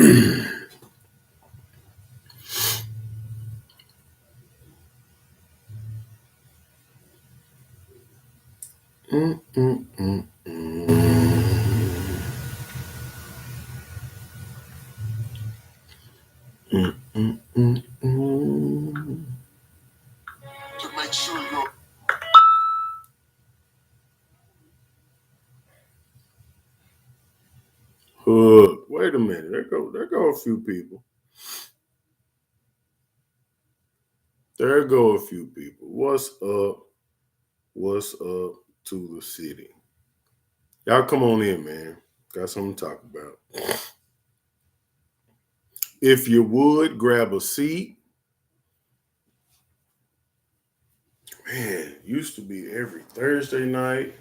Mm, mm, mm, mm. Mm, mm, mm, mm. To make sure you're. Wait a minute. There go a few people. There go a few people. What's up? What's up to the city? Y'all come on in, man. Got something to talk about. If you would grab a seat, man, used to be every Thursday night.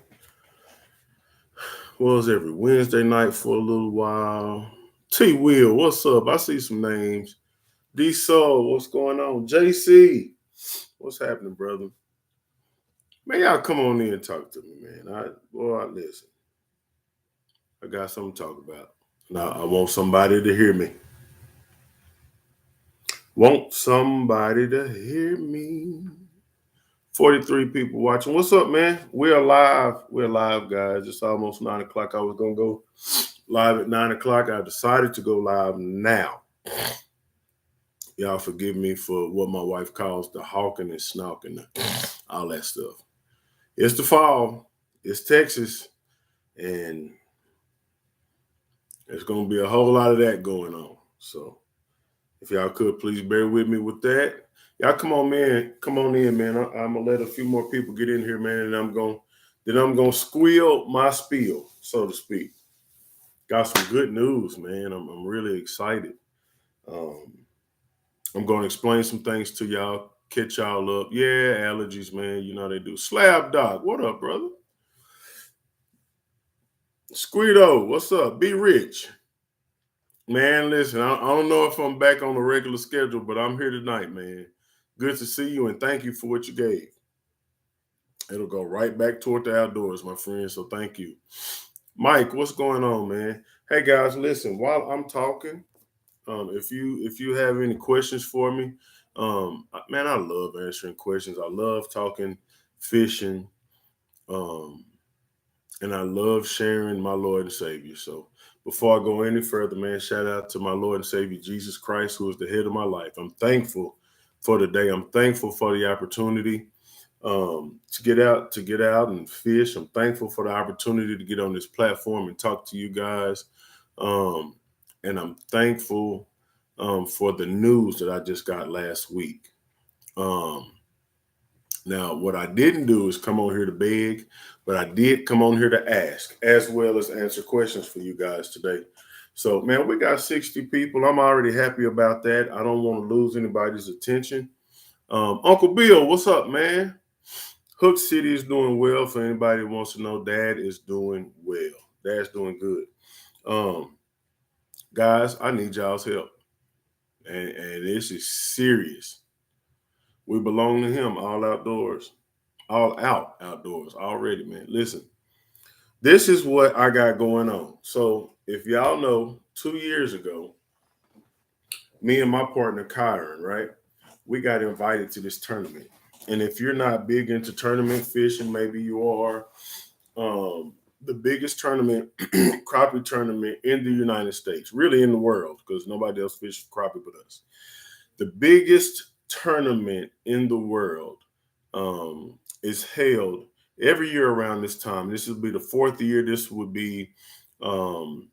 Was every Wednesday night for a little while. T Will, what's up? I see some names. D Soul, what's going on? JC, what's happening, brother? Man, y'all come on in and talk to me, man. Listen. I got something to talk about. Now I want somebody to hear me. Want somebody to hear me. 43 people watching. What's up, man? We're live. We're live, guys. It's almost 9 o'clock. I was gonna go live at 9 o'clock. I decided to go live now. Y'all forgive me for what my wife calls the hawking and snorking, all that stuff. It's the fall. It's Texas, and there's gonna be a whole lot of that going on. So if y'all could please bear with me with that. Y'all come on, man. Come on in, man. I'm gonna let a few more people get in here, man, and I'm gonna squeal my spiel, so to speak. Got some good news, man. I'm really excited. Um, I'm gonna explain some things to y'all, catch y'all up. Yeah, allergies, man. You know how they do. Slab Dog, what up, brother? Squeedo, what's up? Be Rich. Man, listen, I don't know if I'm back on the regular schedule, but I'm here tonight, man. Good to see you and thank you for what you gave. It'll go right back toward the outdoors, my friend. So thank you. Mike, what's going on, man? Hey guys, listen, while I'm talking, if you have any questions for me, man, I love answering questions. I love talking fishing, um, and I love sharing my Lord and Savior. So before I go any further, man, shout out to my Lord and Savior Jesus Christ, who is the head of my life. I'm thankful for the day. I'm thankful for the opportunity to get out and fish. I'm thankful for the opportunity to get on this platform and talk to you guys. Um, and I'm thankful for the news that I just got last week. Um, Now, what I didn't do is come on here to beg, but I did come on here to ask as well as answer questions for you guys today. So, man, we got 60 people. I'm already happy about that. I don't want to lose anybody's attention. Uncle Bill, what's up, man? Hook City is doing well. For anybody who wants to know, Dad is doing well. Dad's doing good. Um, Guys, I need y'all's help. And this is serious. We belong to him all outdoors. All out outdoors already, man. Listen, this is what I got going on. So if y'all know, 2 years ago, me and my partner Kyron, right? We got invited to this tournament. And if you're not big into tournament fishing, maybe you are. The biggest tournament, crappie tournament in the United States, really in the world, because nobody else fishes crappie but us. The biggest tournament in the world is held every year around this time. This will be the fourth year. This would be, um,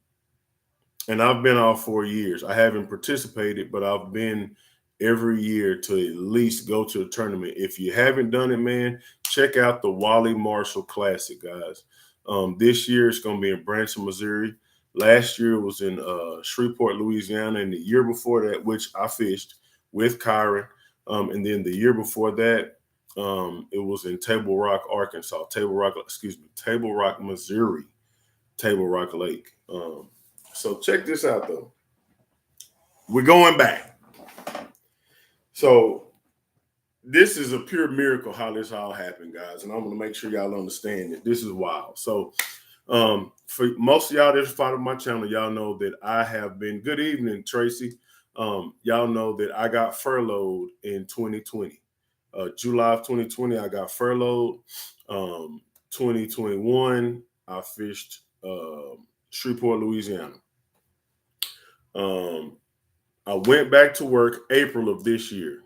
and I've been all 4 years. I haven't participated, but I've been every year to at least go to a tournament. If you haven't done it, man, check out the Wally Marshall Classic, guys. This year it's going to be in Branson, Missouri. Last year it was in Shreveport, Louisiana, and the year before that, which I fished with Kyron, and then the year before that, it was in Table Rock, Arkansas. Table Rock, Missouri. Table Rock Lake. So check this out, though. We're going back. So this is a pure miracle how this all happened, guys. And I'm going to make sure y'all understand that this is wild. So For most of y'all that follow my channel, y'all know that I have been. Good evening, Tracy. Y'all know that I got furloughed in 2020. July of 2020, I got furloughed. 2021, I fished Shreveport, Louisiana. I went back to work April of this year.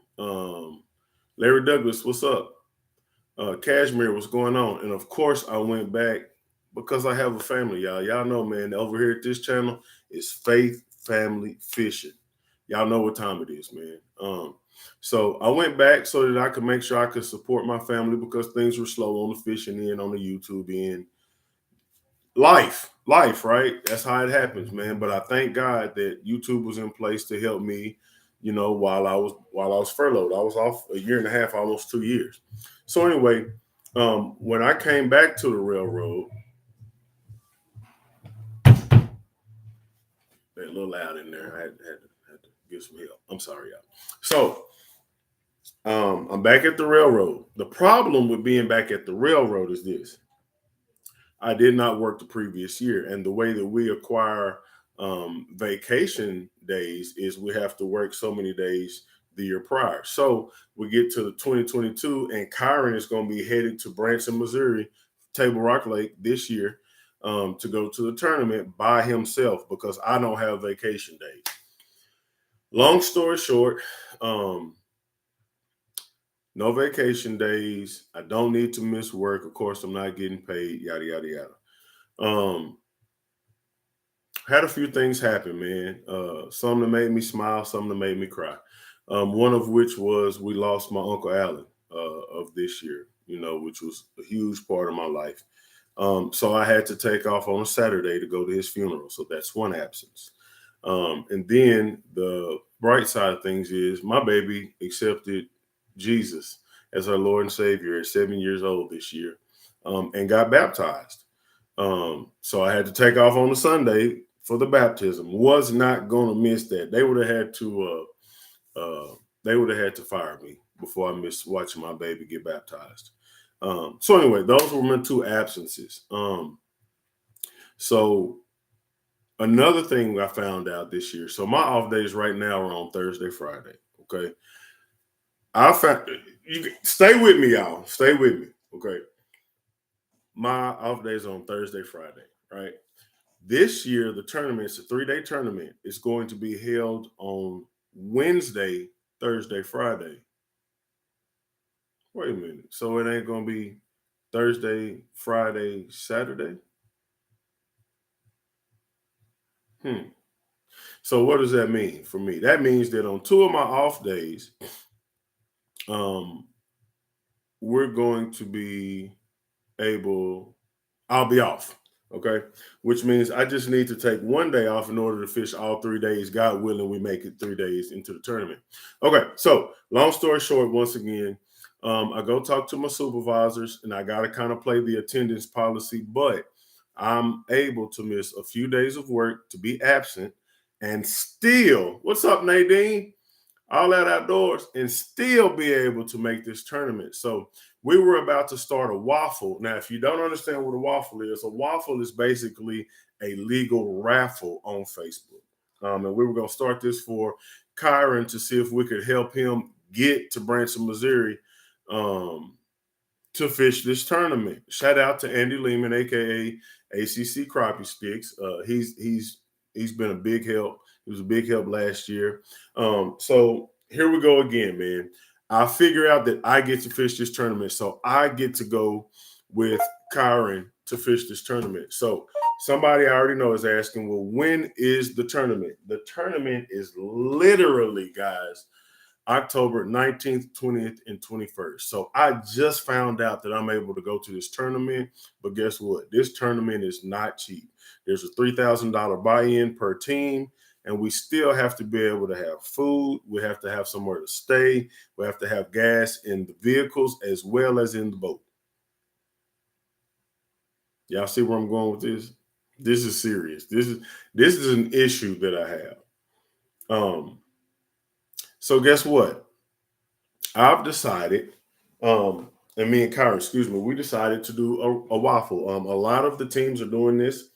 Larry Douglas, what's up? Cashmere, what's going on? And of course, I went back because I have a family, y'all. Y'all know, man, over here at this channel is Faith Family Fishing. Y'all know what time it is, man. So I went back so that I could make sure I could support my family because things were slow on the fishing end, on the YouTube end. Life, right? That's how it happens, man. But I thank God that YouTube was in place to help me, while I was furloughed. I was off a year and a half, almost 2 years. So anyway, when I came back to the railroad, they're a little loud in there. I had to get some help. I'm sorry, y'all. So I'm back at the railroad. The problem with being back at the railroad is this. I did not work the previous year. And the way that we acquire vacation days is we have to work so many days the year prior. So we get to the 2022 and Kyron is going to be headed to Branson, Missouri, Table Rock Lake this year to go to the tournament by himself because I don't have vacation days. Long story short, no vacation days. I don't need to miss work. Of course, I'm not getting paid, yada, yada, yada. Had a few things happen, man. Some that made me smile, some that made me cry. One of which was we lost my Uncle Alan of this year, which was a huge part of my life. So I had to take off on a Saturday to go to his funeral. So that's one absence. And then the bright side of things is my baby accepted Jesus as our Lord and Savior at 7 years old this year and got baptized. So I had to take off on a Sunday for the baptism. Was not going to miss that. They would have had to fire me before I missed watching my baby get baptized. So anyway, those were my two absences. So another thing I found out this year. So my off days right now are on Thursday, Friday. Okay. I found you stay with me, y'all. Stay with me. Okay. My off days on Thursday, Friday, right? This year, the tournament, it's a 3-day tournament. It's going to be held on Wednesday, Thursday, Friday. Wait a minute. So it ain't going to be Thursday, Friday, Saturday? So what does that mean for me? That means that on 2 of my off days, we're going to be I'll be off. Okay. Which means I just need to take 1 day off in order to fish all 3 days. God willing, we make it 3 days into the tournament. Okay. So long story short, once again, I go talk to my supervisors and I got to kind of play the attendance policy, but I'm able to miss a few days of work to be absent and still, what's up, Nadine? All that outdoors and still be able to make this tournament. So we were about to start a waffle. Now, if you don't understand what a waffle is basically a legal raffle on Facebook. And we were going to start this for Kyron to see if we could help him get to Branson, Missouri to fish this tournament. Shout out to Andy Lehman, aka ACC Crappie Sticks. He's been a big help. He was a big help last year. So here we go again, man. I figure out that I get to fish this tournament, so I get to go with Kyron to fish this tournament. So somebody I already know is asking, well, when is the tournament? The tournament is literally, guys, October 19th, 20th, and 21st. So I just found out that I'm able to go to this tournament, but guess what? This tournament is not cheap. There's a $3,000 buy-in per team, and we still have to be able to have food. We have to have somewhere to stay. We have to have gas in the vehicles as well as in the boat. Y'all see where I'm going with this? This is serious. This is an issue that I have. So guess what? I've decided and me and Kyron, excuse me, we decided to do a waffle. A lot of the teams are doing this.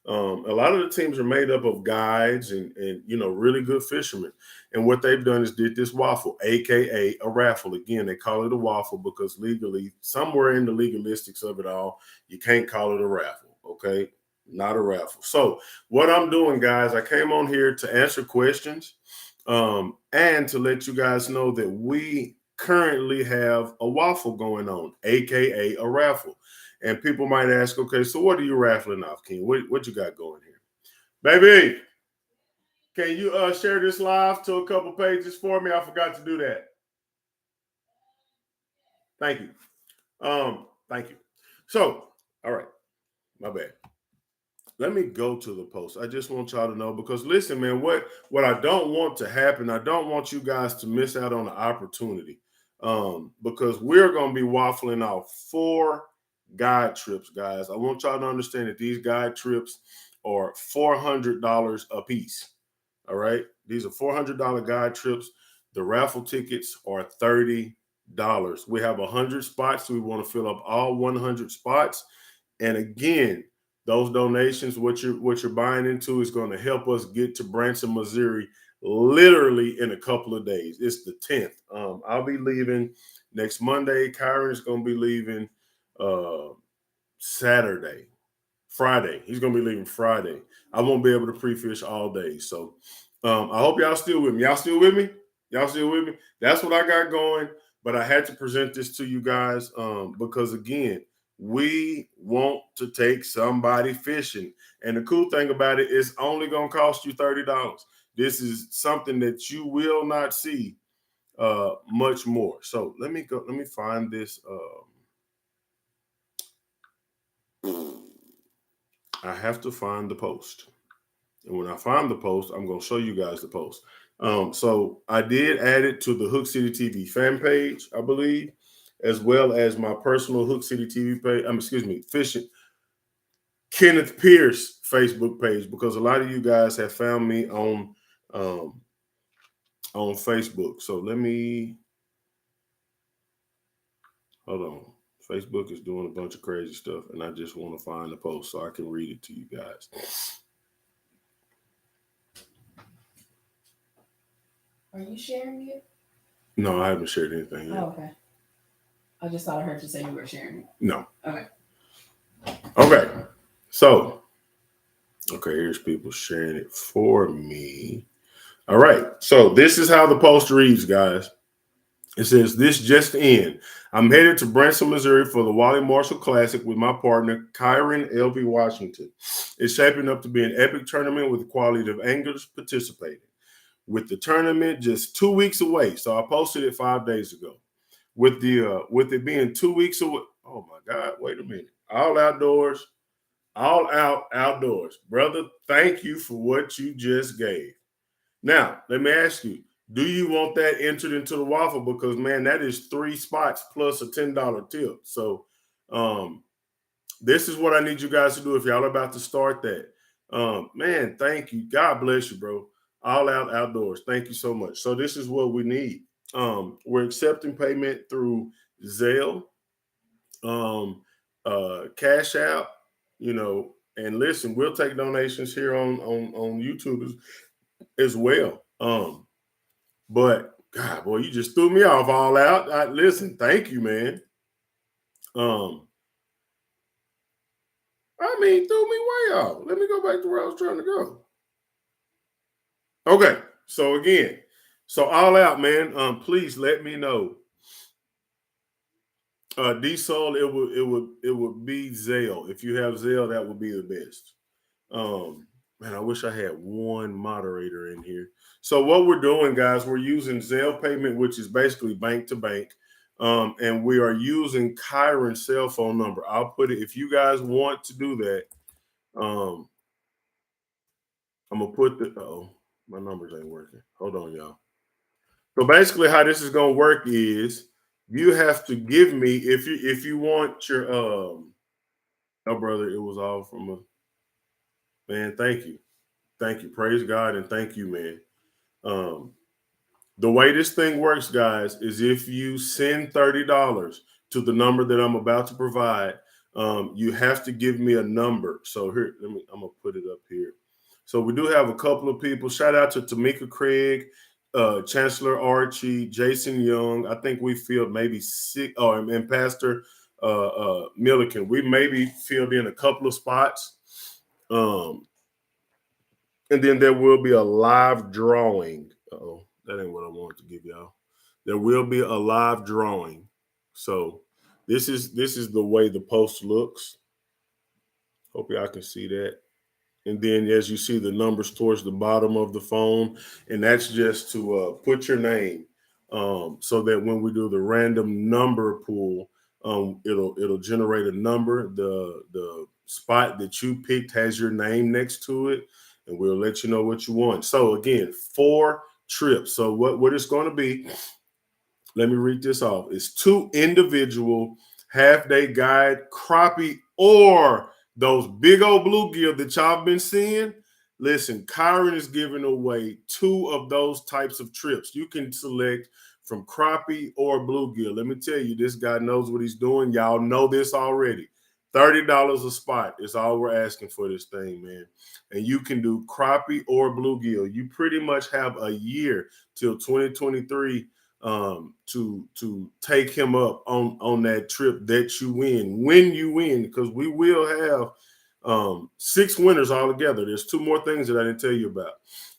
A lot of the teams are made up of guides and really good fishermen. And what they've done is did this waffle, aka a raffle. Again, they call it a waffle because legally, somewhere in the legalistics of it all, you can't call it a raffle. Okay, not a raffle. So what I'm doing, guys, I came on here to answer questions, and to let you guys know that we currently have a waffle going on, aka a raffle. And people might ask, okay, so what are you raffling off, King? What you got going here? Baby, can you share this live to a couple pages for me? I forgot to do that. Thank you. Thank you. So, all right, my bad. Let me go to the post. I just want y'all to know because listen, man, what I don't want to happen, I don't want you guys to miss out on the opportunity. Because we're gonna be waffling off 4 guide trips, guys. I want y'all to understand that these guide trips are $400 a piece. All right. These are $400 guide trips. The raffle tickets are $30. We have 100 spots. So we want to fill up all 100 spots. And again, those donations, what you're buying into is going to help us get to Branson, Missouri, literally in a couple of days. It's the 10th. I'll be leaving next Monday. Kyron's going to be leaving Saturday. Friday. He's going to be leaving Friday. I won't be able to pre-fish all day. So I hope y'all still with me. Y'all still with me? Y'all still with me? That's what I got going. But I had to present this to you guys because, again, we want to take somebody fishing. And the cool thing about it is only going to cost you $30. This is something that you will not see much more. So let me go. Let me find this. I have to find the post. And when I find the post, I'm going to show you guys the post. So I did add it to the Hook City TV fan page, I believe, as well as my personal Hook City TV page. Fishing Kenneth Pierce Facebook page, because a lot of you guys have found me on Facebook. So let me hold on. Facebook is doing a bunch of crazy stuff, and I just want to find the post so I can read it to you guys. Are you sharing it? No, I haven't shared anything yet. Oh, okay. I just thought I heard you say you were sharing it. No. Okay. Okay. So, here's people sharing it for me. All right. So this is how the post reads, guys. It says, this just in. I'm headed to Branson, Missouri for the Wally Marshall Classic with my partner, Kyron L.B. Washington. It's shaping up to be an epic tournament with quality of anglers participating. With the tournament just 2 weeks away. So I posted it 5 days ago. With it being 2 weeks away. Oh my God, wait a minute. All outdoors, all out outdoors. Brother, thank you for what you just gave. Now, let me ask you, do you want that entered into the waffle? Because, man, that is 3 spots plus a $10 tip. So this is what I need you guys to do if y'all are about to start that. Man, thank you. God bless you, bro. All out outdoors. Thank you so much. So this is what we need. We're accepting payment through Zelle, Cash App, and listen, we'll take donations here on YouTube as well. But God, boy, you just threw me off all out. Listen, thank you, man. Threw me way off. Let me go back to where I was trying to go. Okay, so again, all out, man. Please let me know. D-Soul, it would be Zelle. If you have Zelle, that would be the best. Man, I wish I had one moderator in here. So what we're doing, guys, we're using Zelle payment, which is basically bank to bank. And we are using Kyron's cell phone number. I'll put it, if you guys want to do that, I'm gonna put my numbers ain't working. Hold on, y'all. So basically how this is gonna work is you have to give me, if you want your oh brother, it was all from a man. Thank you. Praise God and thank you, man. The way this thing works, guys, is if you send $30, to the number that I'm about to provide, you have to give me a number. So here, I'm gonna put it up here. So we do have a couple of people. Shout out to Tamika Craig, Chancellor Archie, Jason Young. I think we filled maybe six. Oh, and Pastor Milliken. We maybe filled in a couple of spots. And then there will be a live drawing. Oh, that ain't what I wanted to give y'all. There will be a live drawing. So this is the way the post looks. Hope y'all can see that. And then as you see the numbers towards the bottom of the phone, and that's just to put your name, so that when we do the random number pool, it'll generate a number. The spot that you picked has your name next to it, and we'll let you know what you want. So again, 4 trips. So what it's going to be, let me read this off. It's 2 individual half-day guide crappie or those big old bluegill that y'all been seeing. Listen, Kyron is giving away 2 of those types of trips. You can select from crappie or bluegill. Let me tell you, this guy knows what he's doing. Y'all know this already. $30 a spot is all we're asking for this thing, man. And you can do crappie or bluegill. You pretty much have a year till 2023 to take him up on that trip that you win when you win, because we will have 6 winners altogether. There's 2 more things that I didn't tell you about.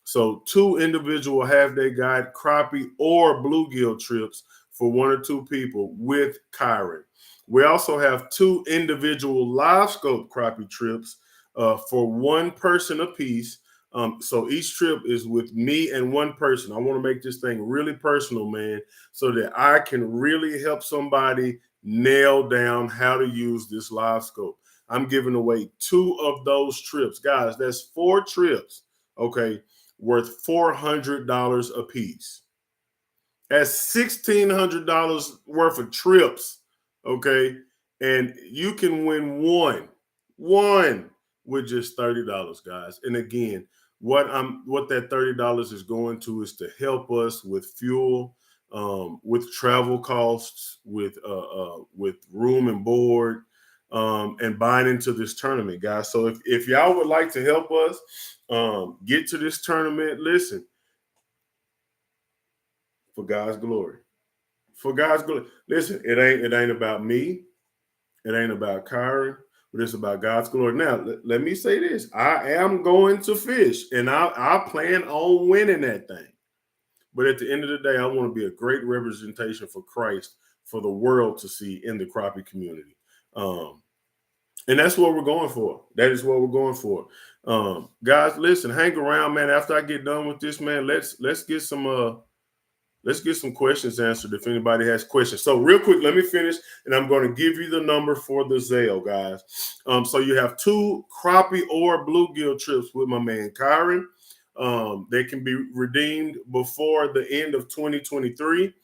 So 2 individual half-day guide crappie or bluegill trips for 1 or 2 people with Kyron. We also have 2 individual live scope crappie trips for 1 person apiece. So each trip is with me and 1 person. I want to make this thing really personal, man, so that I can really help somebody nail down how to use this live scope. I'm giving away 2 of those trips. Guys, that's 4 trips, okay, worth $400 a piece. That's $1,600 worth of trips, okay? And you can win one with just $30, guys. And again, what that $30 is going to is to help us with fuel, with travel costs, with room and board, and buying into this tournament, guys. So if y'all would like to help us get to this tournament, listen, for God's glory. For God's glory. Listen, it ain't about me. It ain't about Kyron, but it's about God's glory. Now, let me say this. I am going to fish, and I plan on winning that thing. But at the end of the day, I want to be a great representation for Christ for the world to see in the crappie community. And that's what we're going for. That is what we're going for. Guys, listen, hang around, man. After I get done with this, man, let's get some questions answered if anybody has questions. So real quick, let me finish, and I'm going to give you the number for the Zelle, guys. So you have 2 crappie or bluegill trips with my man Kyron. They can be redeemed before the end of 2023.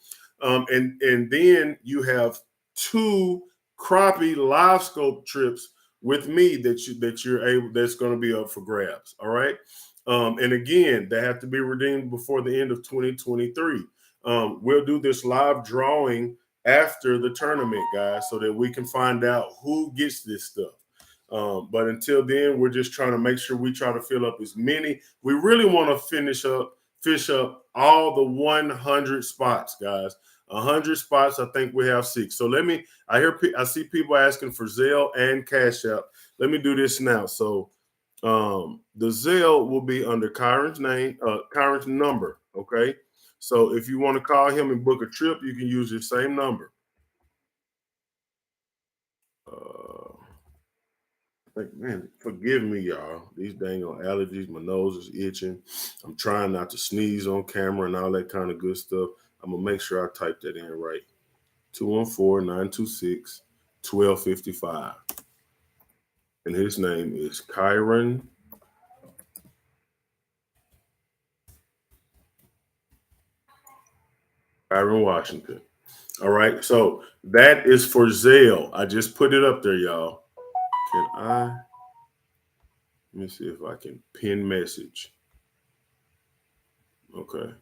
And then you have 2 crappie live scope trips with me that's going to be up for grabs. All right. And again, they have to be redeemed before the end of 2023. We'll do this live drawing after the tournament, guys, so that we can find out who gets this stuff. But until then, we're just trying to make sure we try to fill up as many. We really want to fish up all the 100 spots, guys. 100 spots. I think we have 6. So I see people asking for Zelle and Cash App. Let me do this now. So the Zelle will be under Kyron's name, Kyron's number. Okay. So if you want to call him and book a trip, you can use your same number. Man, forgive me, y'all. These dang on allergies, my nose is itching. I'm trying not to sneeze on camera and all that kind of good stuff. I'm gonna make sure I type that in right. 214-926-1255. And his name is Kyron Washington. All right. So that is for Zelle. I just put it up there, y'all. Let me see if I can pin message. Okay.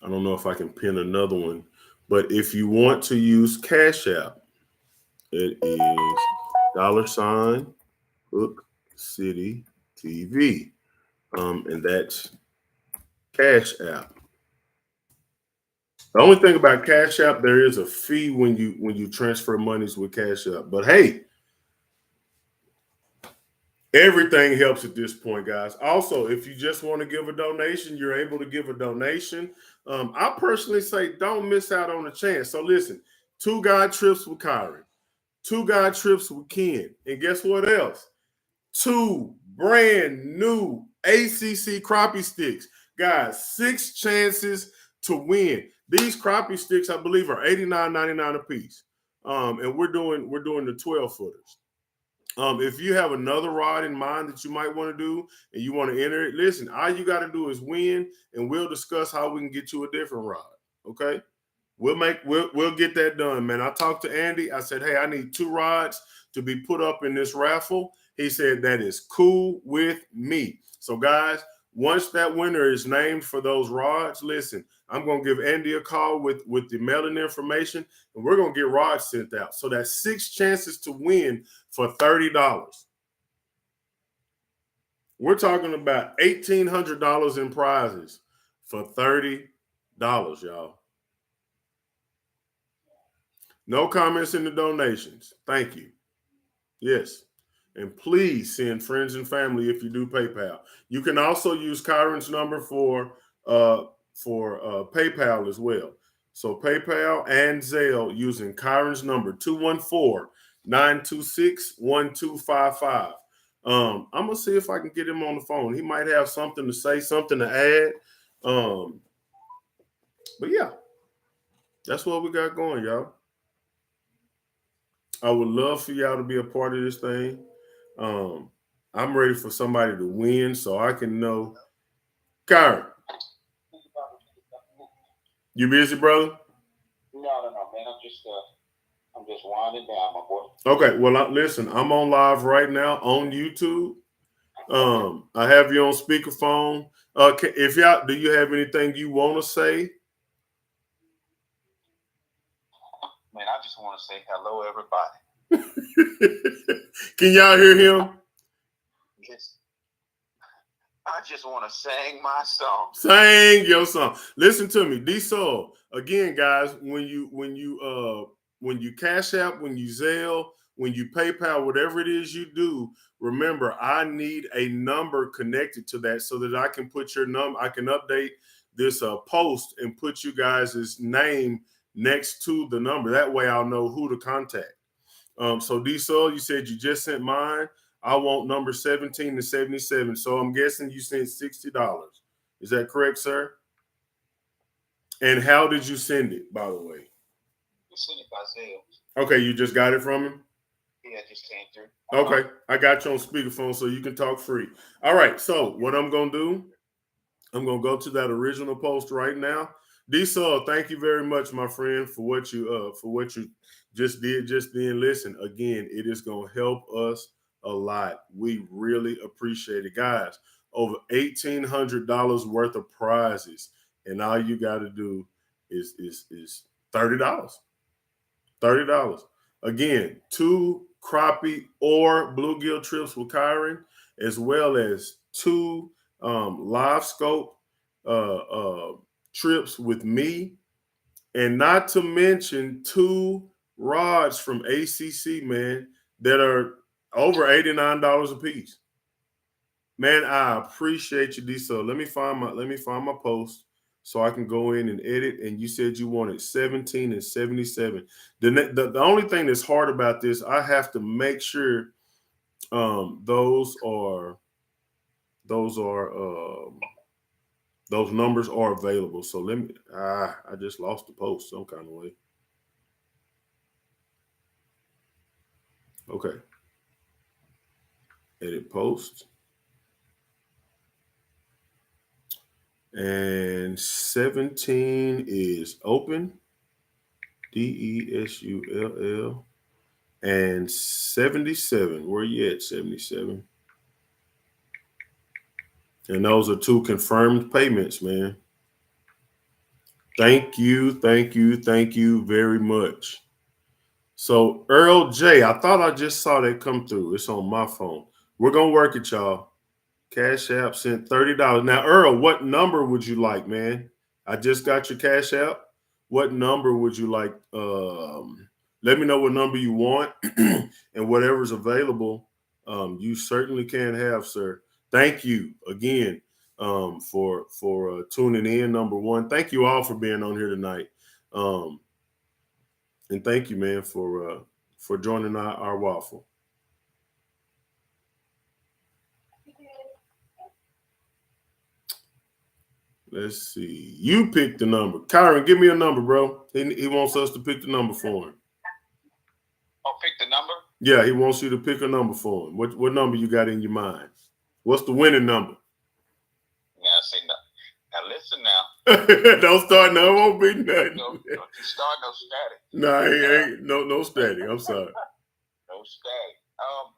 I don't know if I can pin another one But if you want to use Cash App, it is $Hook City TV. And that's Cash App. The only thing about Cash App, there is a fee when you transfer monies with Cash App. But hey, everything helps at this point, guys. Also, if you just want to give a donation, you're able to give a donation. I personally say don't miss out on the chance. So listen, 2 guy trips with Kyron, 2 guy trips with Ken, and guess what else? 2 brand new ACC crappie sticks, guys. 6 chances to win. These crappie sticks, I believe, are $89.99 a piece. And we're doing the 12-footers. If you have another rod in mind that you might want to do and you want to enter it, listen, all you got to do is win, and we'll discuss how we can get you a different rod. Okay. We'll get that done, man. I talked to Andy. I said, hey, I need 2 rods to be put up in this raffle. He said that is cool with me. So, guys, once that winner is named for those rods, listen, I'm gonna give Andy a call with the mailing information, and we're gonna get rods sent out. So that's 6 chances to win for $30. We're talking about $1,800 in prizes for $30, y'all. No comments in the donations. Thank you. Yes. And please send friends and family if you do PayPal. You can also use Kyron's number for PayPal as well. So PayPal and Zelle using Kyron's number 214-926-1255. I'm gonna see if I can get him on the phone. He might have something to say, something to add. But yeah, that's what we got going, y'all. I would love for y'all to be a part of this thing. I'm ready for somebody to win so I can know. Kyron, you busy, brother? No, man. I'm just winding down, my boy. Okay, well, listen, I'm on live right now on YouTube. I have you on speakerphone. If y'all, do you have anything you want to say? Man, I just want to say hello, everybody. Can y'all hear him? Yes. I just want to sing my song. Sing your song. Listen to me, D-Soul. Again, guys, when you Cash App, when you Zelle, when you PayPal, whatever it is you do, remember I need a number connected to that so that I can put your number. I can update this post and put you guys' name next to the number. That way, I'll know who to contact. So D-Soul, you said you just sent mine. I want number 17 to 77. So I'm guessing you sent $60. Is that correct, sir? And how did you send it, by the way? You sent it by Zelle. Okay, you just got it from him? Yeah, it just came through. Okay, I got you on speakerphone so you can talk free. All right, so what I'm going to do, I'm going to go to that original post right now. D-Soul, thank you very much, my friend, for what you just did just then. Listen, again, it is going to help us a lot. We really appreciate it, guys. Over $1,800 worth of prizes, and all you got to do is $30. $30. Again, 2 crappie or bluegill trips with Kyron, as well as 2 live scope trips with me, and not to mention 2 rods from ACC, man, that are over $89 a piece. Man, I appreciate you, D. So let me find my post so I can go in and edit. And you said you wanted 17 and 77. The only thing that's hard about this, I have to make sure those numbers are available. So let me. I just lost the post some kind of way. Okay. Edit post. And 17 is open. DESULL. And 77. Where you at, 77? And those are 2 confirmed payments, man. Thank you very much. So Earl J, I thought I just saw that come through. It's on my phone. We're gonna work it, y'all. Cash App sent $30. Now, Earl, what number would you like, man? I just got your Cash App. What number would you like? Let me know what number you want, and whatever's available, you certainly can have, sir. Thank you again for tuning in. Number one, thank you all for being on here tonight, um, and thank you, man, for joining our waffle. Let's see. You pick the number. Kyron, give me a number, bro. He wants us to pick the number for him. Oh, pick the number? Yeah, he wants you to pick a number for him. What number you got in your mind? What's the winning number? Now, see, now listen now. Don't start. No, it won't be nothing. Don't you start no static. Nah, he ain't. No static. I'm sorry. No static.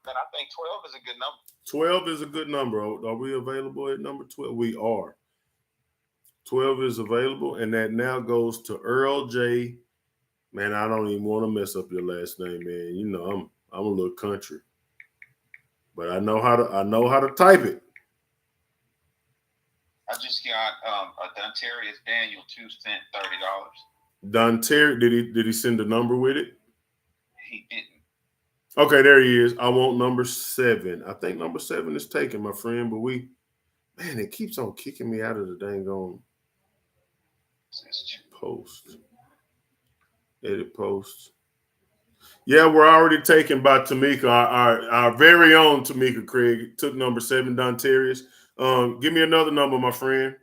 Then I think 12 is a good number. 12 is a good number. Are we available at number 12? We are. 12 is available, and that now goes to Earl J. Man, I don't even want to mess up your last name, man. You know, I'm a little country, but I know how to type it. I just got a Duntarius Daniel 2 cent $30. Duntarius, did he send a number with it? He didn't. Okay, there he is. I want number 7. I think number 7 is taken, my friend, but it keeps on kicking me out of the dang on post. Edit post. Yeah, we're already taken by Tamika. Our very own Tamika Craig took number 7, Duntarius. Give me another number, my friend.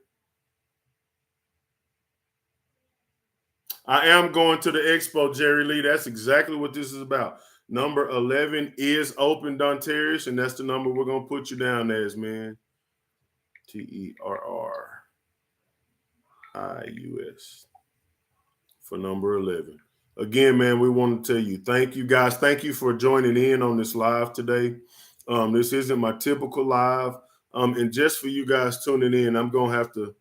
I am going to the expo, Jerry Lee. That's exactly what this is about. Number 11 is open, Duntarius, and that's the number we're going to put you down as, man. TERRIUS for number 11. Again, man, we want to tell you, thank you guys. Thank you for joining in on this live today. This isn't my typical live. And just for you guys tuning in, I'm gonna have to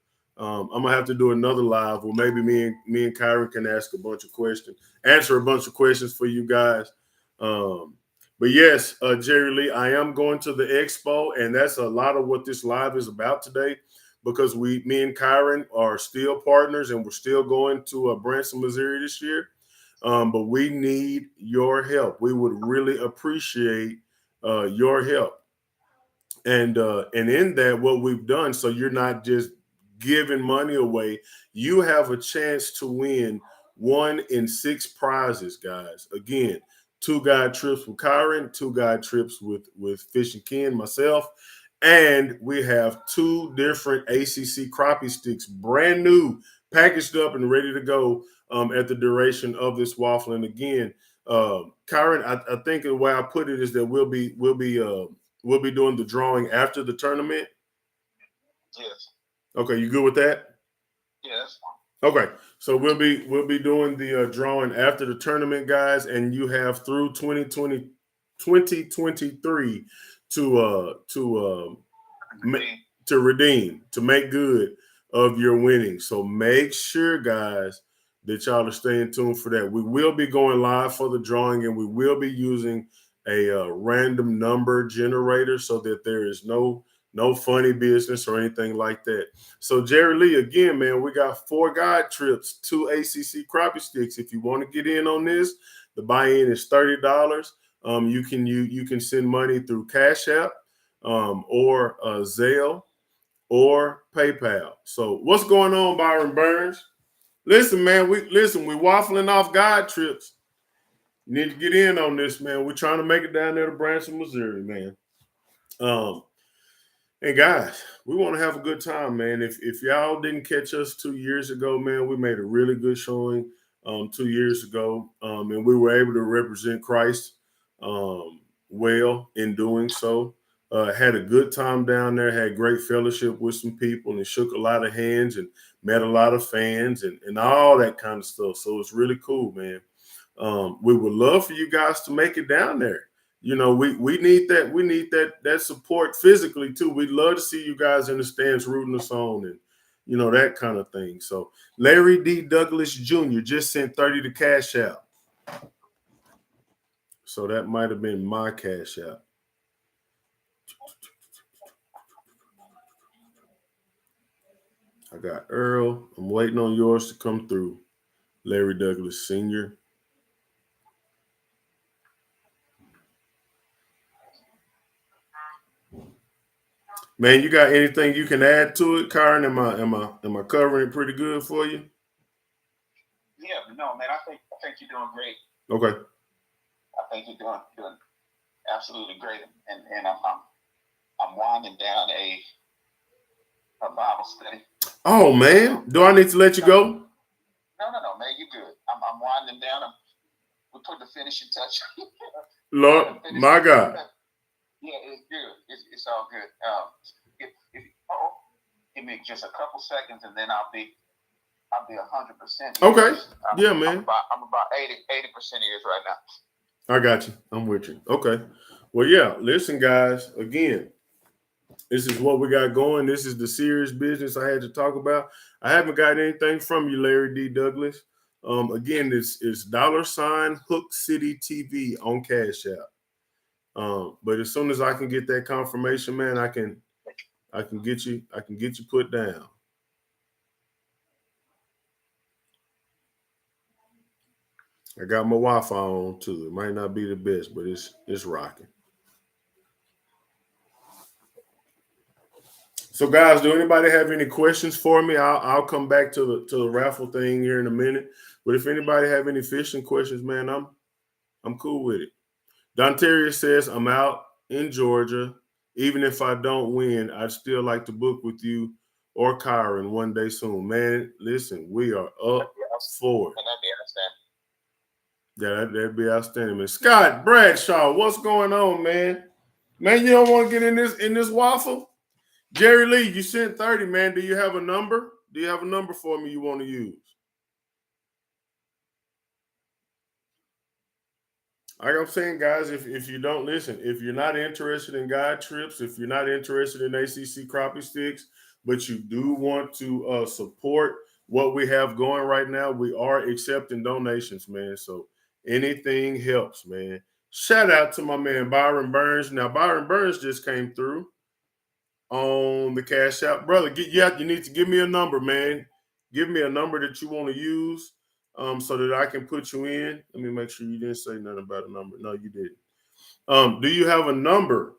do another live where maybe me and Kyron can answer a bunch of questions for you guys. But yes, Jerry Lee, I am going to the expo, and that's a lot of what this live is about today, because me and Kyron are still partners, and we're still going to Branson, Missouri this year. But we need your help. We would really appreciate your help. And in that, what we've done, so you're not just giving money away, you have a chance to win 1 in 6 prizes, guys. Again, 2 guide trips with Kyron, 2 guide trips with Fish and Ken, myself, and we have 2 different ACC crappie sticks, brand new, packaged up and ready to go at the duration of this waffle. And again, Kyron, I think the way I put it is that we'll be doing the drawing after the tournament. Yes. Okay, you good with that? Yes. Okay, so we'll be doing the drawing after the tournament, guys, and you have through 2023 to redeem, to make good of your winnings. So make sure, guys, that y'all are staying tuned for that. We will be going live for the drawing, and we will be using a random number generator so that there is no funny business or anything like that. So Jerry Lee, again, man, we got 4 guide trips, 2 ACC crappie sticks. If you want to get in on this, the buy-in is $30. You can send money through Cash App or Zelle or PayPal. So what's going on, Byron Burns? Listen, man, we waffling off guide trips. You need to get in on this, man. We're trying to make it down there to Branson, Missouri, man. And guys, we want to have a good time, man. If y'all didn't catch us 2 years ago, man, we made a really good showing 2 years ago, and we were able to represent Christ well in doing so. Had a good time down there, had great fellowship with some people, and shook a lot of hands and met a lot of fans and all that kind of stuff. So it's really cool, man. We would love for you guys to make it down there. You know, we need that. We need that support physically too. We'd love to see you guys in the stands rooting us on you know, that kind of thing. So Larry D. Douglas Jr. just sent 30 to Cash App. So that might have been my Cash App. I got Earl. I'm waiting on yours to come through. Larry Douglas Sr. Man, you got anything you can add to it, Karen? Am I covering it pretty good for you? Yeah, no, man. I think you're doing great. Okay. I think you're doing absolutely great, and I'm winding down a Bible study. Oh man, do I need to let you go? No, man. You good. I'm winding down. We put the finishing touch. Lord, my God. Yeah, it's good. It's all good. Give me just a couple seconds, and then I'll be 100%. Okay. Yeah, man. I'm about 80% ears right now. I got you. I'm with you. Okay. Well, yeah. Listen, guys. Again, this is what we got going. This is the serious business I had to talk about. I haven't got anything from you, Larry D. Douglas. Again, it's $ Hook City TV on Cash App. But as soon as I can get that confirmation, man, I can get you put down. I got my Wi-Fi on too. It might not be the best, but it's rocking. So, guys, do anybody have any questions for me? I'll come back to the raffle thing here in a minute. But if anybody have any fishing questions, man, I'm cool with it. Dontaria says, I'm out in Georgia. Even if I don't win, I'd still like to book with you or Kyron one day soon. Man, listen, we are up for it. Yeah, that'd be outstanding, man. Scott Bradshaw, what's going on, man? Man, you don't want to get in this waffle? Jerry Lee, you sent 30, man. Do you have a number? Do you have a number for me you want to use? Like I'm saying, guys, if you don't listen, if you're not interested in guide trips, if you're not interested in ACC crappie sticks, but you do want to support what we have going right now, we are accepting donations, man. So anything helps, man. Shout out to my man Byron Burns. Now, Byron Burns just came through on the Cash App. Brother, you need to give me a number, man. Give me a number that you want to use so that I can put you in. Let me make sure you didn't say nothing about a number. No, you didn't. Do you have a number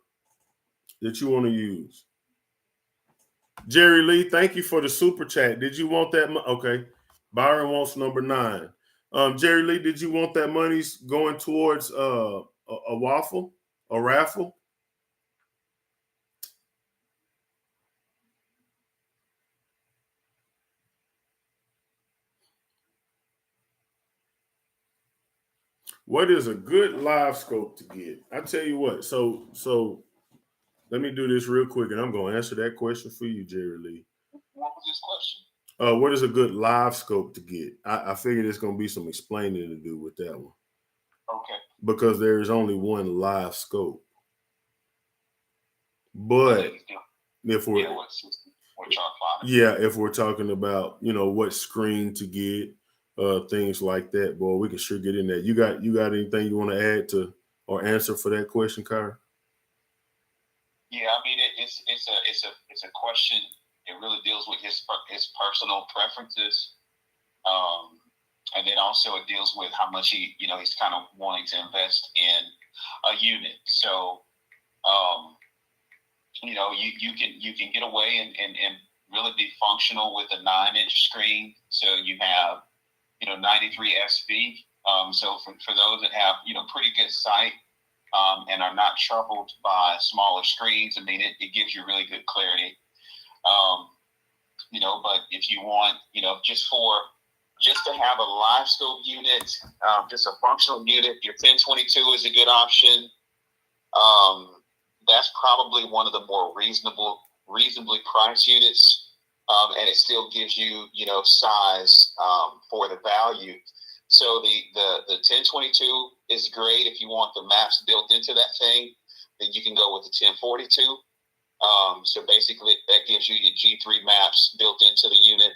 that you want to use? Jerry Lee, thank you for the super chat. Did you want that? Okay. Byron wants number 9. Jerry Lee, did you want that money going towards a waffle, a raffle? What is a good live scope to get? I tell you what. So let me do this real quick, and I'm going to answer that question for you, Jerry Lee. What was this question? What is a good live scope to get? I figured there's going to be some explaining to do with that one. Okay. Because there is only one live scope. But if we're talking about, what screen to get, things like that, boy, we can sure get in there. You got anything you want to add to or answer for that question, Kyra? Yeah, I mean it's a question. It really deals with his personal preferences, and then also it deals with how much he's kind of wanting to invest in a unit. So, you can get away and really be functional with a 9-inch screen. So you have 93 SV. So for those that have pretty good sight and are not troubled by smaller screens, I mean it gives you really good clarity. But if you want just to have a live scope unit, just a functional unit, your 1022 is a good option. That's probably one of the more reasonably priced units, and it still gives you size for the value. So the 1022 is great if you want the maps built into that thing. Then you can go with the 1042. So basically, that gives you your G3 maps built into the unit.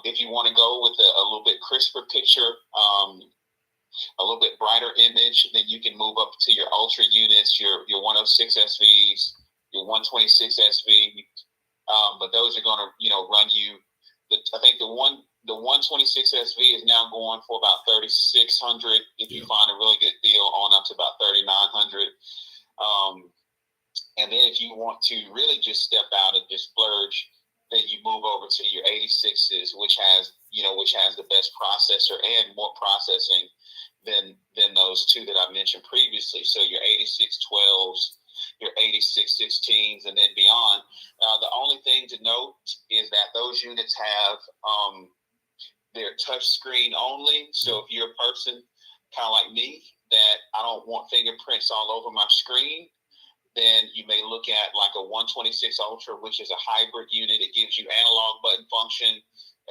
If you want to go with a little bit crisper picture, a little bit brighter image, then you can move up to your ultra units, your 106 SVs, your 126 SV. But those are going to run you. I think the 126 SV is now going for about 3,600. If you find a really good deal, on up to about 3,900. And then if you want to really just step out and just splurge, then you move over to your 86s, which has the best processor and more processing than those two that I mentioned previously. So your 8612s, your 8616s, and then beyond. The only thing to note is that those units have they're touch screen only. So if you're a person kind of like me that I don't want fingerprints all over my screen, then you may look at like a 126 Ultra, which is a hybrid unit. It gives you analog button function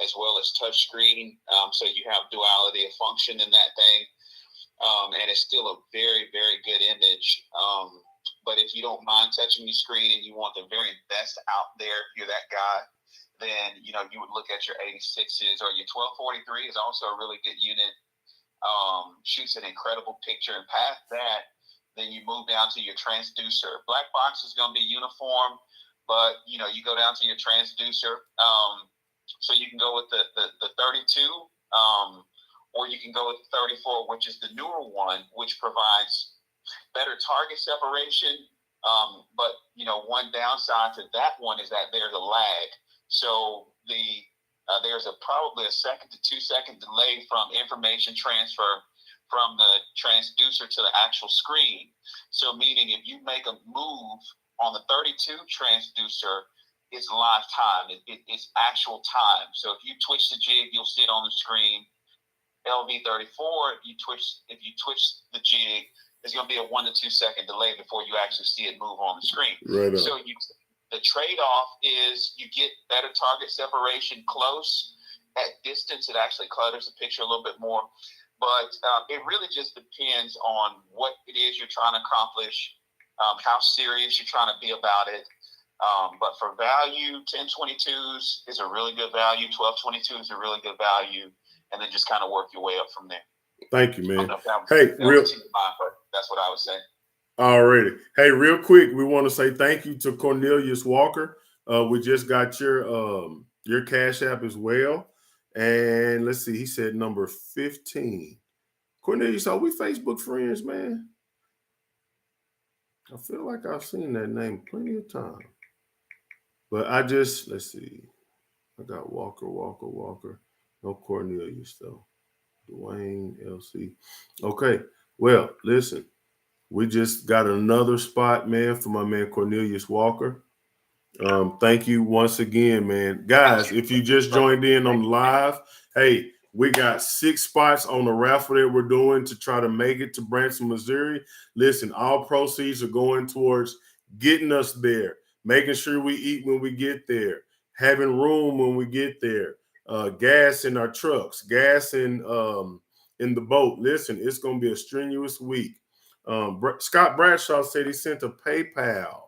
as well as touch screen. So you have duality of function in that thing. And it's still a very, very good image. But if you don't mind touching your screen and you want the very best out there, if you're that guy, then you would look at your 86s, or your 1243 is also a really good unit. Shoots an incredible picture. And past that, then you move down to your transducer. Black box is going to be uniform, but you go down to your transducer. So you can go with the 32, or you can go with the 34, which is the newer one, which provides better target separation. But one downside to that one is that there's a lag. So there's probably a 2 to 2 second delay from information transfer from the transducer to the actual screen. So meaning if you make a move on the 32 transducer, it's live time. It's actual time. So if you twitch the jig, you'll see it on the screen. LV34, if you twitch the jig, there's going to be a 1 to 2 second delay before you actually see it move on the screen. Right on. So the trade-off is you get better target separation close. At distance, it actually clutters the picture a little bit more. But it really just depends on what it is you're trying to accomplish, how serious you're trying to be about it. But for value, 1022s is a really good value. 1222 is a really good value. And then just kind of work your way up from there. Thank you, man. Hey, but that's what I would say. Already. Hey, real quick, we want to say thank you to Cornelius Walker. We just got your Cash App as well. And let's see, he said number 15. Cornelius, are we Facebook friends, man? I feel like I've seen that name plenty of times. But let's see. I got Walker. No Cornelius, though. Dwayne, LC. Okay. Well, listen, we just got another spot, man, for my man Cornelius Walker. Thank you once again, man. Guys, if you just joined in on the live, hey, we got 6 spots on the raffle that we're doing to try to make it to Branson, Missouri. Listen, all proceeds are going towards getting us there, making sure we eat when we get there, having room when we get there, gas in our trucks, gas in the boat. Listen, it's going to be a strenuous week. Scott Bradshaw said he sent a PayPal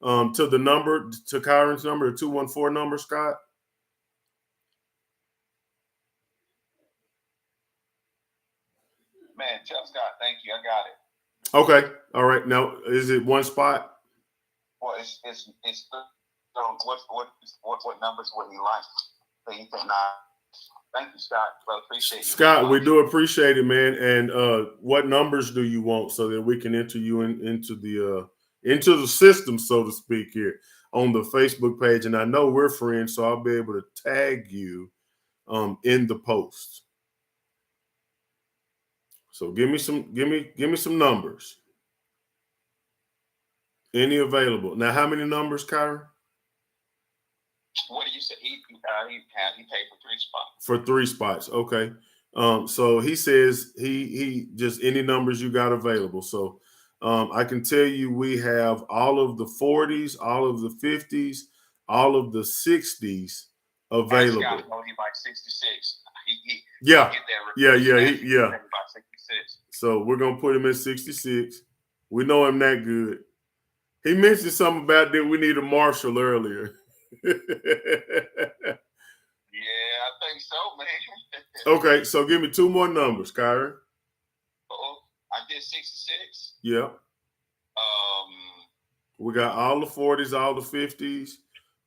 to the number, to Kyron's number, the 214 number, Scott. Man, tell Scott, thank you. I got it. Okay. All right. Now, is it one spot? Well, it's what numbers would he like? So you think, nah. Thank you, Scott. Well, appreciate you. Scott, we do appreciate it, man. And what numbers do you want so that we can enter you into the system, so to speak, here on the Facebook page? And I know we're friends, so I'll be able to tag you in the post. So give me some numbers. Any available? Now, how many numbers, Kyron? What did you say? He paid for 3 spots. For 3 spots, okay. So he says he just any numbers you got available. So I can tell you we have all of the 40s, all of the 50s, all of the 60s available. Scott, he like 66. Yeah. By 66. So we're gonna put him at 66. We know him that good. He mentioned something about that we need a marshal earlier. Yeah, I think so, man. Okay, so give me two more numbers, Kyron. Oh, I did 66. Yeah. We got all the 40s, all the 50s,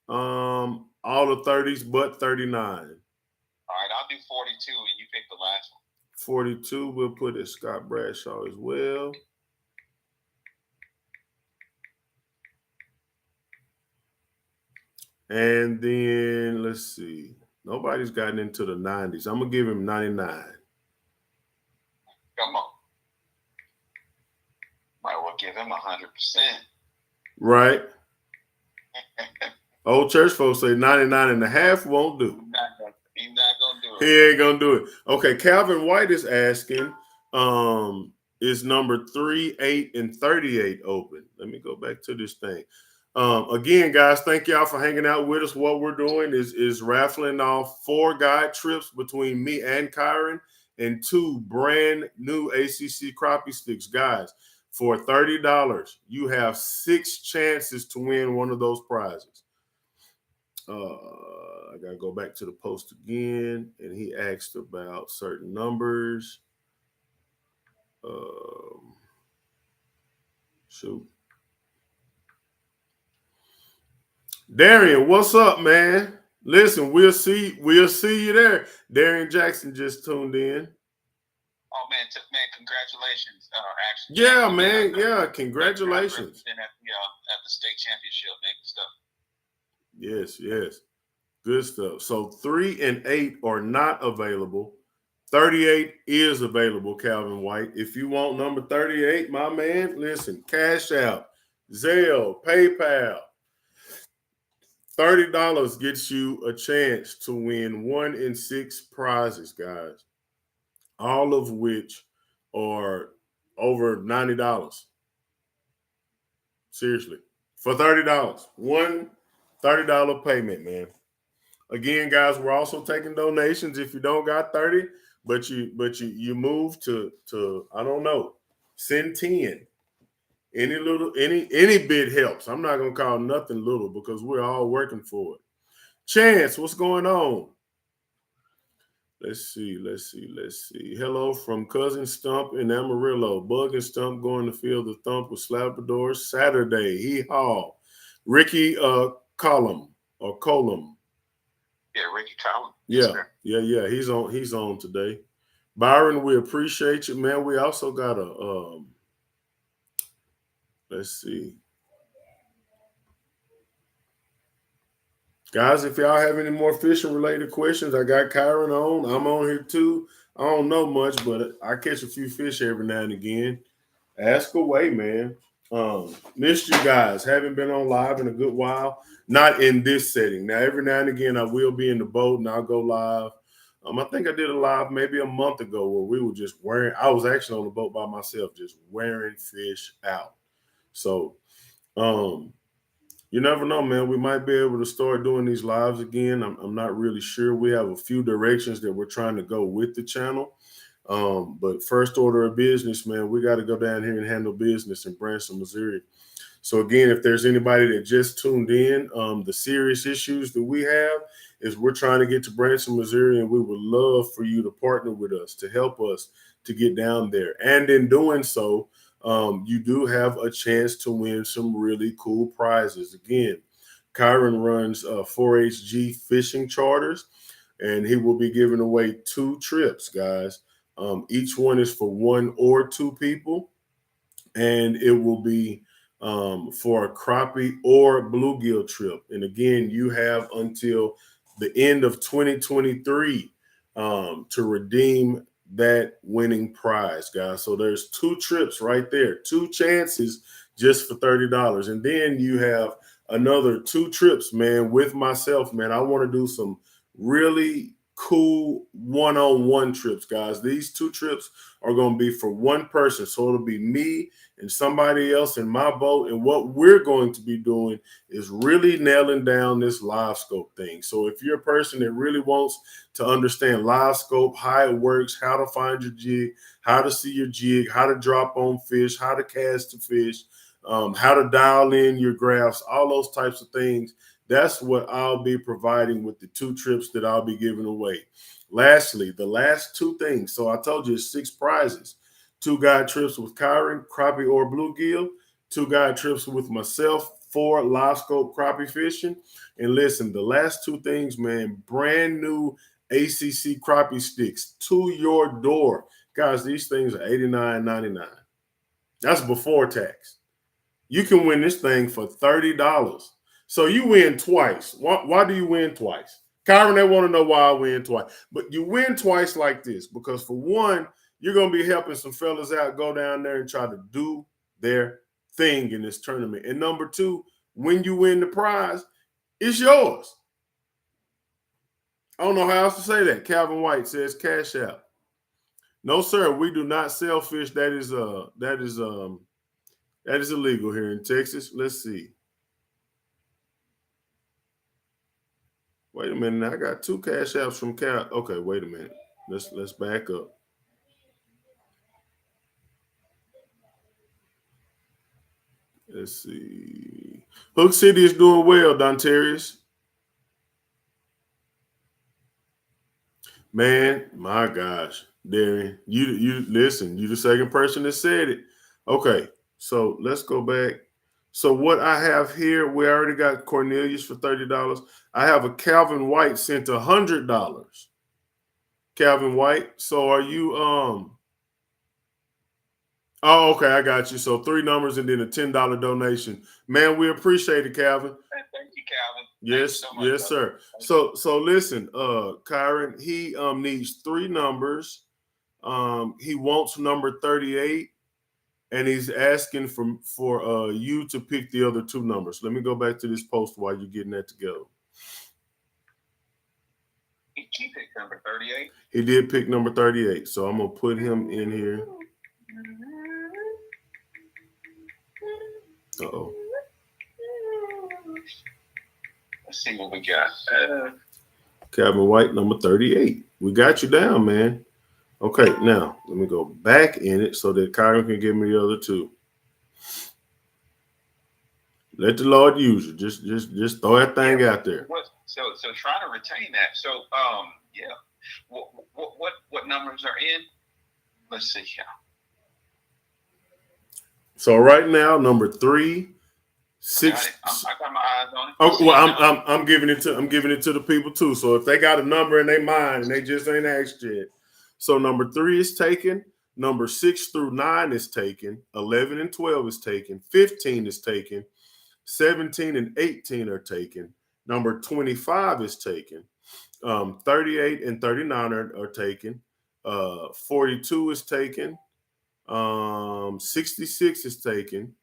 all the 30s, but 39. All right, I'll do 42, and you pick the last one. 42, we'll put at Scott Bradshaw as well. And then let's see. Nobody's gotten into the 90s. I'm gonna give him 99. Come on. Might well give him 100%. Right. Old church folks say 99 and a half won't do. He's not gonna do it. He ain't gonna do it. Okay, Calvin White is asking, is number 3, 8, and 38 open? Let me go back to this thing. Again, guys, thank y'all for hanging out with us. What we're doing is raffling off 4 guide trips between me and Kyron and 2 brand new ACC crappie sticks. Guys, for $30, you have 6 chances to win one of those prizes. I gotta go back to the post again, and he asked about certain numbers. Shoot. Darian, what's up, man? Listen, we'll see you there. Darian Jackson just tuned in. Oh man, congratulations! Actually, yeah, man, yeah, congratulations. At the state championship, man, good stuff. Yes, good stuff. So 3 and 8 are not available. 38 is available, Calvin White. If you want number 38, my man, listen, Cash App, Zelle, PayPal. $30 gets you a chance to win 1 in 6 prizes, guys. All of which are over $90. Seriously. For $30. One $30 payment, man. Again, guys, we're also taking donations if you don't got 30, but you move to I don't know, send 10. Any bit helps. I'm not gonna call nothing little because we're all working for it. Chance, what's going on? Let's see. Hello from Cousin Stump in Amarillo. Bug and Stump going to field the thump with Slabador Saturday. Hee-haw. Ricky Colum. Yeah, Ricky Colum. Yeah. He's on today. Byron, we appreciate you, man. We also got a let's see. Guys, if y'all have any more fishing related questions, I got Kyron on. I'm on here too. I don't know much, but I catch a few fish every now and again. Ask away, man. Missed you guys. Haven't been on live in a good while. Not in this setting. Now, every now and again, I will be in the boat and I'll go live. I think I did a live maybe a month ago where we were just I was actually on the boat by myself, just wearing fish out. So, you never know, man. We might be able to start doing these lives again. I'm not really sure. We have a few directions that we're trying to go with the channel. But first order of business, man, we got to go down here and handle business in Branson, Missouri. So again, if there's anybody that just tuned in, the serious issues that we have is we're trying to get to Branson, Missouri, and we would love for you to partner with us to help us to get down there. And in doing so, you do have a chance to win some really cool prizes. Again, Kyron runs 4HG fishing charters, and he will be giving away 2 trips, guys. Each one is for 1 or 2 people, and it will be for a crappie or bluegill trip. And again, you have until the end of 2023 to redeem that winning prize, guys. So there's 2 trips right there, 2 chances just for $30. And then you have another 2 trips, man, with myself, man. I want to do some really cool one-on-one trips, guys. These 2 trips are going to be for 1 person. So it'll be me and somebody else in my boat. And what we're going to be doing is really nailing down this live scope thing. So if you're a person that really wants to understand live scope, how it works, how to find your jig, how to see your jig, how to drop on fish, how to cast the fish, how to dial in your graphs, all those types of things. That's what I'll be providing with the 2 trips that I'll be giving away. Lastly, the last 2 things. So I told you it's 6 prizes. 2 guide trips with Kyron, Crappie or Bluegill. 2 guide trips with myself, 4 live scope crappie fishing. And listen, the last 2 things, man, brand new ACC crappie sticks to your door. Guys, these things are $89.99. That's before tax. You can win this thing for $30. So you win twice. Why do you win twice? Kyron, they want to know why I win twice. But you win twice like this because, for one, you're going to be helping some fellas out go down there and try to do their thing in this tournament. And number 2, when you win the prize, it's yours. I don't know how else to say that. Calvin White says cash out. No, sir, we do not sell fish. That is illegal here in Texas. Let's see. Wait a minute. I got 2 cash apps from Cal. Okay, wait a minute. Let's back up. Let's see. Hook City is doing well, Dontarius. Man, my gosh, Darian, you listen. You the second person that said it. Okay, so let's go back. So what I have here, we already got Cornelius for $30. I have a Calvin White sent $100. Calvin White. So are you Oh, okay, I got you. So 3 numbers and then a $10 donation. Man, we appreciate it, Calvin. Thank you, Calvin. Yes, so much, yes, brother. sir. So listen, Kyron, he needs 3 numbers. He wants number 38, and he's asking for you to pick the other 2 numbers. Let me go back to this post while you're getting that together. He picked number 38. He did pick number 38, so I'm gonna put him in here. Uh-oh. Let's see what we got. Calvin White, number 38. We got you down, man. Okay, now let me go back in it so that Kyron can give me the other 2. Let the Lord use you. Just throw that thing out there. So trying to retain that. So yeah. What numbers are in? Let's see here. So right now, number 3, 6. I got my eyes on it. Oh, well, I'm giving it to the people too. So if they got a number in their mind and they just ain't asked yet. So number 3 is taken. Number 6 through 9 is taken. 11 and 12 is taken. 15 is taken. 17 and 18 are taken. Number 25 is taken. 38 and 39 are taken. 42 is taken. 66 is taken.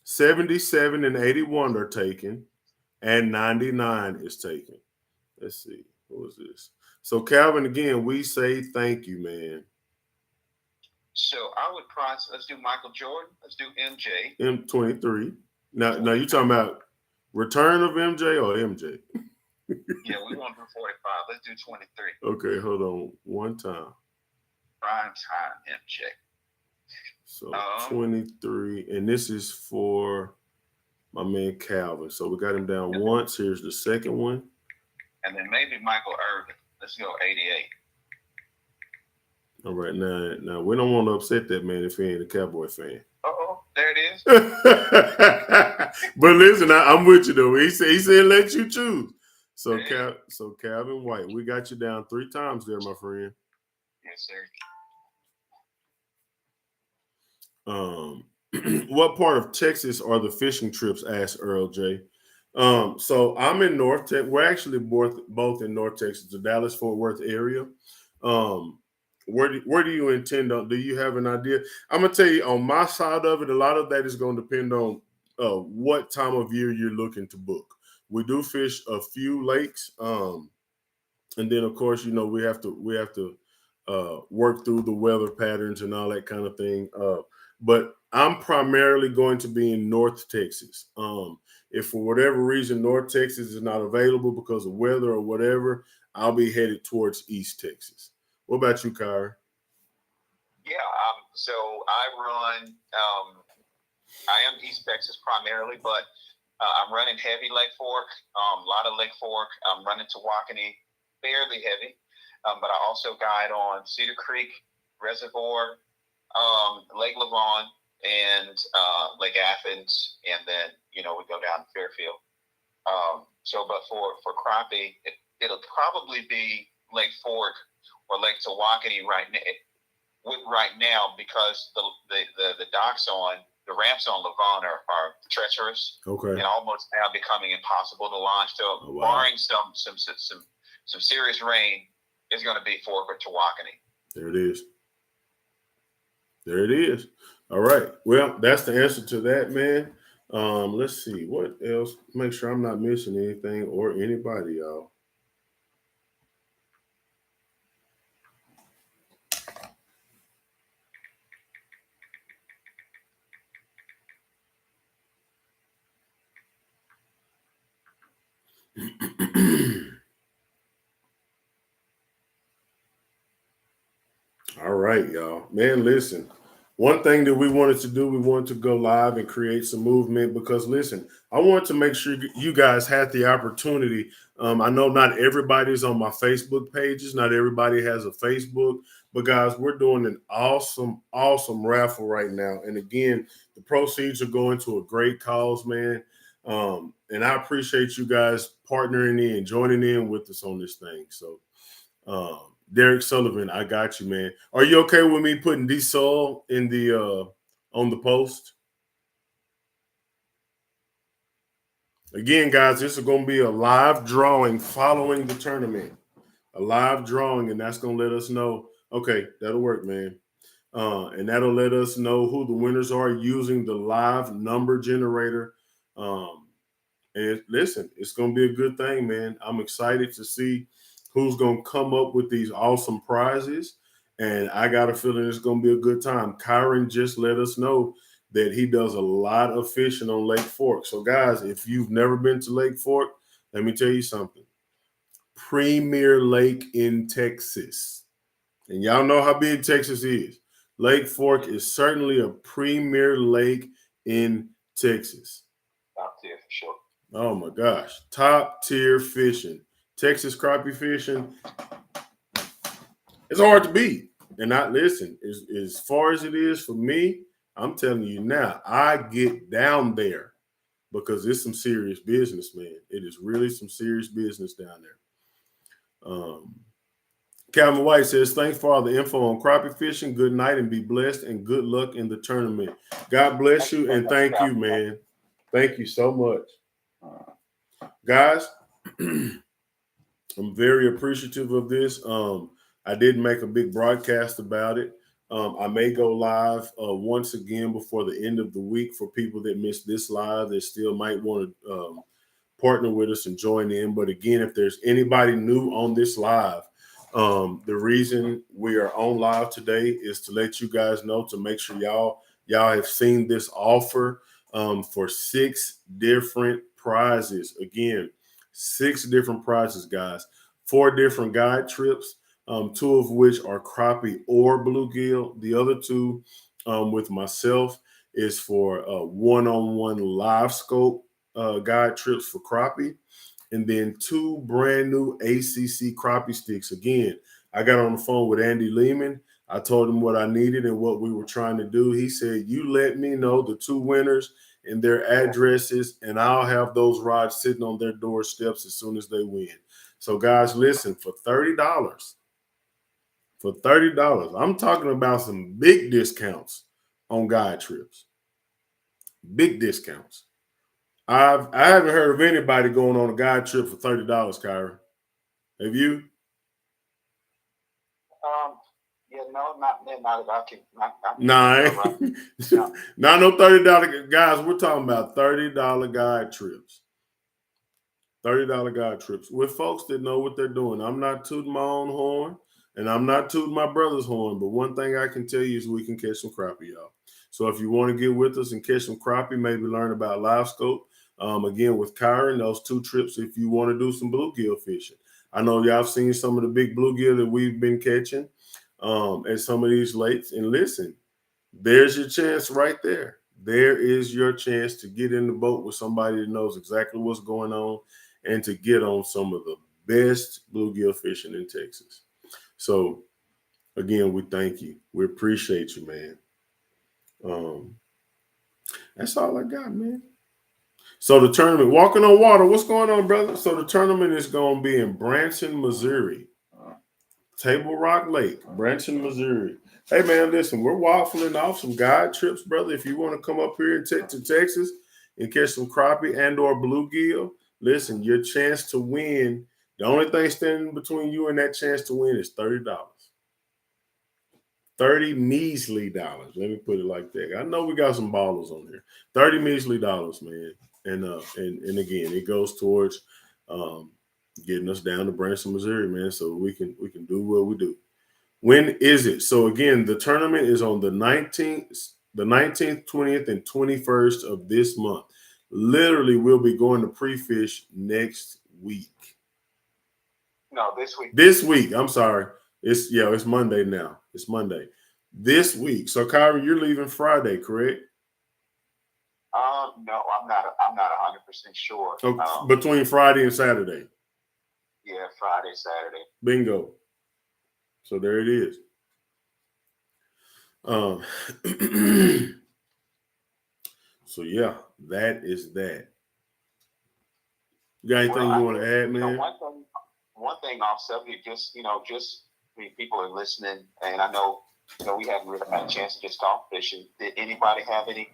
77 and 81 are taken. And 99 is taken. Let's see. What was this? So, Calvin, again, we say thank you, man. So I would price. Let's do Michael Jordan. Let's do MJ. M23. Now you talking about return of MJ or MJ? Yeah, we want to do 45. Let's do 23. Okay, hold on one time. Prime time MJ. So 23, and this is for my man Calvin. So we got him down once. Here's the second one. And then maybe Michael Irvin. Let's go 88. All right, now we don't want to upset that man if he ain't a Cowboy fan. There it is. But listen, I'm with you though. He said let you choose. So Calvin White, we got you down 3 times there, my friend. Yes, sir. What part of Texas are the fishing trips? Asked Earl J. So I'm in North Texas. We're actually both in North Texas, the Dallas-Fort Worth area. Where do you intend on? Do you have an idea? I'm gonna tell you on my side of it. A lot of that is going to depend on what time of year you're looking to book. We do fish a few lakes, and then of course we have to work through the weather patterns and all that kind of thing. But I'm primarily going to be in North Texas. If for whatever reason North Texas is not available because of weather or whatever, I'll be headed towards East Texas. What about you, Kyra? Yeah, so I run I am East Texas primarily, but I'm running heavy Lake Fork, a lot of Lake Fork. I'm running Tawakoni, fairly heavy, but I also guide on Cedar Creek Reservoir, Lake Lavon, and Lake Athens, and then we go down to Fairfield. But for crappie, it'll probably be Lake Fork or Lake Tawakoni right now because the docks on the ramps on Lavon are treacherous, Okay. and almost now becoming impossible to launch. So barring some serious rain, it's going to be Fork or Tawakoni. There it is. There it is. All right. Well, that's the answer to that, man. Let's see what else. Make sure I'm not missing anything or anybody, y'all. All right, y'all. Man, listen. One thing that we wanted to do, we wanted to go live and create some movement because, listen, I wanted to make sure you guys had the opportunity. I know not everybody's on my Facebook pages. Not everybody has a Facebook. But, guys, we're doing an awesome, awesome raffle right now. And, again, the proceeds are going to a great cause, man. And I appreciate you guys partnering in, joining in with us on this thing. So, Derek Sullivan, I got you, man. Are you okay with me putting D-Soul in the on the post? Again, guys, this is going to be a live drawing following the tournament. A live drawing, and that's going to let us know. Okay, that'll work, man. And that'll let us know who the winners are using the live number generator. And listen, it's going to be a good thing, man. I'm excited to see who's going to come up with these awesome prizes. And I got a feeling it's going to be a good time. Kyron just let us know that he does a lot of fishing on Lake Fork. So, guys, if you've never been to Lake Fork, let me tell you something. Premier lake in Texas. And y'all know how big Texas is. Lake Fork is certainly a premier lake in Texas. Top tier for sure. Oh, my gosh. Top tier fishing. Texas crappie fishing, it's hard to beat. And not listen, as far as it is for me, I'm telling you now, I get down there because it's some serious business, man. It is really some serious business down there. Calvin White says, thanks for all the info on crappie fishing. Good night and be blessed and good luck in the tournament. God bless you and thank you, man. Thank you so much. Guys, I'm very appreciative of this. I did make a big broadcast about it. I may go live once again before the end of the week for people that missed this live that still might want to partner with us and join in. But again, if there's anybody new on this live, the reason we are on live today is to let you guys know, to make sure y'all have seen this offer for 6 different prizes. Again, 6 different prizes, guys. 4 different guide trips, 2 of which are crappie or bluegill. The other 2 with myself is for one-on-one live scope guide trips for crappie. And then 2 brand new ACC crappie sticks. Again, I got on the phone with Andy Lehman. I told him what I needed and what we were trying to do. He said, you let me know the 2 winners and their addresses, and I'll have those rods sitting on their doorsteps as soon as they win. So, guys, listen, for $30, I'm talking about some big discounts on guide trips. Big discounts. I haven't heard of anybody going on a guide trip for $30, Kyra. Have you? Yeah, no, not about you. Not no $30 guys. We're talking about $30 guide trips. $30 guide trips with folks that know what they're doing. I'm not tooting my own horn, and I'm not tooting my brother's horn. But one thing I can tell you is we can catch some crappie, y'all. So if you want to get with us and catch some crappie, maybe learn about live scope. Again, with Kyron, those 2 trips if you want to do some bluegill fishing. I know y'all have seen some of the big bluegill that we've been catching at some of these lakes. And listen, there's your chance right there. there is your chance to get in the boat with somebody that knows exactly what's going on and to get on some of the best bluegill fishing in Texas. So again, we thank you. We appreciate you, man. That's all I got, man. So the tournament, walking on water, what's going on, brother? So the tournament is going to be in Branson, Missouri. Table Rock Lake, Branson, Missouri. Hey, man, listen, we're waffling off some guide trips, brother. If you want to come up here and to Texas and catch some crappie and or bluegill, listen, your chance to win, the only thing standing between you and that chance to win is $30. 30 measly dollars. Let me put it like that. I know we got some ballers on here. 30 measly dollars, man. And again, it goes towards getting us down to Branson, Missouri, man, so we can do what we do. When is it? So again, the tournament is on the 19th, 20th, and 21st of this month. Literally, we'll be going to pre-fish next week. No, this week. This week. I'm sorry. It's Monday now. It's Monday. This week. So Kyrie, you're leaving Friday, correct? No, I'm not 100% sure. Between Friday and Saturday. Yeah, Friday, Saturday. Bingo. So there it is. So yeah, that is that. You got anything you want to add, man? One thing off subject, just people are listening, and I know we haven't really had a chance to just talk fishing. Did anybody have any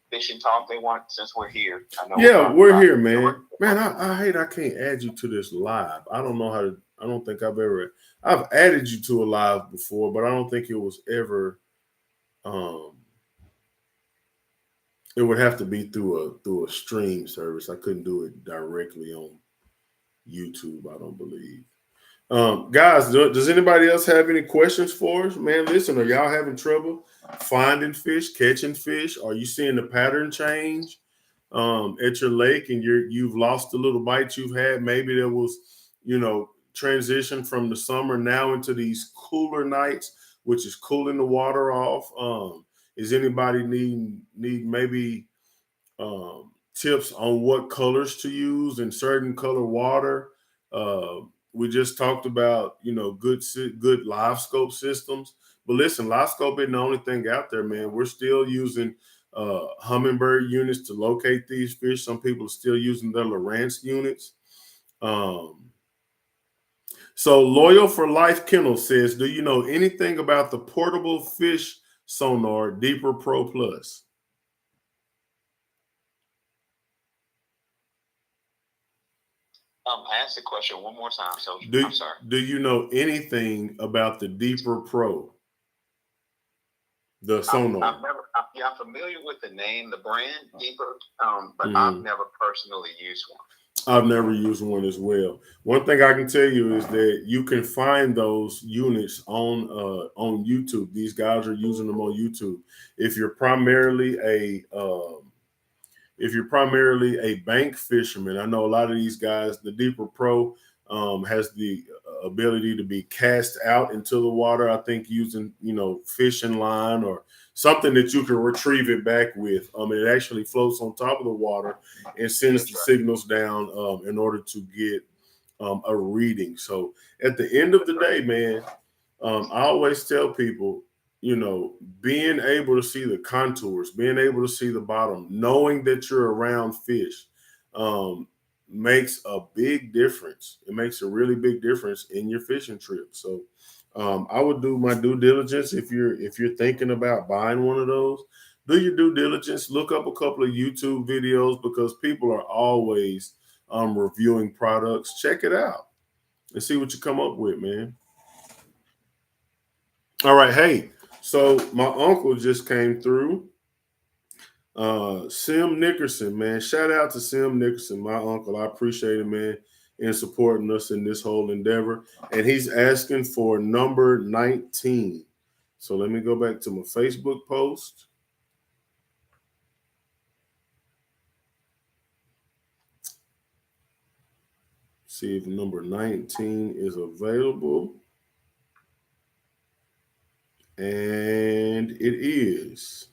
fishing talk they want since we're here? I know we're here, man. Man, I hate I can't add you to this live. I don't know how to. I don't think I've added you to a live before, but I don't think it was ever. It would have to be through a stream service. I couldn't do it directly on YouTube, I don't believe. Guys, does anybody else have any questions for us? Man, listen, are y'all having trouble finding fish, catching fish? Are you seeing the pattern change at your lake and you've lost the little bites you've had? Maybe there was, transition from the summer now into these cooler nights, which is cooling the water off. Is anybody need maybe tips on what colors to use in certain color water? We just talked about, good live scope systems. But listen, live scope isn't the only thing out there, man. We're still using Humminbird units to locate these fish. Some people are still using their Lowrance units. So Loyal for Life Kennel says, do you know anything about the portable fish sonar Deeper Pro Plus? Ask the question one more time. So I'm sorry. Do you know anything about the Deeper Pro? The sonar. I'm familiar with the name, the brand Deeper, but I've never personally used one. I've never used one as well. One thing I can tell you is that you can find those units on YouTube. These guys are using them on YouTube. If you're primarily a bank fisherman, I know a lot of these guys, the Deeper Pro has the ability to be cast out into the water. I think using, fishing line or something that you can retrieve it back with. It actually floats on top of the water and sends the signals down in order to get a reading. So at the end of the day, man, I always tell people, being able to see the contours, being able to see the bottom, knowing that you're around fish, makes a big difference. It makes a really big difference in your fishing trip. So I would do my due diligence if you're thinking about buying one of those. Do your due diligence. Look up a couple of YouTube videos because people are always reviewing products. Check it out and see what you come up with, man. All right, hey. So my uncle just came through. Sim Nickerson, man. Shout out to Sim Nickerson, my uncle. I appreciate it, man, in supporting us in this whole endeavor. And he's asking for number 19. So let me go back to my Facebook post. See if number 19 is available. And it is.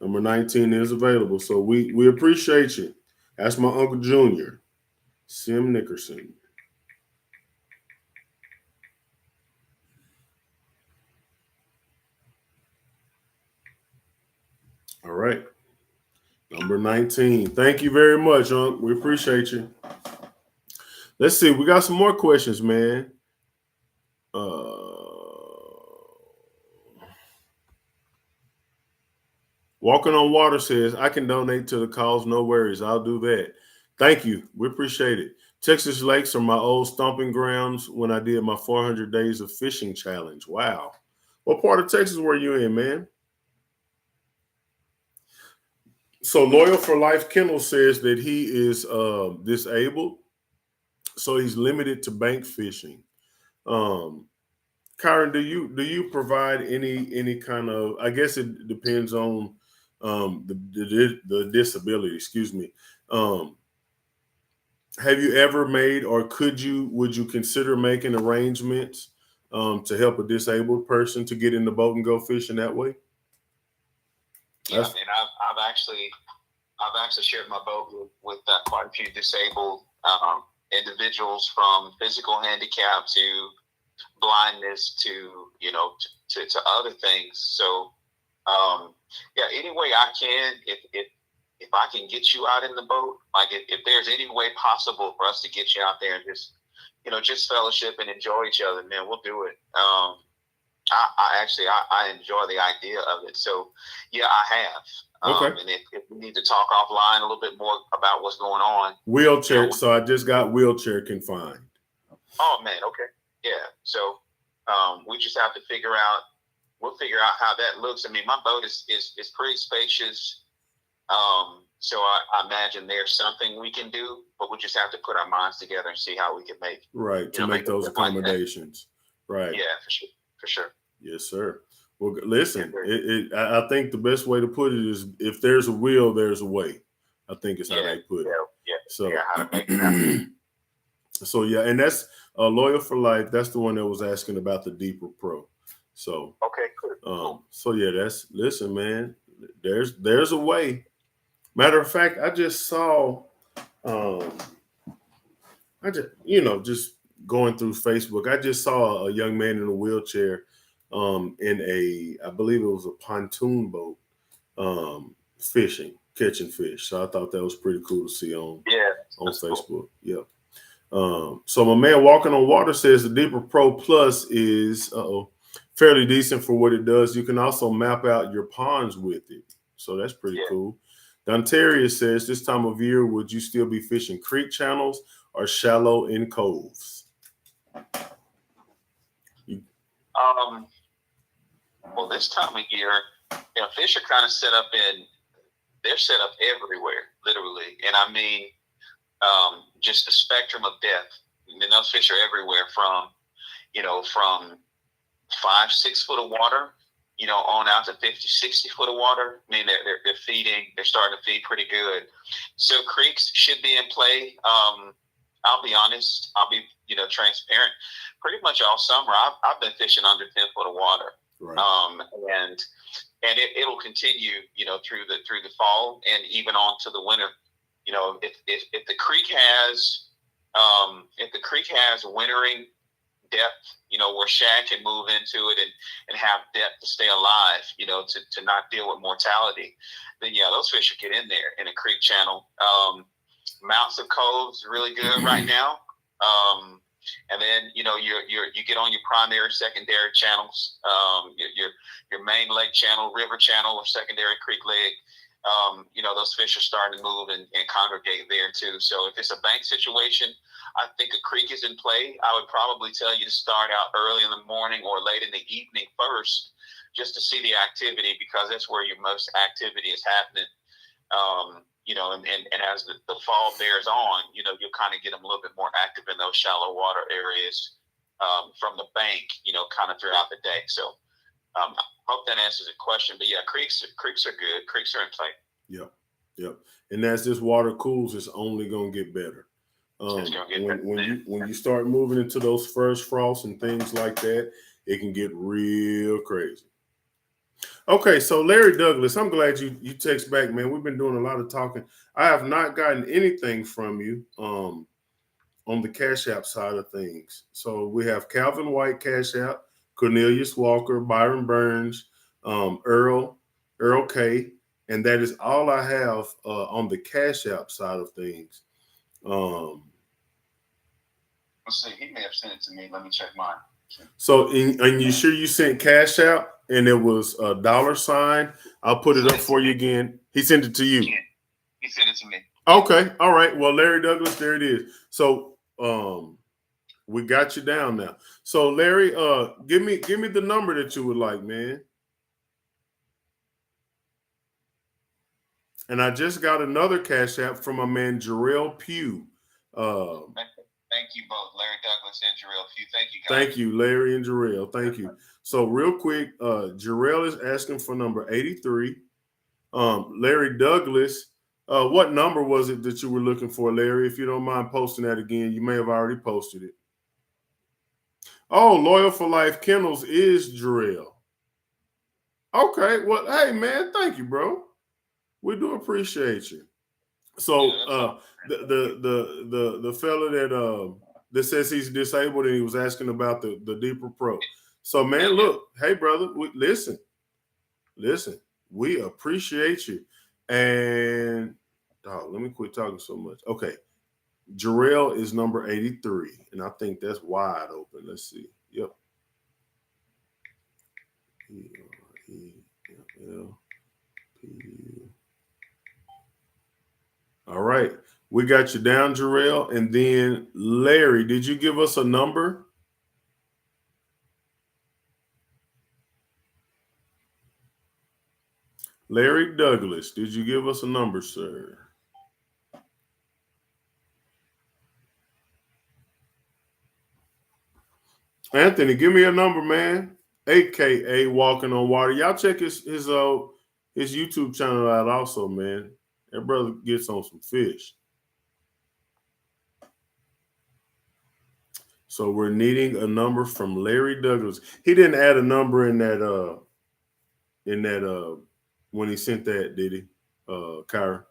Number 19 is available. So we appreciate you. That's my Uncle Junior, Sim Nickerson. All right. Number 19. Thank you very much, Unc. We appreciate you. Let's see. We got some more questions, man. Walking on Water says, I can donate to the cause. No worries. I'll do that. Thank you. We appreciate it. Texas Lakes are my old stomping grounds when I did my 400 days of fishing challenge. Wow. What part of Texas were you in, man? So Loyal for Life Kendall says that he is disabled, so he's limited to bank fishing. Kyron, do you provide any kind of? I guess it depends on the disability. Excuse me. Um, have you ever made, or would you consider making arrangements to help a disabled person to get in the boat and go fishing that way? Yeah, and I've actually shared my boat with quite a few disabled individuals, from physical handicap to blindness to to other things. So yeah, any way I can, if I can get you out in the boat, like if there's any way possible for us to get you out there and just fellowship and enjoy each other, man, we'll do it. I enjoy the idea of it. So yeah, I have. Okay. And if we need to talk offline a little bit more about what's going on. Wheelchair. So I just got wheelchair confined. Oh man. Okay. Yeah. So we just have to we'll figure out how that looks. I mean, my boat is pretty spacious. So I imagine there's something we can do, but we just have to put our minds together and see how we can make those accommodations. Right. Yeah, for sure. Yes, sir. Well, listen, I think the best way to put it is, if there's a will, there's a way. I think is how they put it. Yeah. So, how to make it happen. So yeah, and that's Loyal for Life. That's the one that was asking about the Deeper Pro. So okay, cool. So yeah, listen, man. There's a way. Matter of fact, I just saw, just going through Facebook, I just saw a young man in a wheelchair, in I believe it was a pontoon boat, catching fish. So I thought that was pretty cool to see on Facebook. Cool. Yep. So my man Walking on Water says the Deeper Pro Plus is fairly decent for what it does. You can also map out your ponds with it. So that's pretty cool. Dontaria says, this time of year, would you still be fishing creek channels or shallow in coves? Well, this time of year, fish are kind of they're set up everywhere, literally. And I mean, just the spectrum of depth. Those fish are everywhere from 5-6 foot of water, on out to 50-60 foot of water. I mean, they're feeding. They're starting to feed pretty good. So creeks should be in play. I'll be honest. I'll be transparent. Pretty much all summer, I've been fishing under 10 foot of water. Right. And it'll continue, through the fall and even on to the winter. If the creek has wintering depth, where shad can move into it and have depth to stay alive, to not deal with mortality, then those fish will get in there in a creek channel. Mounts of coves really good right now. And then you get on your primary, secondary channels, your main lake channel, river channel, or secondary creek leg. Those fish are starting to move and congregate there too. So if it's a bank situation, I think a creek is in play. I would probably tell you to start out early in the morning or late in the evening first, just to see the activity, because that's where your most activity is happening. And as the fall bears on, you'll kind of get them a little bit more active in those shallow water areas from the bank, kind of throughout the day. So I hope that answers the question. But yeah, creeks are good. Creeks are in play. Yep. And as this water cools, it's only going to get better. When you start moving into those first frosts and things like that, it can get real crazy. Okay, so Larry Douglas, I'm glad you text back, man. We've been doing a lot of talking. I have not gotten anything from you on the Cash App side of things. So we have Calvin White Cash App, Cornelius Walker, Byron Burns, Earl K, and that is all I have on the Cash App side of things. Let's see. He may have sent it to me. Let me check mine. So, and you sure you sent Cash App and it was a $? I'll put it up for you again. He sent it to you. Yeah, he sent it to me. Okay, all right. Well, Larry Douglas, there it is. So, we got you down now. So, Larry, give me the number that you would like, man. And I just got another Cash App from my man Jarrell Pugh. Thank you both, Larry Douglas and Jarrell Pugh. Thank you, guys. Thank you, Larry and Jarrell. Thank you. So, real quick, Jarrell is asking for number 83. Larry Douglas, what number was it that you were looking for, Larry? If you don't mind posting that again, you may have already posted it. Oh, Loyal for Life Kennels is Jarrell. Okay, well, hey man, thank you, bro. We do appreciate you. So, the fella that says he's disabled and he was asking about the Deeper Pro. So, man, look, hey brother, listen, we appreciate you. And let me quit talking so much. Okay. Jarrell is number 83, and I think that's wide open. Let's see. Yep. All right. We got you down, Jarrell. And then Larry, did you give us a number? Larry Douglas, did you give us a number, sir? Anthony, give me a number, man. AKA Walking on Water. Y'all check his YouTube channel out also, man. That brother gets on some fish. So we're needing a number from Larry Douglas. He didn't add a number in that when he sent that, did he? Kyra?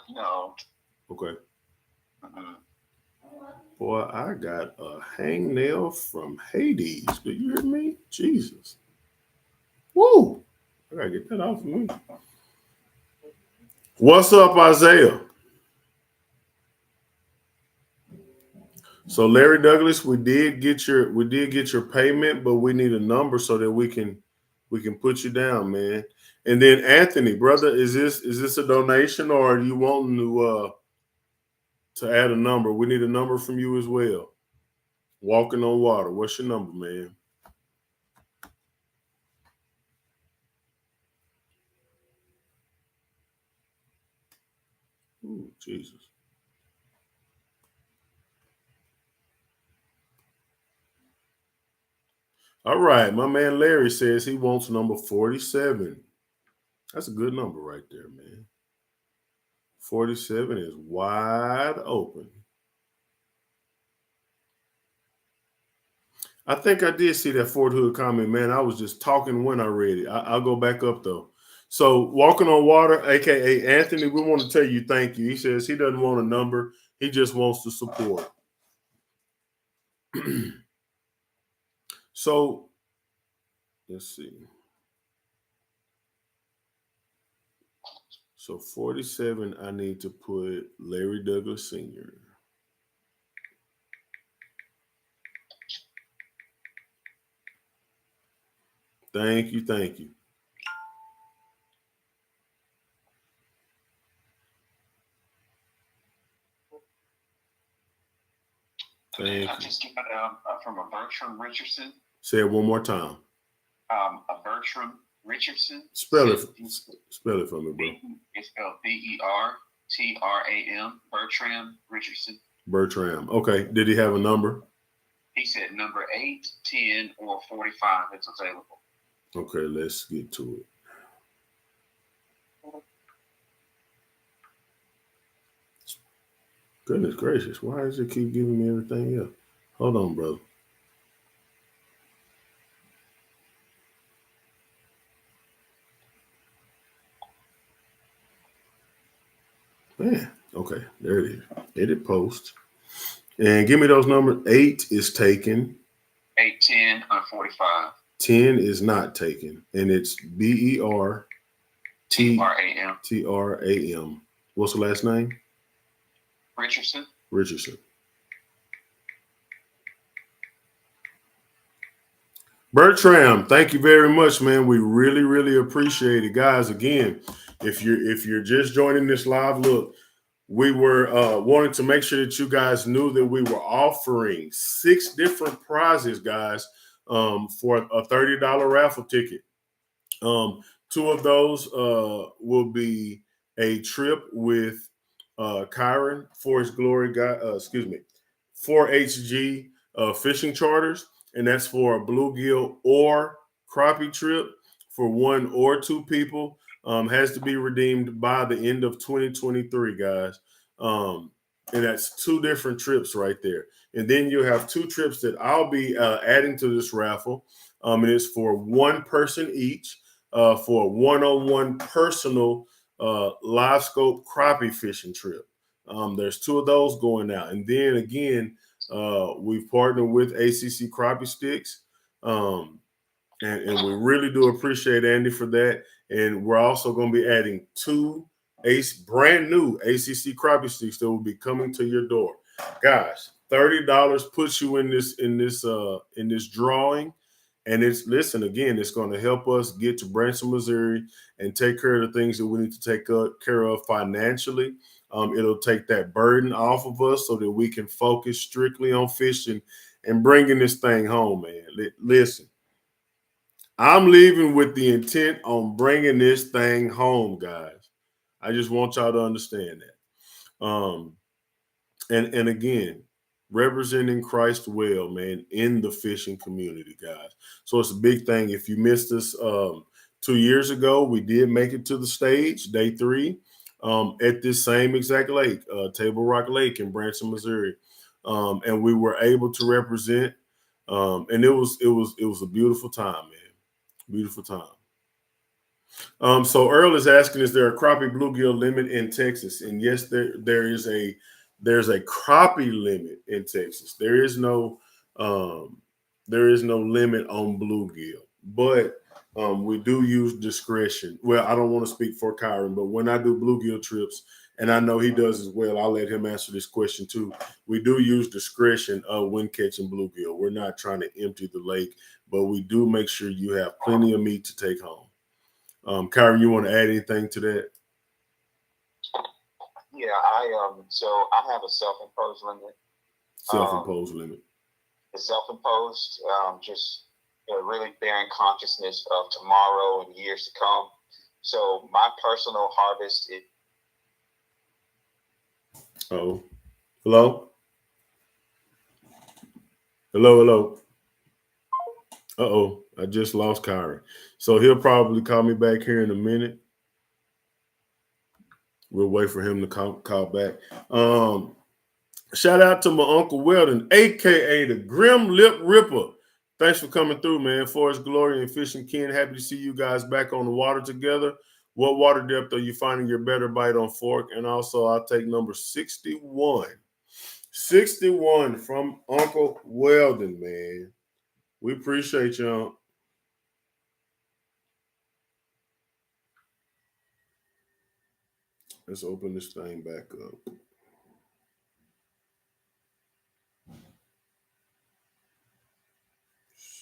No. Okay. Boy, I got a hangnail from Hades. Do you hear me? Jesus. Woo! I gotta get that off of me. What's up, Isaiah? So Larry Douglas, we did get your payment, but we need a number so that we can put you down, man. And then Anthony, brother, is this a donation or are you wanting to add a number? We need a number from you as well. Walking on Water. What's your number, man? Ooh, Jesus. All right, my man Larry says he wants number 47. That's a good number right there, man. 47 is wide open. I think I did see that Fort Hood comment, man. I was just talking when I read it. I'll go back up though. So Walking on Water, aka Anthony, we want to tell you thank you. He says he doesn't want a number, he just wants to support. So let's see. So 47, I need to put Larry Douglas Sr. Thank you. Thank you. I just got from a Bertram Richardson. Say it one more time. A Bertram Richardson. Spell it for me, bro. It's spelled Bertram. Bertram Richardson. Bertram. Okay. Did he have a number? He said number 8, 10, or 45. It's available. Okay, let's get to it. Goodness gracious, why does it keep giving me everything else? Hold on, brother. Man, okay, there it is. Edit post. And give me those numbers. 8 is taken. 8, 10, 145. 10 is not taken. And it's BER TRAM. TRAM. What's the last name? Richardson. Richardson. Bertram, thank you very much, man. We really, really appreciate it, guys. Again, if you're just joining this live, look, we were wanting to make sure that you guys knew that we were offering 6 different prizes, guys, for a $30 raffle ticket. 2 of those will be a trip with Kyron for his glory, 4HG fishing charters, and that's for a bluegill or crappie trip for 1 or 2 people. Has to be redeemed by the end of 2023, guys. And that's 2 different trips right there. And then you have 2 trips that I'll be adding to this raffle. And it's for 1 person each for a one-on-one personal live scope crappie fishing trip. There's 2 of those going out. And then again, we've partnered with ACC Crappie Sticks. And we really do appreciate Andy for that. And we're also going to be adding 2 brand new ACC Crappie Sticks that will be coming to your door. Guys, $30 puts you in this drawing. And it's going to help us get to Branson, Missouri, and take care of the things that we need to take care of financially. It'll take that burden off of us so that we can focus strictly on fishing and bringing this thing home, man. Listen, I'm leaving with the intent on bringing this thing home, guys. I just want y'all to understand that. And again, representing Christ well, man, in the fishing community, guys. So it's a big thing. If you missed us 2 years ago, we did make it to the stage, day 3, at this same exact lake, Table Rock Lake in Branson, Missouri. And we were able to represent, and it was a beautiful time, man. Beautiful time. So Earl is asking, is there a crappie bluegill limit in Texas? And yes, there's a crappie limit in Texas. There is no limit on bluegill, but we do use discretion. Well, I don't want to speak for Kyron, but when I do bluegill trips, and I know he does as well, I'll let him answer this question too. We do use discretion when catching bluegill. We're not trying to empty the lake, but we do make sure you have plenty of meat to take home. Kyron, you want to add anything to that? Yeah, I have a self-imposed limit. Self-imposed limit. It's self-imposed, just really bearing consciousness of tomorrow and years to come. So my personal harvest is. Oh, hello. Hello. I just lost Kyron. So he'll probably call me back here in a minute. We'll wait for him to call back. Shout out to my Uncle Weldon, a.k.a. the Grim Lip Ripper. Thanks for coming through, man. Forrest Glory and Fishing Ken, happy to see you guys back on the water together. What water depth are you finding your better bite on fork? And also, I'll take number 61. 61 from Uncle Weldon, man. We appreciate y'all. Let's open this thing back up.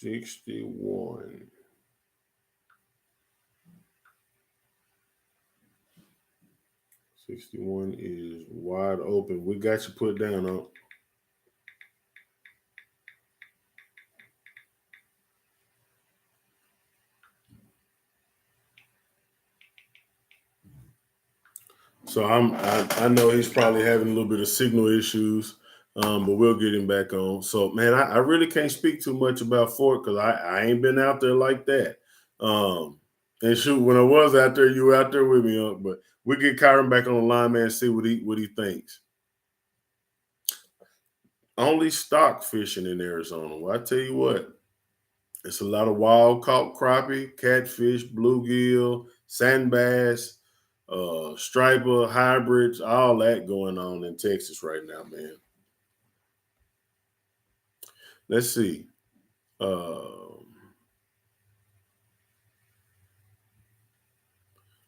$61. $61 is wide open. We got you put down on. So I know he's probably having a little bit of signal issues, but we'll get him back on. So man, I really can't speak too much about Fort because I ain't been out there like that. And shoot, when I was out there, you were out there with me, but we get Kyron back on the line, man, and see what he thinks. Only stock fishing in Arizona. Well, I tell you what, it's a lot of wild caught crappie, catfish, bluegill, sand bass. striper, hybrids, all that going on in Texas right now, man. Let's see.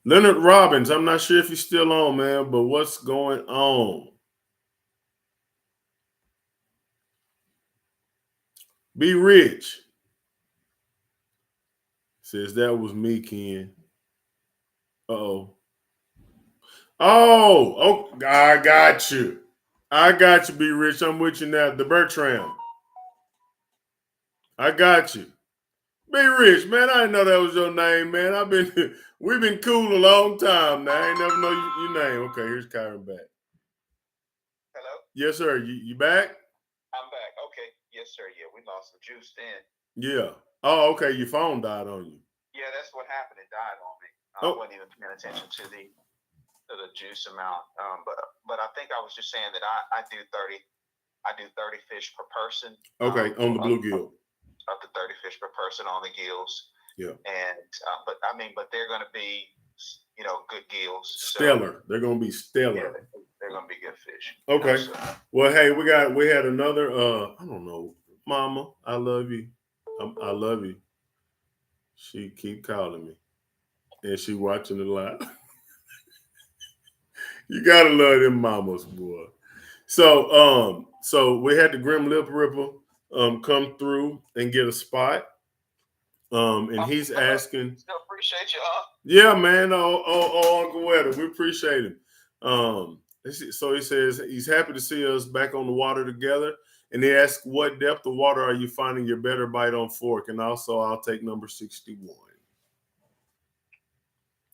Leonard Robbins, I'm not sure if he's still on, man, but what's going on? Be Rich says that was me, Ken. Uh-oh. Oh, I got you. I got you, Be Rich. I'm with you now. The Bertram. I got you. Be Rich, man. I didn't know that was your name, man. We've been cool a long time now. I ain't never know your name. Okay, here's Kyron back. Hello? Yes, sir. You back? I'm back. Okay. Yes, sir. Yeah, we lost some juice then. Yeah. Oh, okay. Your phone died on you. Yeah, that's what happened. It died on me. I wasn't even paying attention to the juice amount. But I think I was just saying that I do 30 fish per person. Okay, on the bluegill. Up to 30 fish per person on the gills. Yeah. And but they're going to be, good gills. Stellar. So, they're going to be stellar. Yeah, they're going to be good fish. Okay. Well, hey, we had another. I don't know, Mama. I love you. I love you. She keep calling me, and she watching it live. You gotta love them mamas, boy. So we had the Grim Lip Ripper come through and get a spot. And he's asking. Still appreciate you, huh? Yeah, man. Oh, Uncle Wetter, we appreciate him. So he says he's happy to see us back on the water together. And he asks, what depth of water are you finding your better bite on fork? And also, I'll take number 61.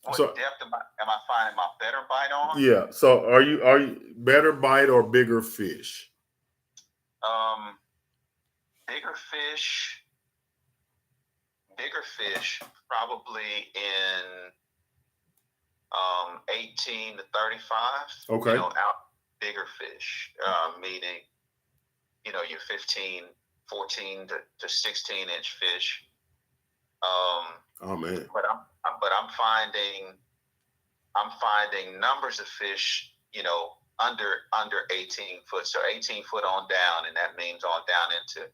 What depth am I finding my better bite on? Yeah. So are you better bite or bigger fish? Bigger fish, probably in 18 to 35. Okay. Out bigger fish, meaning, your 15, 14 to 16-inch fish. Oh man. But I'm finding numbers of fish, under 18 foot. So 18 foot on down, and that means on down into,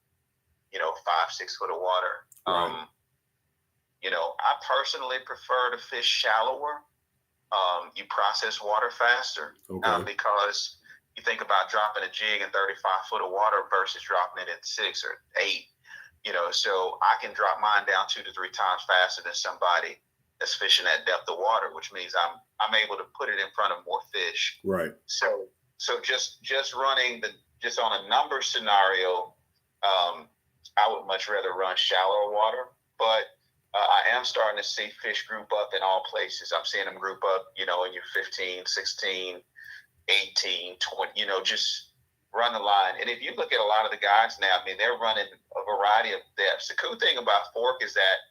5-6 foot of water. Right. I personally prefer to fish shallower. You process water faster. Okay. Because you think about dropping a jig in 35 foot of water versus dropping it in 6 or 8. So I can drop mine down 2 to 3 times faster than somebody that's fishing that depth of water, which means I'm able to put it in front of more fish. Right. So just running just on a number scenario, I would much rather run shallower water, but I am starting to see fish group up in all places. I'm seeing them group up, in your 15, 16, 18, 20, just run the line. And if you look at a lot of the guys now, they're running a variety of depths. The cool thing about fork is that,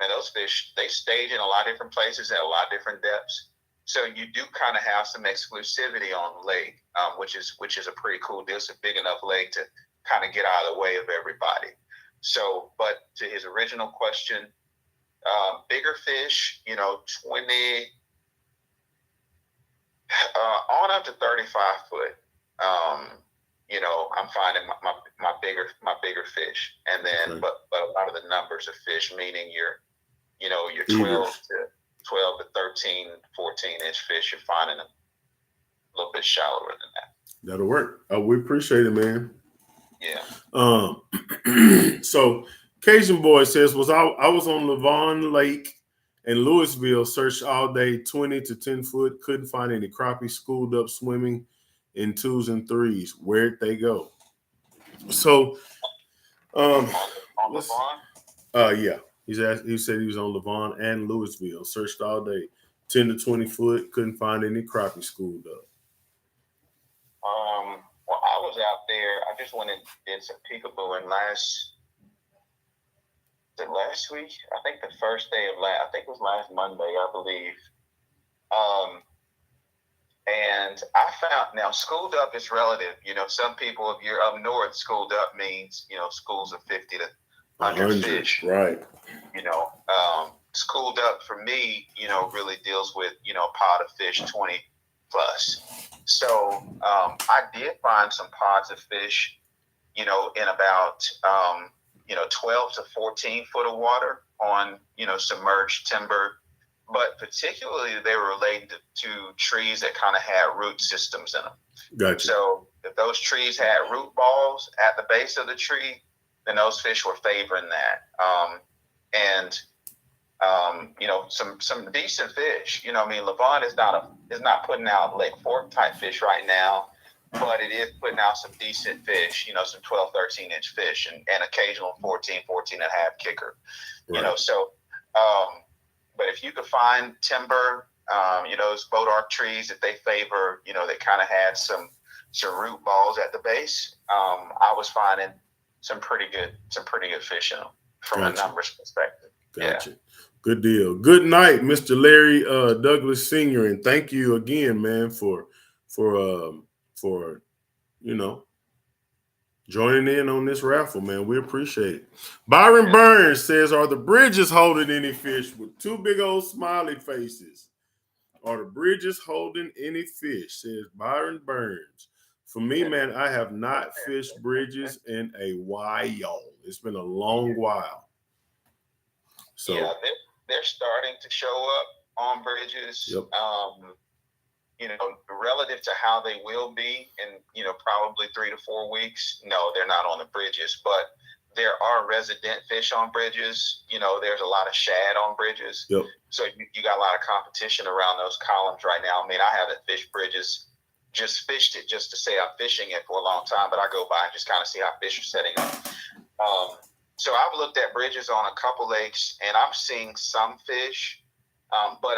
those fish, they stage in a lot of different places at a lot of different depths. So you do kind of have some exclusivity on the lake, which is a pretty cool deal. It's a big enough lake to kind of get out of the way of everybody. So, but to his original question, bigger fish, 20, on up to 35 foot. I'm finding my bigger fish, and then okay. but a lot of the numbers of fish, meaning your 12 to 13, 14-inch fish, you're finding them a little bit shallower than that. That'll work. We appreciate it, man. Yeah. So Cajun Boy says, I was on Lavon Lake in Louisville, searched all day, 20 to 10 foot, couldn't find any crappie schooled up swimming in 2s and 3s. Where'd they go? So on Lavon? Yeah. He said he was on Lavon and Louisville, searched all day, 10 to 20 foot, couldn't find any crappie schooled up. Well, I was out there. I just went and did some peekabooing last week. I think the first day of I think it was last Monday, I believe. And I found, now schooled up is relative. Some people, if you're up north, schooled up means, schools of 50 to 100 fish. Right. Schooled Up for me, really deals with, pod of fish 20 plus. So I did find some pods of fish, in about, 12 to 14 foot of water on, submerged timber. But particularly they were related to trees that kind of had root systems in them. Gotcha. So if those trees had root balls at the base of the tree, then those fish were favoring that. Some decent fish. Levant is not putting out Lake Fork type fish right now, but it is putting out some decent fish, some 12, 13-inch fish and occasional 14 and a half kicker. Right. But if you could find timber, those boat arc trees that they favor, that kind of had some root balls at the base, I was finding some pretty good fish in them from a numbers perspective. Gotcha. Yeah. Good deal. Good night, Mr. Larry Douglas Sr. And thank you again, man, for joining in on this raffle, man. We appreciate it. Byron Burns says, are the bridges holding any fish with two big old smiley faces? Are the bridges holding any fish? Says Byron Burns. For me, man, I have not fished bridges in a while. It's been a long while. So yeah, they're starting to show up on bridges. Yep. Relative to how they will be in, probably 3 to 4 weeks. No, they're not on the bridges, but there are resident fish on bridges. There's a lot of shad on bridges. Yep. So you got a lot of competition around those columns right now. I mean, I haven't fished bridges, just fished it just to say I'm fishing it for a long time, but I go by and just kind of see how fish are setting up. So I've looked at bridges on a couple lakes, and I'm seeing some fish, but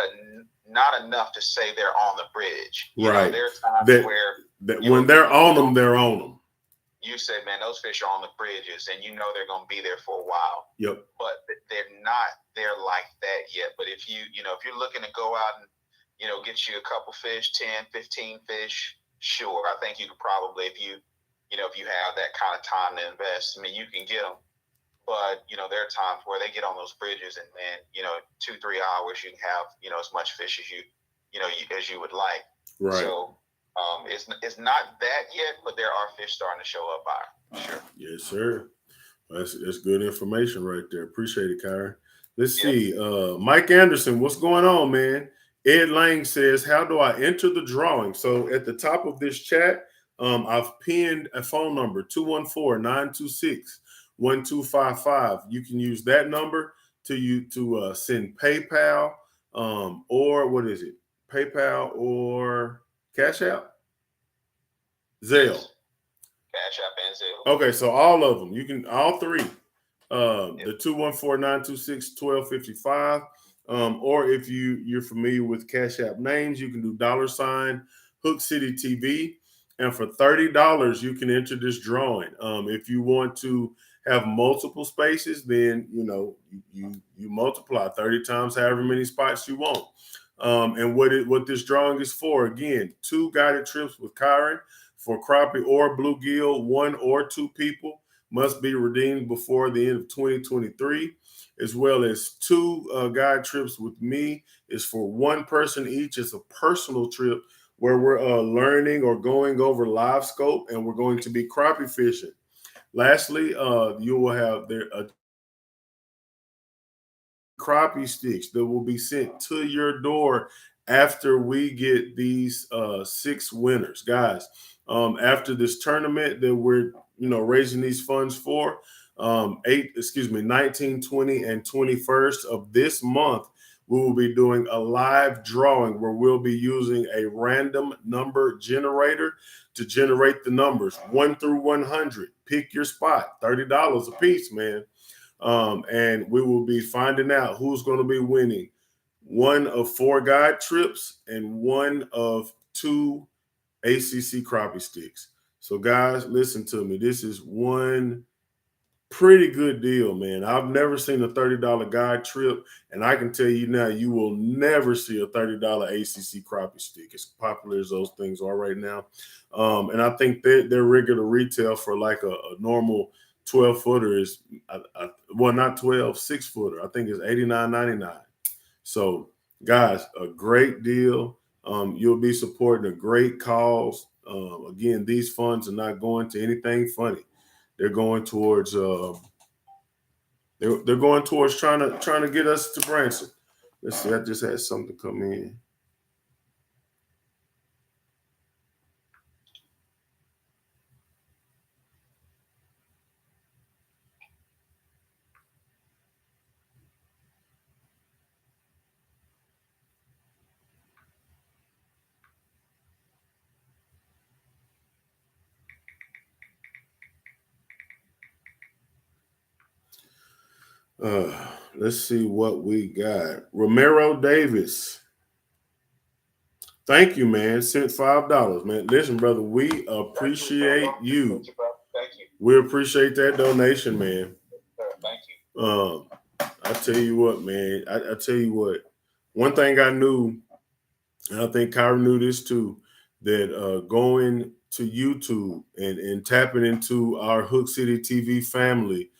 not enough to say they're on the bridge. Right. There are times where when they're on them, they're on them. You say, man, those fish are on the bridges, and they're going to be there for a while. Yep. But they're not there like that yet. But if you're looking to go out and, get you a couple fish, 10, 15 fish, sure. I think you could probably, if you have that kind of time to invest, I mean, you can get them. But, there are times where they get on those bridges and, man, 2-3 hours, you can have, as much fish as you would like. Right. So, it's not that yet, but there are fish starting to show up by. Sure. Yes, sir. That's good information right there. Appreciate it, Kyron. Let's see. Mike Anderson, what's going on, man? Ed Lang says, how do I enter the drawing? So at the top of this chat, I've pinned a phone number, 214-926-1255. You can use that number to send PayPal or what is it? PayPal or Cash App? Zelle. Cash App and Zelle. Okay, so all of them. You can all three. The 214-926-1255. Or if you're familiar with Cash App names, you can do $ Hook City TV. And for $30, you can enter this drawing. If you want to have multiple spaces, then you multiply 30 times however many spots you want. And what this drawing is for, again, 2 guided trips with Kyron for crappie or bluegill. 1 or 2 people must be redeemed before the end of 2023, as well as 2 guide trips with me is for 1 person each. It's a personal trip where we're learning or going over live scope, and we're going to be crappie fishing. Lastly, you will have crappie sticks that will be sent to your door after we get these 6 winners, guys. After this tournament that we're raising these funds for, 19, 20, and 21st of this month, we will be doing a live drawing where we'll be using a random number generator to generate the numbers 1 through 100. Pick your spot, $30 a piece, man. And we will be finding out who's going to be winning 1 of 4 guide trips and 1 of 2 ACC crappie sticks. So, guys, listen to me. This is one pretty good deal, man. I've never seen a $30 guide trip, and I can tell you now, you will never see a $30 ACC crappie stick. As popular as those things are right now. And I think they're regular retail for like a normal 12-footer is, well, not 12, 6-footer. I think it's $89.99. So, guys, a great deal. You'll be supporting a great cause. Again, these funds are not going to anything funny. They're going towards they're going towards trying to get us to Branson. Let's see. I just had something come in. Let's see what we got. Romero Davis. Thank you, man. Sent $5, man. Listen, brother, we appreciate you. Thank you. We appreciate that donation, man. Thank you. I tell you what, man. I tell you what. One thing I knew, and I think Kyra knew this too, that going to YouTube and tapping into our Hook City TV family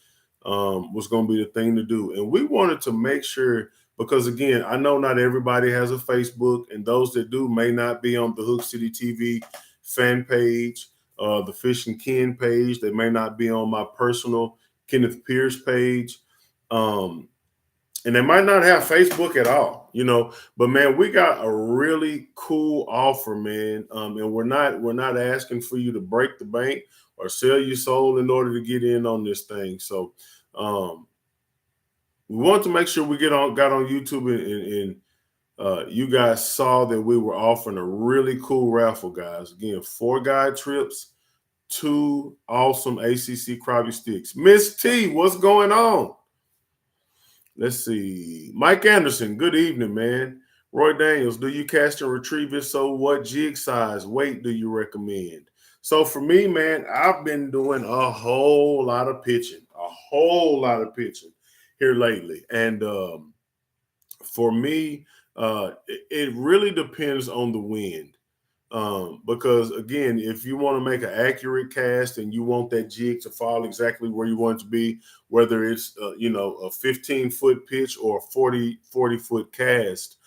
was going to be the thing to do. And we wanted to make sure, because again, I know not everybody has a Facebook, and those that do may not be on the Hook City TV fan page, the Fish and Ken page. They may not be on my personal Kenneth Pierce page. And they might not have Facebook at all, but man, we got a really cool offer, man. And we're not asking for you to break the bank or sell your soul in order to get in on this thing. So we want to make sure we got on YouTube and you guys saw that we were offering a really cool raffle, guys. Again, 4 guide trips, 2 awesome ACC Crappie sticks. Miss T, what's going on? Let's see. Mike Anderson, good evening, man. Roy Daniels, do you cast and retrieve it? So what jig size, weight do you recommend? So for me, man, I've been doing a whole lot of pitching here lately. And for me, it really depends on the wind. Because again, if you want to make an accurate cast and you want that jig to fall exactly where you want it to be, whether it's a 15-foot pitch or a 40-foot cast,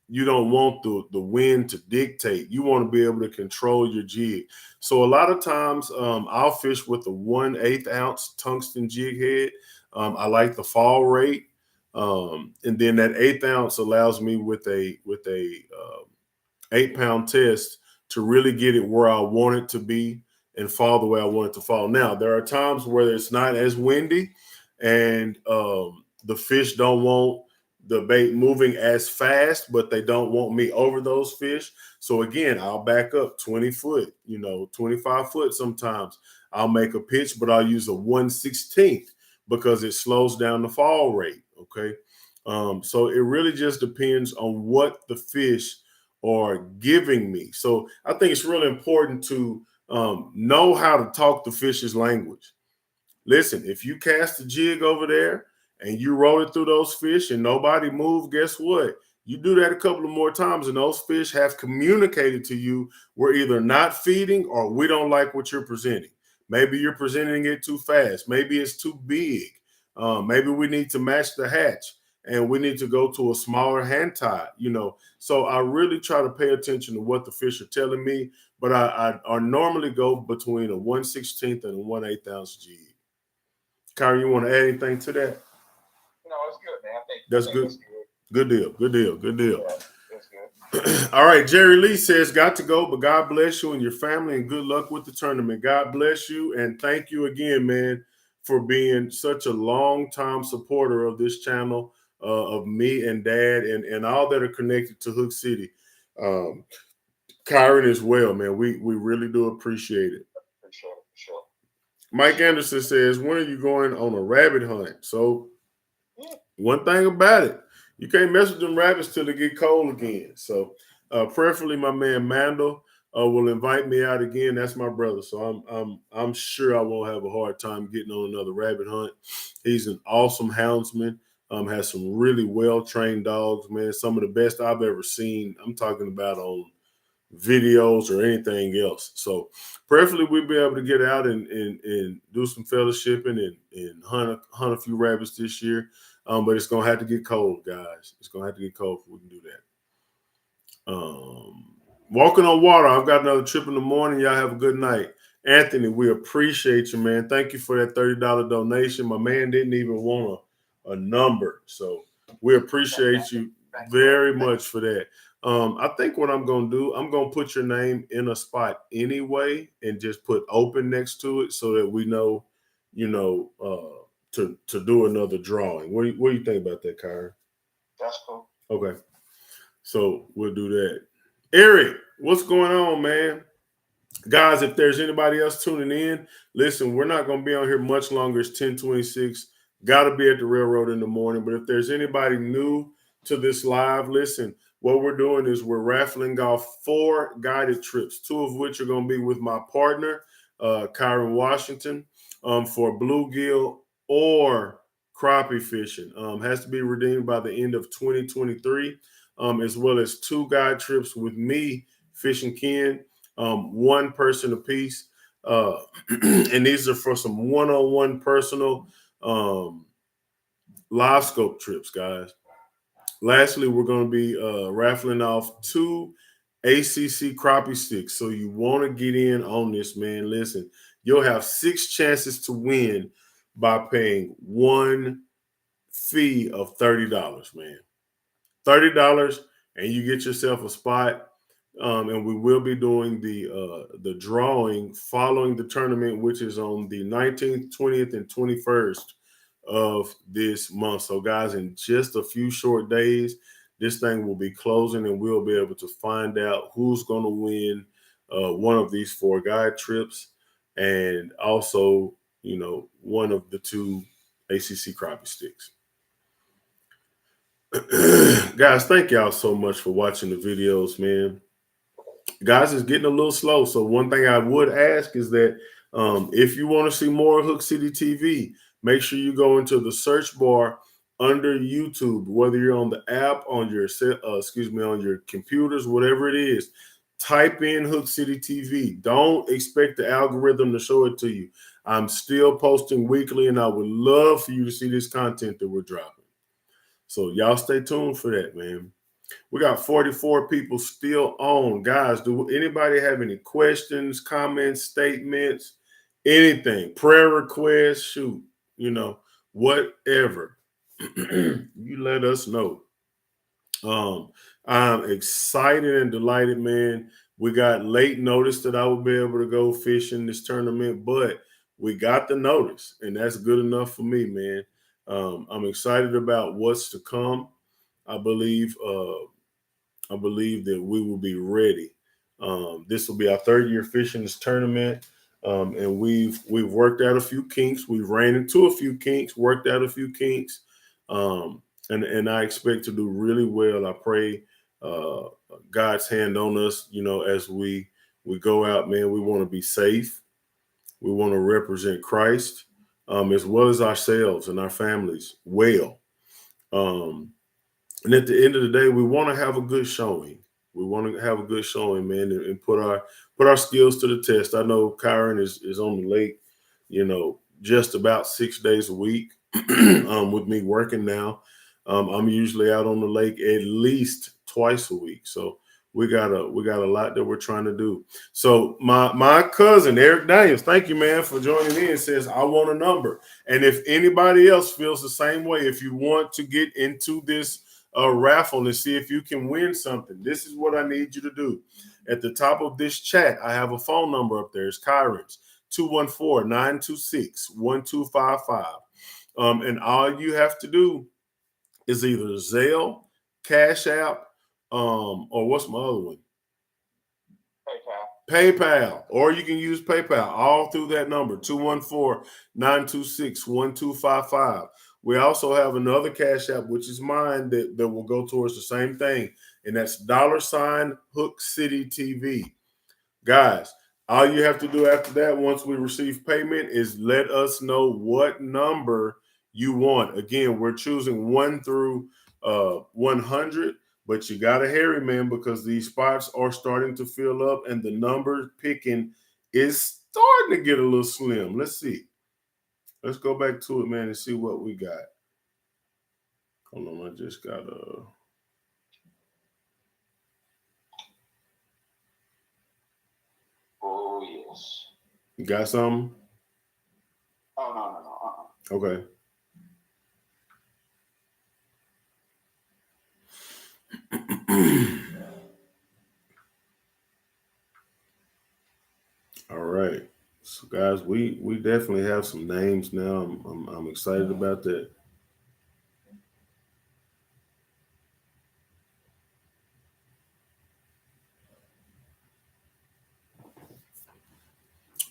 you don't want the wind to dictate. You want to be able to control your jig. So a lot of times I'll fish with a 1/8 ounce tungsten jig head. I like the fall rate, and then that 1/8 ounce allows me with a 8-pound test to really get it where I want it to be and fall the way I want it to fall. Now, there are times where it's not as windy and the fish don't want the bait moving as fast, but they don't want me over those fish. So again, I'll back up 20 foot, 25 foot sometimes. I'll make a pitch, but I'll use a 1/16 because it slows down the fall rate, okay? So it really just depends on what the fish are giving me. So I think it's really important to know how to talk the fish's language. Listen, if you cast a jig over there and you roll it through those fish and nobody moved, guess what? You do that a couple of more times and those fish have communicated to you, we're either not feeding or we don't like what you're presenting. Maybe you're presenting it too fast. Maybe it's too big. Maybe we need to match the hatch and we need to go to a smaller hand tie, So I really try to pay attention to what the fish are telling me, but I normally go between a 1/16 and a 1/8 ounce jig. Kyrie, you want to add anything to that? No, it's good, man. I think That's good. That's good. Good deal. Yeah, that's good. All right, Jerry Lee says, got to go, but God bless you and your family and good luck with the tournament. God bless you and thank you again, man, for being such a long-time supporter of this channel, of me and Dad and all that are connected to Hook City. Kyron as well, man. We really do appreciate it. For sure. Mike Anderson says, when are you going on a rabbit hunt? So one thing about it, you can't mess with them rabbits till they get cold again. So preferably my man Mandel will invite me out again. That's my brother. So I'm sure I won't have a hard time getting on another rabbit hunt. He's an awesome houndsman. Has some really well-trained dogs, man. Some of the best I've ever seen. I'm talking about on videos or anything else. So preferably we'll be able to get out and do some fellowshipping and hunt a few rabbits this year. But it's gonna have to get cold, guys. It's gonna have to get cold before we can do that. Walking on water. I've got another trip in the morning. Y'all have a good night. Anthony, we appreciate you, man. Thank you for that $30 donation. My man didn't even want a number. So we appreciate you very much for that. I think what I'm going to do, I'm going to put your name in a spot anyway and just put open next to it so that we know, to do another drawing. What do you think about that, Kyron? That's cool. Okay. So we'll do that. Eric, what's going on, man? Guys, if there's anybody else tuning in, listen, we're not going to be on here much longer. It's 10:26. Got to be at the railroad in the morning. But if there's anybody new to this live, listen, what we're doing is we're raffling off 4 guided trips, 2 of which are going to be with my partner, Kyron Washington, for bluegill or crappie fishing. Has to be redeemed by the end of 2023, as well as 2 guide trips with me, Fishing Ken. 1 person apiece. And these are for some one-on-one personal live scope trips, guys. Lastly, we're going to be raffling off 2 ACC crappie sticks. So you want to get in on this, man. Listen, you'll have 6 chances to win by paying 1 fee of $30, man. $30, and you get yourself a spot. And we will be doing the drawing following the tournament, which is on the 19th, 20th, and 21st of this month. So, guys, in just a few short days, this thing will be closing, and we'll be able to find out who's going to win one of these 4 guide trips, and also, one of the 2 ACC crappie sticks. Guys, thank y'all so much for watching the videos, man. Guys, it's getting a little slow. So one thing I would ask is that if you want to see more Hook City TV, make sure you go into the search bar under YouTube, whether you're on the app, on your on your computers, whatever it is. Type in Hook City TV. Don't expect the algorithm to show it to you. I'm still posting weekly, and I would love for you to see this content that we're dropping. So y'all stay tuned for that, man. We got 44 people still on. Guys, do anybody have any questions, comments, statements, anything, prayer requests? Shoot, whatever. You let us know. I'm excited and delighted, man. We got late notice that I will be able to go fishing this tournament, but we got the notice, and that's good enough for me, man. I'm excited about what's to come. I believe that we will be ready. This will be our 3rd year fishing this tournament, and we've worked out a few kinks. We've ran into a few kinks, worked out a few kinks, and I expect to do really well. I pray God's hand on us, as we go out, man. We want to be safe. We want to represent Christ, as well as ourselves and our families well. And at the end of the day, we want to have a good showing. We want to have a good showing, man, and put our skills to the test. I know Kyron is on the lake, just about 6 days a week. With me working now, I'm usually out on the lake at least twice a week. So we got a lot that we're trying to do. So my cousin Eric Daniels, thank you, man, for joining in. Says I want a number, and if anybody else feels the same way, if you want to get into this raffle and see if you can win something, this is what I need you to do. At the top of this chat, I have a phone number up there. It's Kyron's 214-926-1255. And all you have to do is either Zelle, Cash App, or what's my other one? PayPal, or you can use PayPal all through that number, 214-926-1255. We also have another Cash App, which is mine, that will go towards the same thing, and that's $ Hook City TV. Guys, all you have to do after that, once we receive payment, is let us know what number you want. Again, we're choosing 1 through 100. But you got to hurry, man, because these spots are starting to fill up and the number picking is starting to get a little slim. Let's see. Let's go back to it, man, and see what we got. Hold on, I just got Oh, yes. You got something? Oh, no. Okay. All right. So guys, we definitely have some names now. I'm excited about that.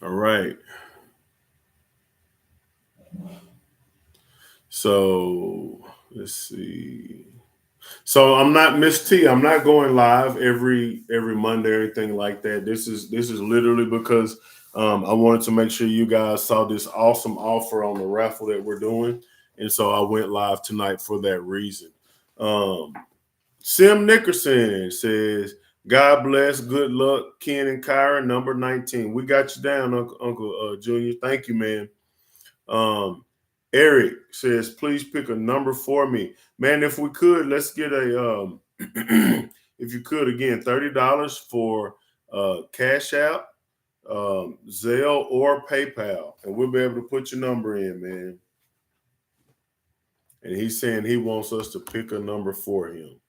All right. So let's see. So I'm not Miss T. I'm not going live every Monday or anything like that. This is literally because I wanted to make sure you guys saw this awesome offer on the raffle that we're doing, and so I went live tonight for that reason. Sim Nickerson says, "God bless, good luck, Ken and Kyra, number 19." We got you down, Uncle Junior. Thank you, man. Eric says, "Please pick a number for me, man. If we could, let's get a if you could again, $30 for Cash App, Zelle, or PayPal, and we'll be able to put your number in, man." And he's saying he wants us to pick a number for him.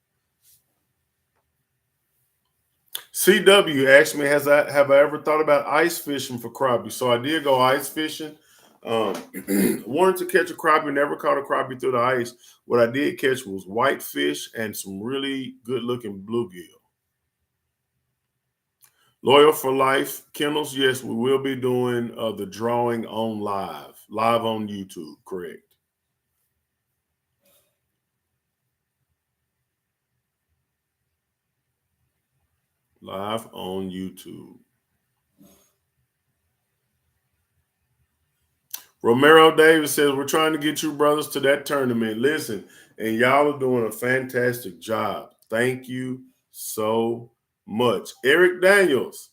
CW asked me, have I ever thought about ice fishing for crappie? So I did go ice fishing. Wanted to catch a crappie, never caught a crappie through the ice. What I did catch was whitefish and some really good looking bluegill. Loyal for life, Kennels. Yes, we will be doing the drawing on live on YouTube. Correct. Live on YouTube. Romero Davis says, "We're trying to get you brothers to that tournament. Listen, and y'all are doing a fantastic job. Thank you so much." Eric Daniels.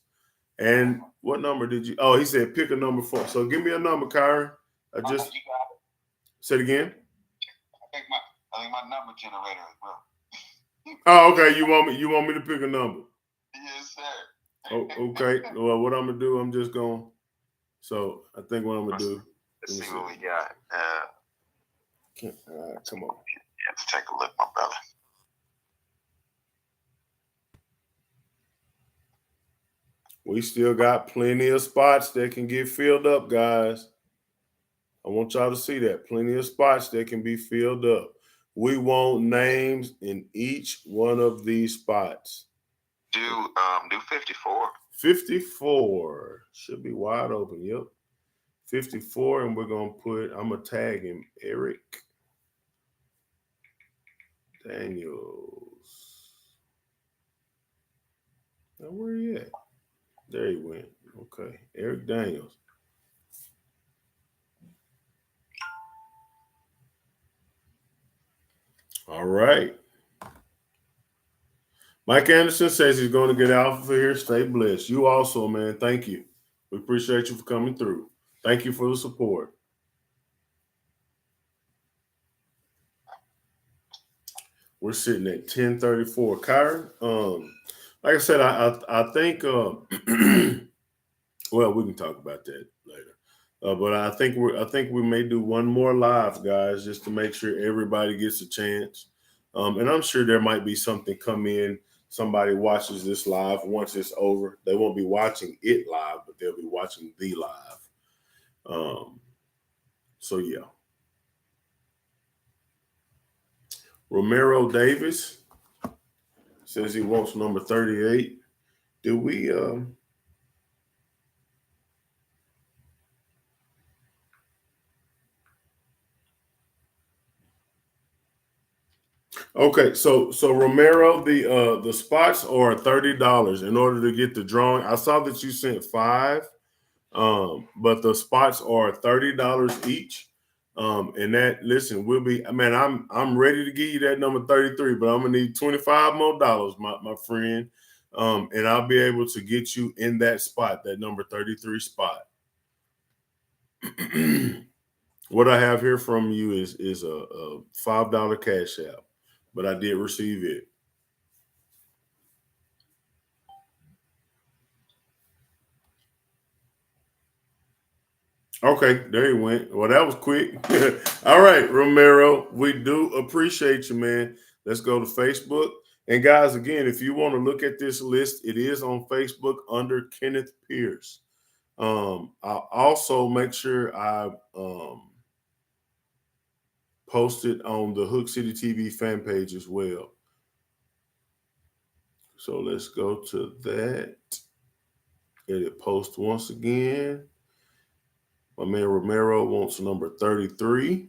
And what number did you? Oh, he said pick a number 4. So give me a number, Kyron. I just said again. I think my number generator as well. Oh, okay. You want me to pick a number? Yes, sir. Oh, okay. Well, what I'm gonna do, I'm just gonna. So I think what I'm gonna do. Let's see what we got. Come on. Let's take a look, my brother. We still got plenty of spots that can get filled up, guys. I want y'all to see that. Plenty of spots that can be filled up. We want names in each one of these spots. Do 54. 54 should be wide open. Yep. 54, and we're gonna I'm gonna tag him, Eric Daniels. Now where he at? There he went. Okay, Eric Daniels. All right. Mike Anderson says he's going to get Alpha here. Stay blessed. You also, man. Thank you. We appreciate you for coming through. Thank you for the support. We're sitting at 10:34. Kyra, like I said, I think well, we can talk about that later. But I think we may do one more live, guys, just to make sure everybody gets a chance. And I'm sure there might be something come in. Somebody watches this live once it's over. They won't be watching it live, but they'll be watching the live. So yeah. Romero Davis says he wants number 38. Did we Okay, so Romero, the spots are $30 in order to get the drawing. I saw that you sent 5, but the spots are $30 each. And that, listen, we'll be, man, I'm ready to give you that number 33, but I'm gonna need $25 more, my friend. And I'll be able to get you in that spot, that number 33 spot. What I have here from you is a $5 cash app, but I did receive it. Okay, there he went. Well, that was quick. All right, Romero, we do appreciate you, man. Let's go to Facebook. And guys, again, if you want to look at this list, it is on Facebook under Kenneth Pierce. I'll also make sure I post it on the Hook City TV fan page as well. So let's go to that. Edit post once again. My man Romero wants number 33.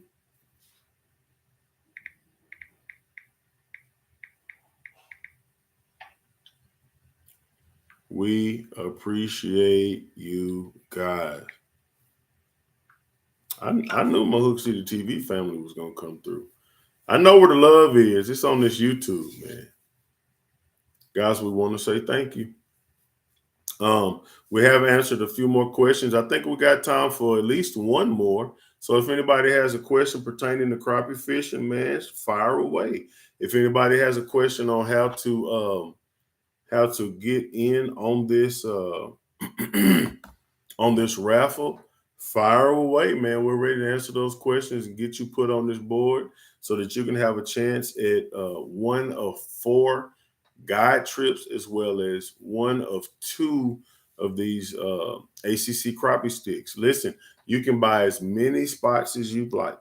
We appreciate you guys. I knew my Hook City TV family was going to come through. I know where the love is. It's on this YouTube, man. Guys, we want to say thank you. We have answered a few more questions. I think we got time for at least one more. So if anybody has a question pertaining to crappie fishing, man, fire away. If anybody has a question on how to get in on this on this raffle, fire away, man. We're ready to answer those questions and get you put on this board so that you can have a chance at one of 4 guide trips, as well as one of 2 of these ACC crappie sticks. Listen, you can buy as many spots as you like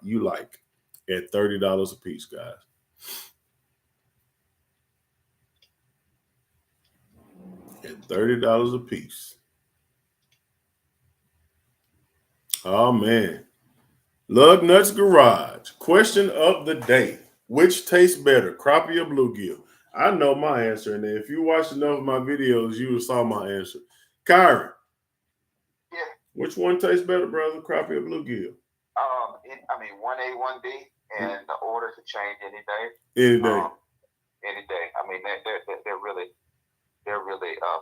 at $30 a piece, guys. At $30 a piece. Oh man. Lug Nuts Garage. Question of the day. Which tastes better, crappie or bluegill? I know my answer, and if you watched enough of my videos, you saw my answer. Kyron. Yeah. Which one tastes better, brother, crappie or bluegill? 1A, 1B, and the order could change any day. Any day. Any day. I mean, they're really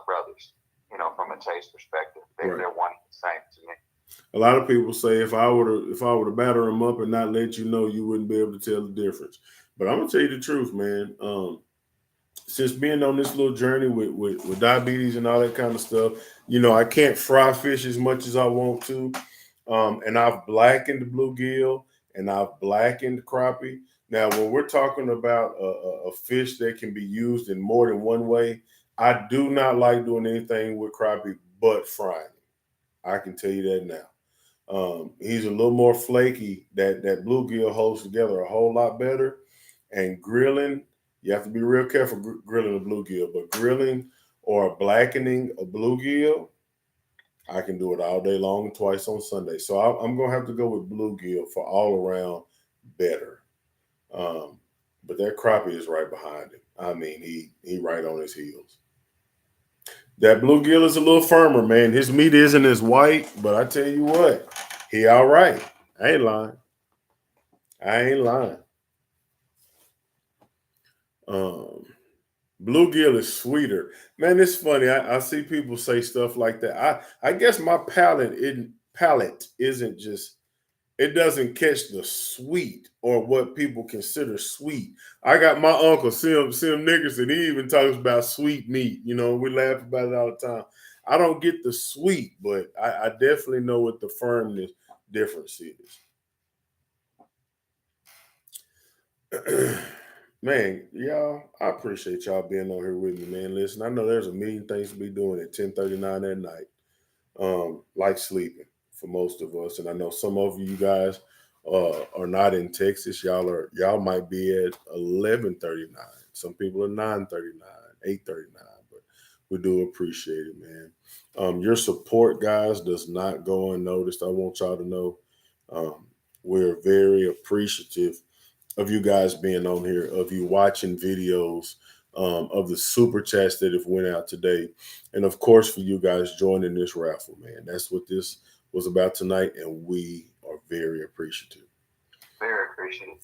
brothers. You know, from a taste perspective, they're one and the same to me. A lot of people say if I were to batter them up and not let you know, you wouldn't be able to tell the difference. But I'm gonna tell you the truth, man. Since being on this little journey with diabetes and all that kind of stuff, you know, I can't fry fish as much as I want to. And I've blackened the bluegill and I've blackened crappie. Now, when we're talking about a fish that can be used in more than one way, I do not like doing anything with crappie but frying. I can tell you that now. He's a little more flaky. That bluegill holds together a whole lot better. And grilling, you have to be real careful grilling a bluegill. But grilling or blackening a bluegill, I can do it all day long, twice on Sunday. So I'm going to have to go with bluegill for all around better. But that crappie is right behind him. I mean, he right on his heels. That bluegill is a little firmer, man. His meat isn't as white, but I tell you what, he all right. I ain't lying. Bluegill is sweeter. Man, it's funny. I see people say stuff like that. I guess my palate isn't just, it doesn't catch the sweet or what people consider sweet. I got my uncle, Sim Nickerson, he even talks about sweet meat. You know, we laugh about it all the time. I don't get the sweet, but I definitely know what the firmness difference is. Man, y'all, I appreciate y'all being on here with me, man. Listen, I know there's a million things to be doing at 10:39 at night, like sleeping for most of us. And I know some of you guys are not in Texas. Y'all might be at 11:39. Some people are 9:39, 8:39. But we do appreciate it, man. Your support, guys, does not go unnoticed. I want y'all to know we're very appreciative of you guys being on here, of you watching videos, of the super chats that have went out today, and of course for you guys joining this raffle, man. That's what this was about tonight, and we are very appreciative. Very appreciative.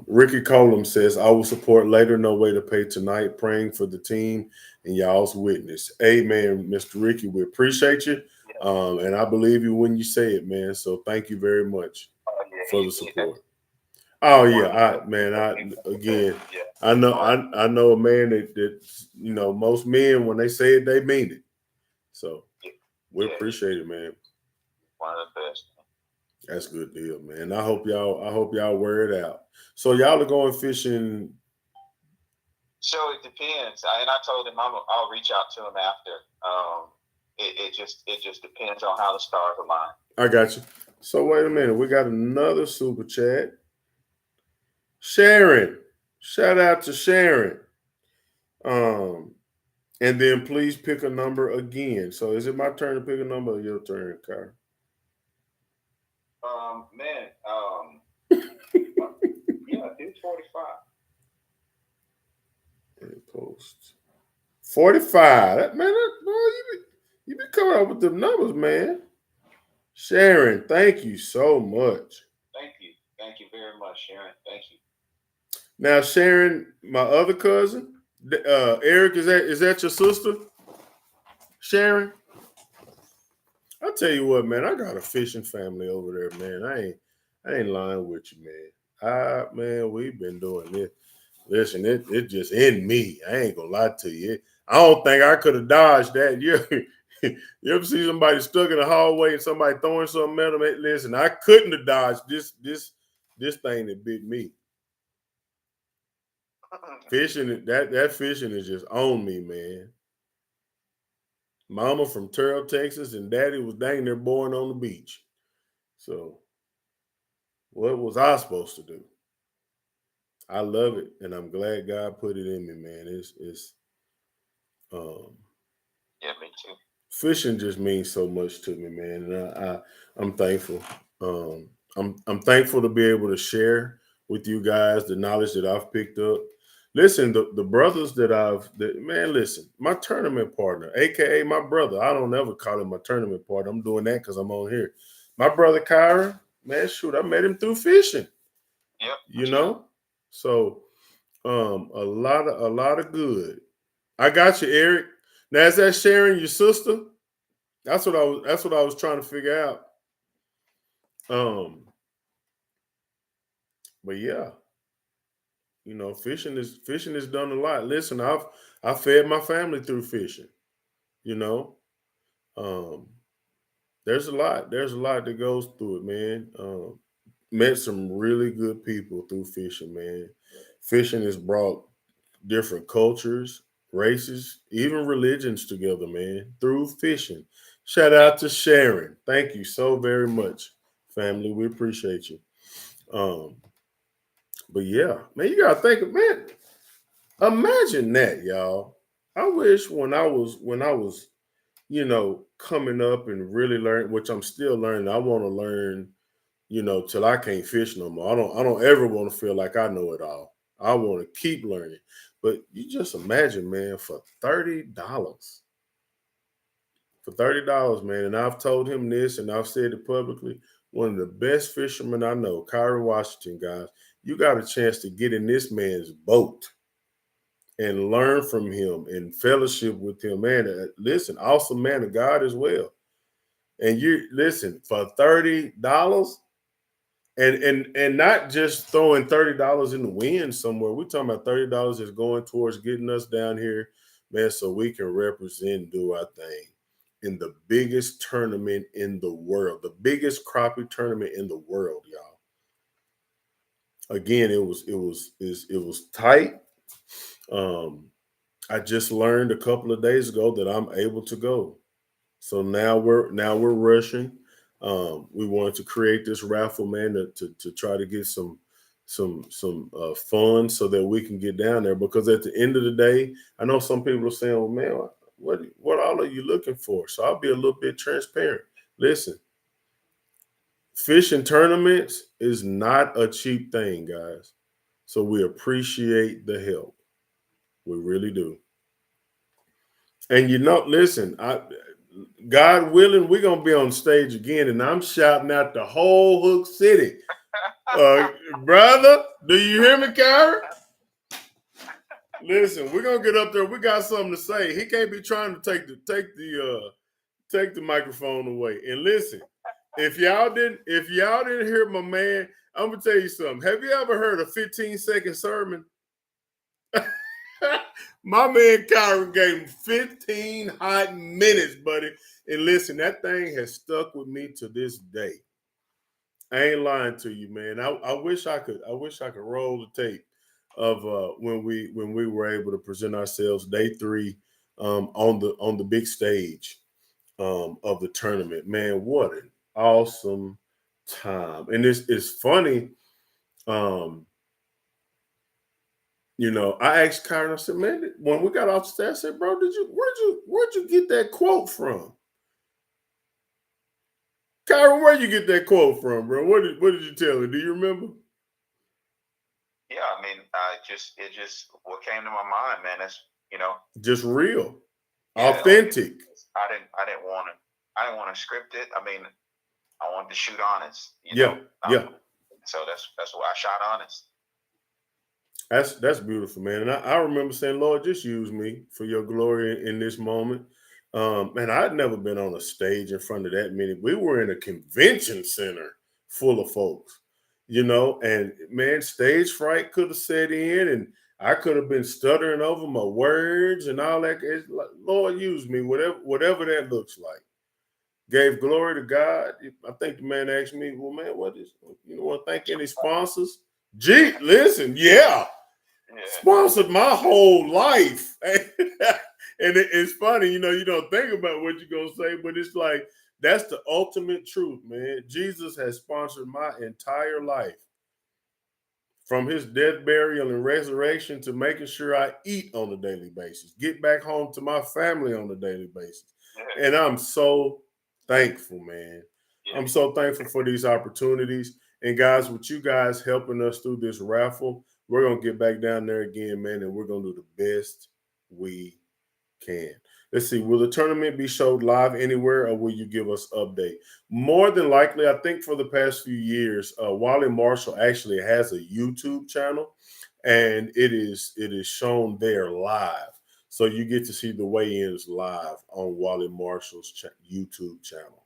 Ricky Colum says, I will support later. No way to pay tonight. Praying for the team and y'all's witness. Amen, Mr. Ricky. We appreciate you. And I believe you when you say it, man. So thank you very much for the support. Oh yeah, I know a man that most men when they say it, they mean it. So we appreciate it, man. One of the best. That's a good deal, man. I hope y'all wear it out. So y'all are going fishing. So it depends. And I told him I'll reach out to him after. It just depends on how the stars align. I got you. So wait a minute. We got another super chat. Sharon. Shout out to Sharon. And then please pick a number again. So is it my turn to pick a number or your turn, Kyra? Yeah, do 45. Post 45. Boy, you be coming up with them numbers, man. Sharon, thank you so much. Thank you very much, Sharon. Thank you. Now, Sharon, my other cousin, Eric, is that your sister? Sharon? I'll tell you what, man, I got a fishing family over there, man. I ain't lying with you, man. Man, we've been doing this. Listen, it just in me. I ain't gonna lie to you. I don't think I could have dodged that. You ever see somebody stuck in the hallway and somebody throwing something at them? Listen, I couldn't have dodged this thing that bit me. Fishing, that fishing is just on me, man. Mama from Terrell, Texas, and Daddy was dang near born on the beach. So, what was I supposed to do? I love it, and I'm glad God put it in me, man. Yeah, me too. Fishing just means so much to me, man, and I'm thankful. I'm thankful to be able to share with you guys the knowledge that I've picked up. Listen, the brothers listen, my tournament partner, aka my brother. I don't ever call him my tournament partner. I'm doing that because I'm on here. My brother Kyra, man, shoot, I met him through fishing. Yep. So a lot of good. I got you, Eric. Now is that Sharon, your sister? That's what I was trying to figure out. But yeah, fishing is done a lot. Listen, I fed my family through fishing. There's a lot that goes through it, man. Met some really good people through fishing, man. Fishing has brought different cultures, races, even religions together, man, through fishing. Shout out to Sharon. Thank you so very much, family. We appreciate you. But yeah, man, you gotta think of, man. Imagine that, y'all. I wish when I was, coming up and really learn, which I'm still learning. I want to learn, till I can't fish no more. I don't ever want to feel like I know it all. I want to keep learning. But you just imagine, man, for $30. For $30, man, and I've told him this and I've said it publicly. One of the best fishermen I know, Kyrie Washington, guys. You got a chance to get in this man's boat and learn from him and fellowship with him, man. Listen, awesome man of God as well. And you listen for $30, and not just throwing $30 in the wind somewhere. We're talking about $30 is going towards getting us down here, man, so we can represent and do our thing in the biggest tournament in the world, the biggest crappie tournament in the world, y'all. Again, it was tight. I just learned a couple of days ago that I'm able to go. So now we're rushing. We wanted to create this raffle, man, to try to get some funds so that we can get down there. Because at the end of the day, I know some people are saying, "Well, man, what all are you looking for?" So I'll be a little bit transparent. Listen, fishing tournaments is not a cheap thing, guys. So we appreciate the help. We really do. And listen, God willing, we're gonna be on stage again, and I'm shouting out the whole Hook City. Brother, do you hear me, Kyra? Listen, we're gonna get up there. We got something to say. He can't be trying to take the microphone away. And listen, if y'all didn't hear my man, I'm gonna tell you something. Have you ever heard a 15-second sermon? My man Kyron gave him 15 hot minutes, buddy. And listen, that thing has stuck with me to this day. I ain't lying to you, man. I wish I could roll the tape of when we were able to present ourselves day 3 on the big stage of the tournament. Man, what an awesome time. And it's funny. I asked Kyron, I said, man, when we got off the stage, I said, bro, where'd you get that quote from? Kyron, where'd you get that quote from, bro? What did you tell her? Do you remember? Yeah, I mean, it just what came to my mind, man. That's just real, yeah, authentic. I didn't want to script it. I mean, I wanted to shoot honest. Yeah. So that's why I shot honest. That's beautiful, man. And I remember saying, Lord, just use me for your glory in this moment. And I'd never been on a stage in front of that many. We were in a convention center full of folks, and man, stage fright could have set in and I could have been stuttering over my words and all that. It's like, Lord, use me, whatever that looks like. Gave glory to God. I think the man asked me, well, man, want to thank any sponsors? Gee, listen, yeah. Sponsored my whole life. And it's funny, you don't think about what you're going to say, but it's like, that's the ultimate truth, man. Jesus has sponsored my entire life. From his death, burial, and resurrection to making sure I eat on a daily basis, get back home to my family on a daily basis. And I'm so thankful, man. I'm so thankful for these opportunities. And guys, with you guys helping us through this raffle, we're going to get back down there again, man, and we're going to do the best we can. Let's see, will the tournament be showed live anywhere or will you give us update? More than likely, I think for the past few years, Wally Marshall actually has a YouTube channel and it is shown there live. So you get to see the weigh-ins live on Wally Marshall's YouTube channel.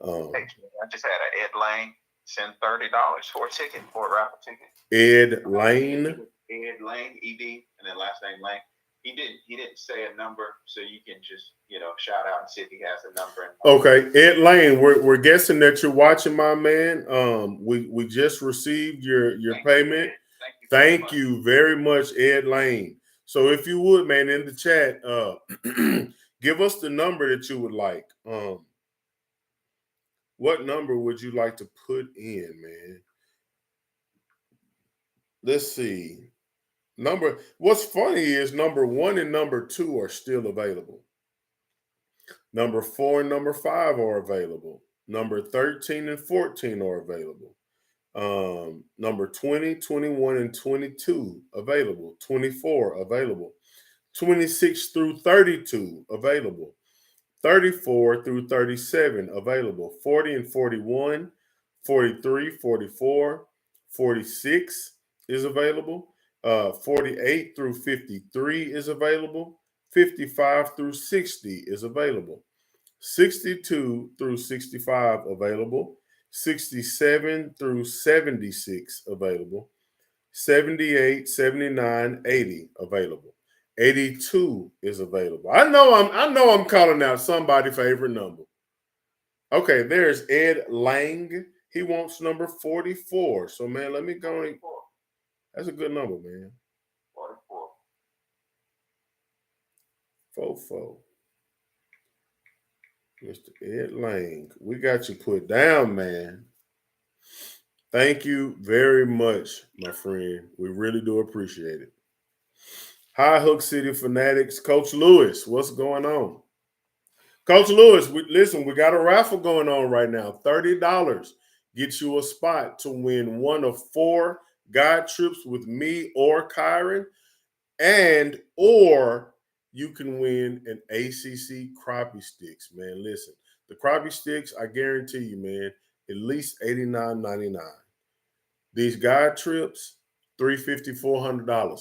I just had an Ed Lane send $30 for a ticket, for a raffle ticket. Ed Lane, ED, and then last name Lane. He didn't say a number, so you can just shout out and see if he has a number. Okay, Ed Lane, we're guessing that you're watching, my man. We just received your payment. Thank you very much, Ed Lane. So if you would, man, in the chat, give us the number that you would like. What number would you like to put in, man? Let's see. What's funny is number 1 and number 2 are still available. Number 4 and number 5 are available. Number 13 and 14 are available. Number 20, 21, and 22 available. 24 available. 26 through 32 available. 34 through 37 available. 40 and 41, 43, 44, 46 is available. 48 through 53 is available. 55 through 60 is available. 62 through 65 available. 67 through 76 available. 78, 79, 80 available. 82 is available. I know I'm calling out somebody's favorite number. Okay, there's Ed Lang. He wants number 44. So, man, let me go. That's a good number, man. 44. 44. Mr. Ed Lang, we got you put down, man. Thank you very much, my friend. We really do appreciate it. High Hook City Fanatics, Coach Lewis, what's going on? Coach Lewis, we got a raffle going on right now. $30 gets you a spot to win one of 4 guide trips with me or Kyron, or you can win an ACC crappie sticks, man. Listen, the crappie sticks, I guarantee you, man, at least $89.99. These guide trips, $350, $400.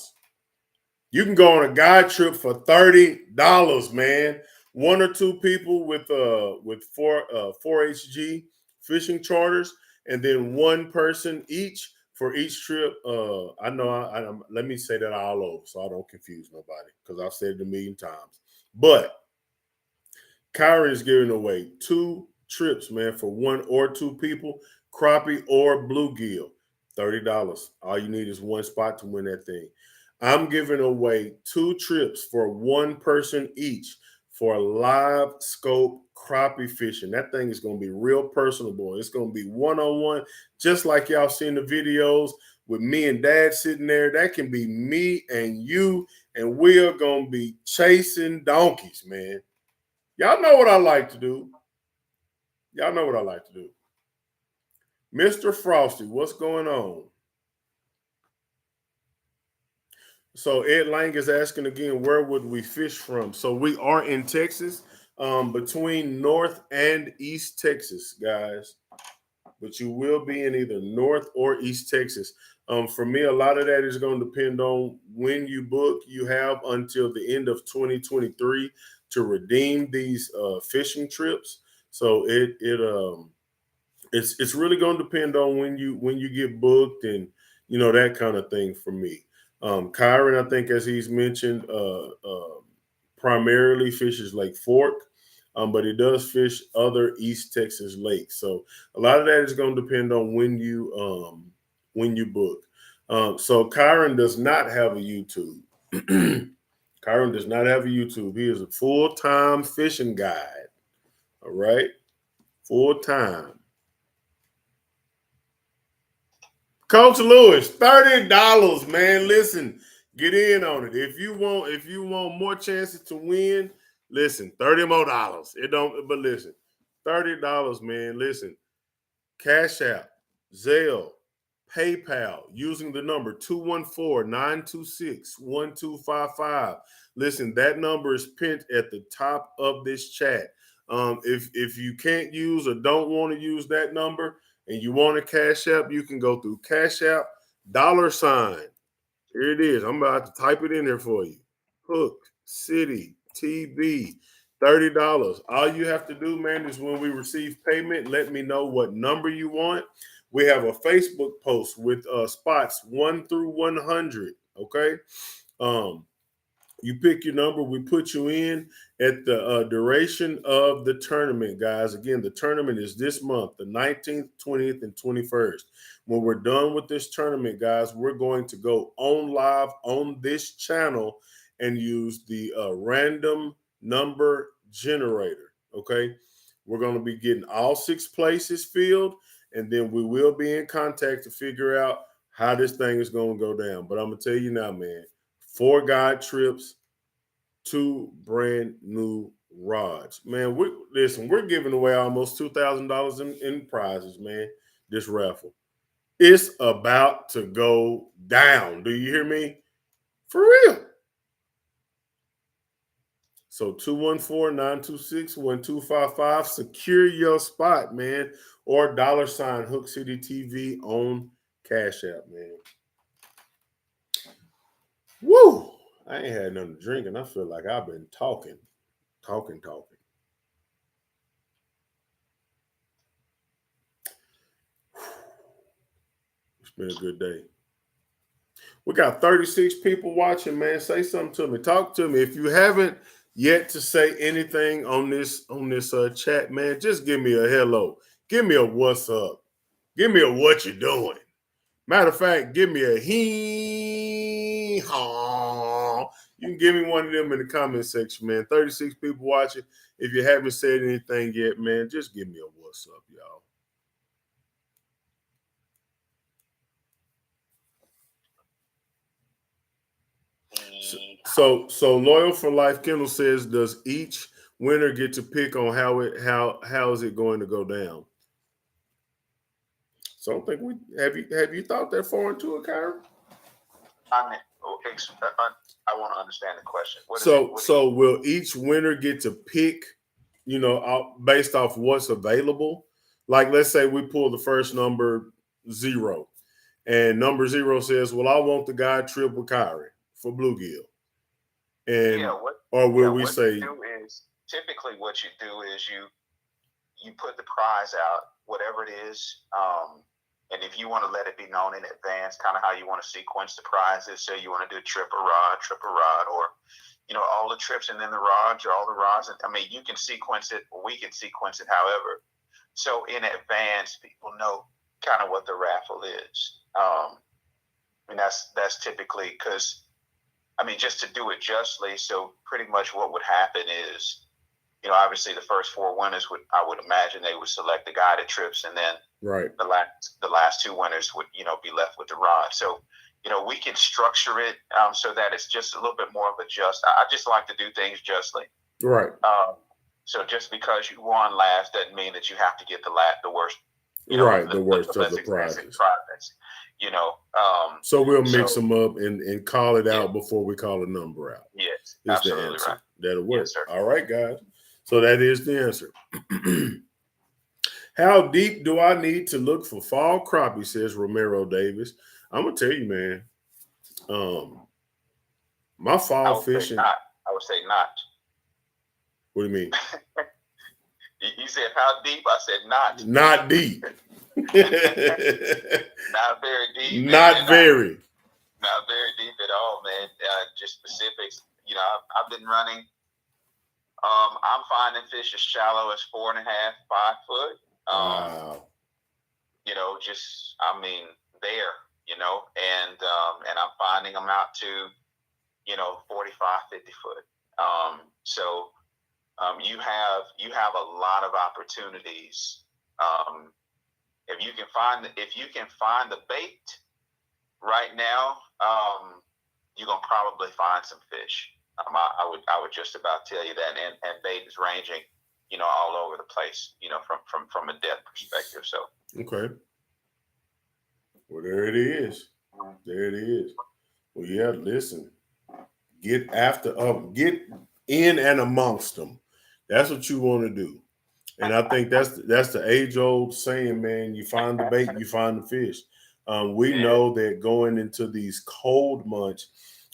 You can go on a guide trip for $30, man. One or two people with 4HG fishing charters, and then one person each for each trip. I know. Let me say that all over so I don't confuse nobody because I've said it a million times. But Kyron is giving away 2 trips, man, for 1 or 2 people, crappie or bluegill, $30. All you need is one spot to win that thing. I'm giving away 2 trips for 1 person each for live scope crappie fishing. That thing is going to be real personable. It's going to be one-on-one, just like y'all seen the videos with me and Dad sitting there. That can be me and you, and we are going to be chasing donkeys, man. Y'all know what I like to do. Y'all know what I like to do. Mr. Frosty, what's going on? So Ed Lang is asking again, where would we fish from? So we are in Texas, between North and East Texas, guys. But you will be in either North or East Texas. For me, a lot of that is going to depend on when you book. You have until the end of 2023 to redeem these fishing trips. So it's really going to depend on when you get booked and that kind of thing for me. Kyron, I think, as he's mentioned, primarily fishes Lake Fork, but he does fish other East Texas lakes. So a lot of that is going to depend on when you book. So Kyron does not have a YouTube. Kyron does not have a YouTube. He is a full-time fishing guide. All right, full-time. Coach Lewis, $30, man. Listen, get in on it. If you want more chances to win, listen, $30 more. But listen, $30, man. Listen, Cash App, Zelle, PayPal, using the number 214-926-1255. Listen, that number is pinned at the top of this chat. If you can't use or don't want to use that number, and you want a Cash App, you can go through Cash App, $. Here it is. I'm about to type it in there for you. Hook City TV, $30. All you have to do, man, is when we receive payment, let me know what number you want. We have a Facebook post with spots 1 through 100. Okay. You pick your number, we put you in at the duration of the tournament, guys. Again, the tournament is this month, the 19th, 20th, and 21st. When we're done with this tournament, guys, we're going to go on live on this channel and use the random number generator, okay? We're going to be getting all 6 places filled, and then we will be in contact to figure out how this thing is going to go down. But I'm going to tell you now, man, 4 guide trips, 2 brand new rods. Man, we're giving away almost $2,000 in prizes, man, this raffle. It's about to go down. Do you hear me? For real. So 214-926-1255. Secure your spot, man, or $ Hook City TV on Cash App, man. Woo! I ain't had nothing to drink, and I feel like I've been talking. It's been a good day. We got 36 people watching, man. Say something to me. Talk to me. If you haven't yet to say anything on this chat, man, just give me a hello. Give me a what's up. Give me a what you doing. Matter of fact, give me a hee-haw. You can give me one of them in the comment section, man. 36 people watching. If you haven't said anything yet, man, just give me a what's up, y'all. So Loyal for Life Kendall says, does each winner get to pick on how is it going to go down? So I don't think have you thought that far into it, Kyron? I want to understand the question. So will each winner get to pick, based off what's available? Like, let's say we pull the first number 0, And number 0 says, well, I want the guide trip with Kyrie for Bluegill. And will we say you do is typically what you do is you put the prize out, whatever it is. And if you want to let it be known in advance, kind of how you want to sequence the prizes, say you want to do trip a rod, or all the trips and then the rods, or all the rods. I mean, you can sequence it, or we can sequence it however. So in advance, people know kind of what the raffle is. And that's typically because, I mean, just to do it justly. So pretty much what would happen is, obviously the first 4 winners I would imagine they would select the guided trips, and then the last 2 winners would, be left with the rod. So, we can structure it so that it's just a little bit more of a just. I just like to do things justly. Right. So just because you won last doesn't mean that you have to get the worst. The worst of the prizes. So we'll mix them up and call it out before we call a number out. Yes, is absolutely the answer. Right. That'll work. Yes, sir. All right, guys. So that is the answer. How deep do I need to look for fall crappie, says Romero Davis. I'm going to tell you, man, my fall fishing. I would say not. What do you mean? You said how deep? I said not. Not deep. Not very deep. Not very. Not very deep at all, man. Just specifics. I've been running. I'm finding fish as shallow as 4.5, 5 foot. Wow. There. And I'm finding them out to, 45, 50 foot. So you have a lot of opportunities. If you can find the bait right now, you're gonna probably find some fish. I would just about tell you that, and bait is ranging, all over the place, from a depth perspective. So okay. Well, there it is. There it is. Well, yeah. Listen, get get in and amongst them. That's what you want to do. And I think that's the age-old saying, man. You find the bait, you find the fish. We know that going into these cold months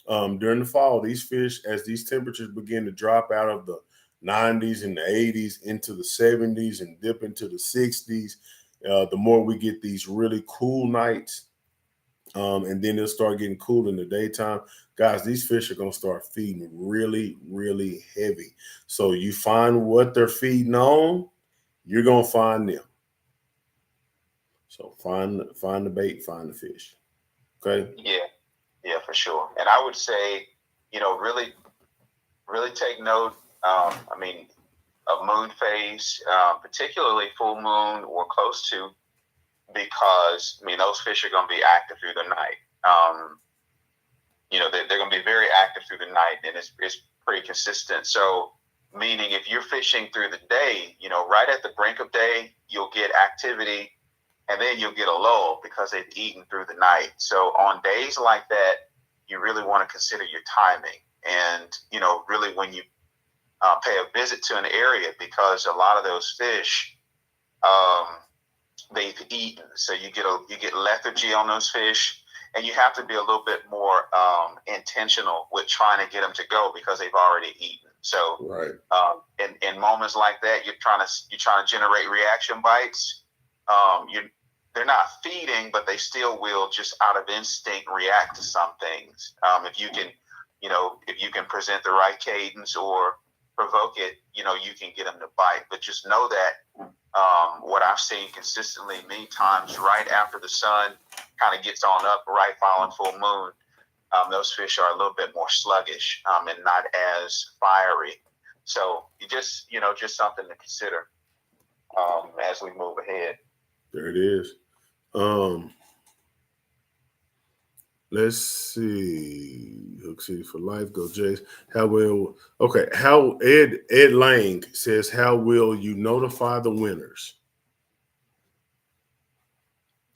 during the fall, these fish, as these temperatures begin to drop out of the 90s and the 80s into the 70s and dip into the 60s, the more we get these really cool nights, and then it'll start getting cool in the daytime. Guys, these fish are going to start feeding really, really heavy. So you find what they're feeding on, you're going to find them. So find the bait, find the fish. Okay? Yeah, for sure. And I would say, really, really take note, of moon phase, particularly full moon or close to, because, those fish are going to be active through the night. They're going to be very active through the night, and it's pretty consistent. So, meaning if you're fishing through the day, right at the brink of day, you'll get activity, and then you'll get a lull because they've eaten through the night. So on days like that, you really want to consider your timing, and, really when you pay a visit to an area, because a lot of those fish, they've eaten. So you get lethargy on those fish, and you have to be a little bit more intentional with trying to get them to go because they've already eaten. So in moments like that, you're trying to generate reaction bites. They're not feeding, but they still will, just out of instinct, react to some things. If you can present the right cadence or provoke it, you can get them to bite. But just know that what I've seen consistently many times, right after the sun kind of gets on up, right following full moon, those fish are a little bit more sluggish and not as fiery. So you just something to consider as we move ahead. There it is. Let's see. Hook City for life. Go Jays. How Ed Lang says, how will you notify the winners?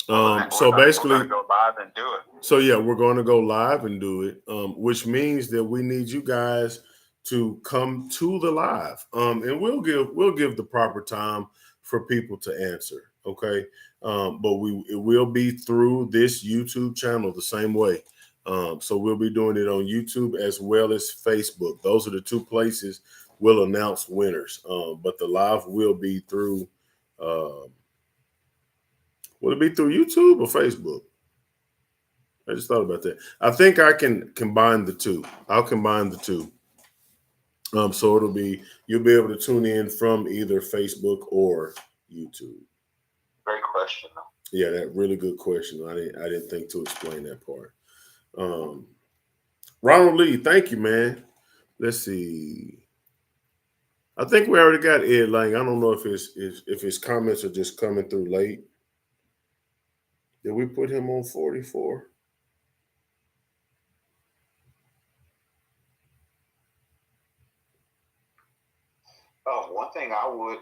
So basically, we're going to go live and do it. So yeah, we're going to go live and do it, which means that we need you guys to come to the live, and we'll give the proper time for people to answer. Okay, But it will be through this YouTube channel the same way. So we'll be doing it on YouTube as well as Facebook. Those are the two places we'll announce winners. But the live will be through. Will it be through YouTube or Facebook? I just thought about that. I think I can combine the two. I'll combine the two. So you'll be able to tune in from either Facebook or YouTube. Great question, though. Yeah, that really good question. I didn't think to explain that part. Ronald Lee, thank you, man. Let's see. I think we already got Ed Lang. I don't know if his comments are just coming through late. Did we put him on 44? One thing I would,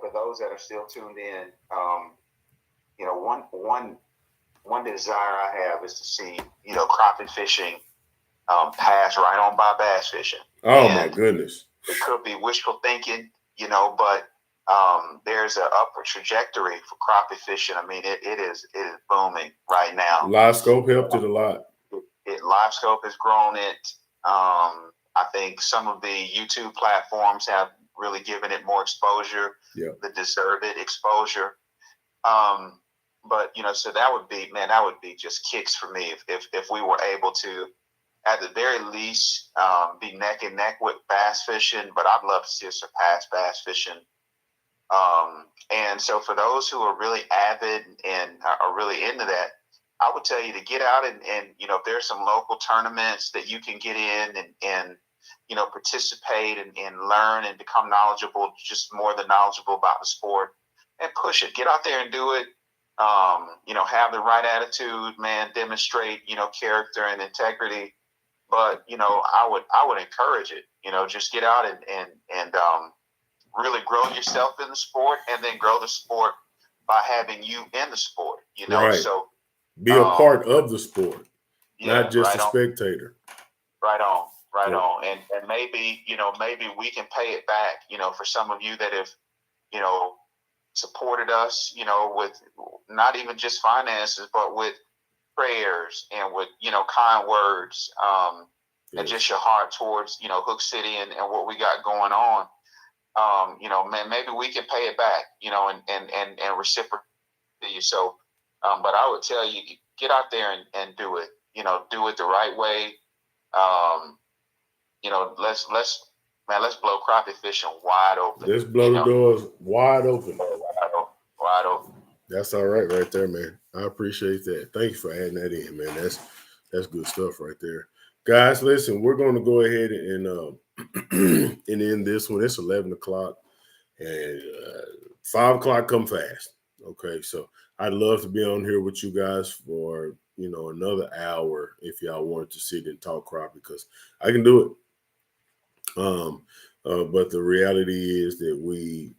for those that are still tuned in, one desire I have is to see, crappie fishing pass right on by bass fishing. Oh, my goodness. It could be wishful thinking, but there's an upward trajectory for crappie fishing. I mean, it is booming right now. Live Scope helped it a lot. Live Scope has grown it. I think some of the YouTube platforms have really given it more exposure, the deserved exposure. But so that would be just kicks for me if we were able to, at the very least, be neck and neck with bass fishing. But I'd love to see us surpass bass fishing. And so for those who are really avid and are really into that, I would tell you to get out and if there's some local tournaments that you can get in and participate and learn and become knowledgeable, just more than knowledgeable about the sport, and push it. Get out there and do it. Have the right attitude, man. Demonstrate, character and integrity. But I would encourage it. Just get out and really grow yourself in the sport, and then grow the sport by having you in the sport. Right. So be a part of the sport, not just right a spectator. Right on. And maybe we can pay it back, for some of you that have, supported us, with not even just finances, but with prayers and with, kind words, and just your heart towards, Hook City and what we got going on. Man, maybe we can pay it back, and reciprocate you. So, but I would tell you, get out there and do it, do it the right way. Let's blow crappie fishing wide open. Let's blow the doors wide open. Wide open. That's all right there, man. I appreciate that. Thank you for adding that in, man. That's good stuff right there. Guys, listen, we're going to go ahead and end this one. It's 11 o'clock, and 5 o'clock come fast. Okay, so I'd love to be on here with you guys for, another hour if y'all wanted to sit and talk crappie, because I can do it. But the reality is that we